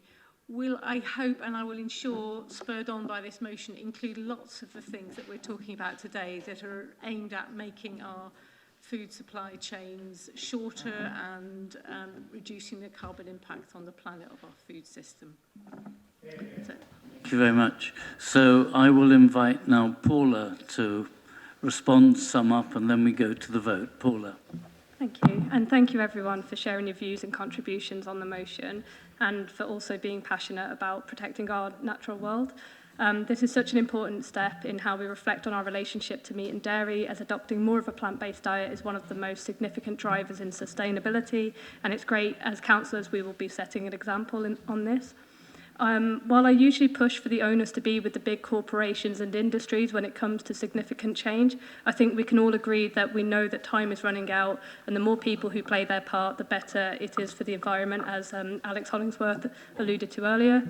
will, I hope, and I will ensure, spurred on by this motion, include lots of the things that we're talking about today that are aimed at making our food supply chains shorter and reducing the carbon impact on the planet of our food system. Thank you very much. So I will invite now Paula to respond, sum up, and then we go to the vote. Paula. Thank you, and thank you everyone for sharing your views and contributions on the motion, and for also being passionate about protecting our natural world. This is such an important step in how we reflect on our relationship to meat and dairy, as adopting more of a plant-based diet is one of the most significant drivers in sustainability, and it's great as councillors we will be setting an example on this. While I usually push for the onus to be with the big corporations and industries when it comes to significant change, I think we can all agree that we know that time is running out, and the more people who play their part, the better it is for the environment, as Alex Hollingsworth alluded to earlier.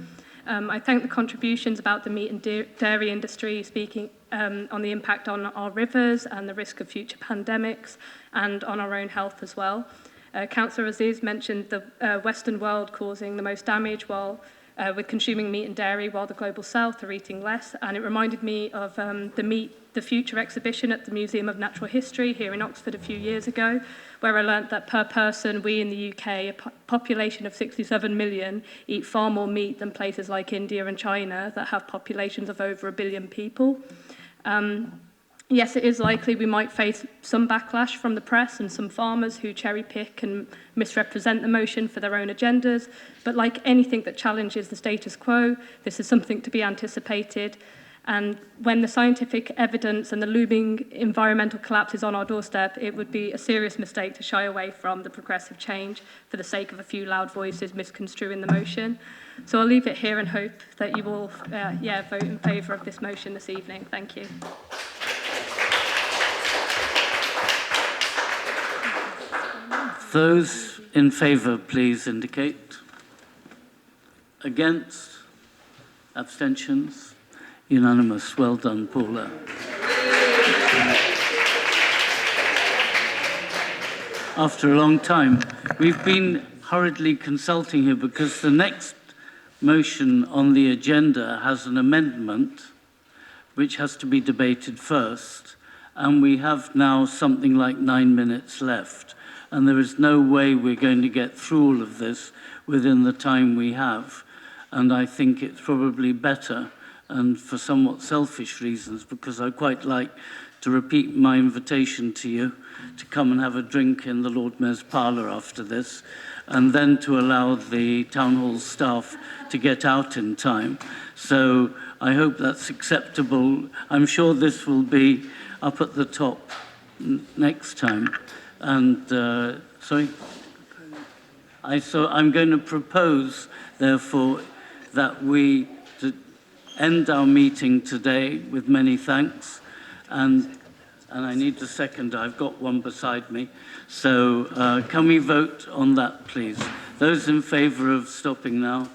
I thank the contributions about the meat and dairy industry, speaking on the impact on our rivers and the risk of future pandemics, and on our own health as well. Councillor Aziz mentioned the Western world causing the most damage while with consuming meat and dairy, while the Global South are eating less. And it reminded me of the Meat the Future exhibition at the Museum of Natural History here in Oxford a few years ago, where I learnt that per person, we in the UK, a population of 67 million, eat far more meat than places like India and China that have populations of over 1 billion people. Yes, it is likely we might face some backlash from the press and some farmers who cherry pick and misrepresent the motion for their own agendas, but like anything that challenges the status quo, this is something to be anticipated. And when the scientific evidence and the looming environmental collapse is on our doorstep, it would be a serious mistake to shy away from the progressive change for the sake of a few loud voices misconstruing the motion. So I'll leave it here and hope that you will vote in favour of this motion this evening. Thank you. Those in favour, please indicate. Against? Abstentions? Unanimous. Well done, Paula. After a long time, we've been hurriedly consulting here because the next motion on the agenda has an amendment which has to be debated first, and we have now something like 9 minutes left. And there is no way we're going to get through all of this within the time we have. And I think it's probably better, and for somewhat selfish reasons, because I quite like to repeat my invitation to you to come and have a drink in the Lord Mayor's parlour after this, and then to allow the Town Hall staff to get out in time. So I hope that's acceptable. I'm sure this will be up at the top next time. And, I'm going to propose, therefore, that we end our meeting today with many thanks. And I need a second. I've got one beside me. So can we vote on that, please? Those in favour of stopping now?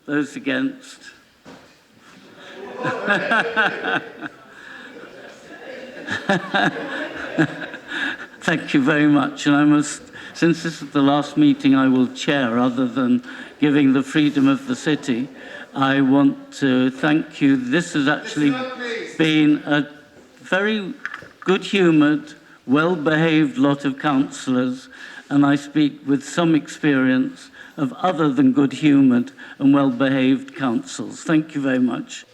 Those against? Thank you very much. And I must since this is the last meeting I will chair, other than giving the freedom of the city, I want to thank you. This has actually been a very good-humoured, well-behaved lot of councillors, and I speak with some experience of other than good-humoured and well-behaved councils. Thank you very much.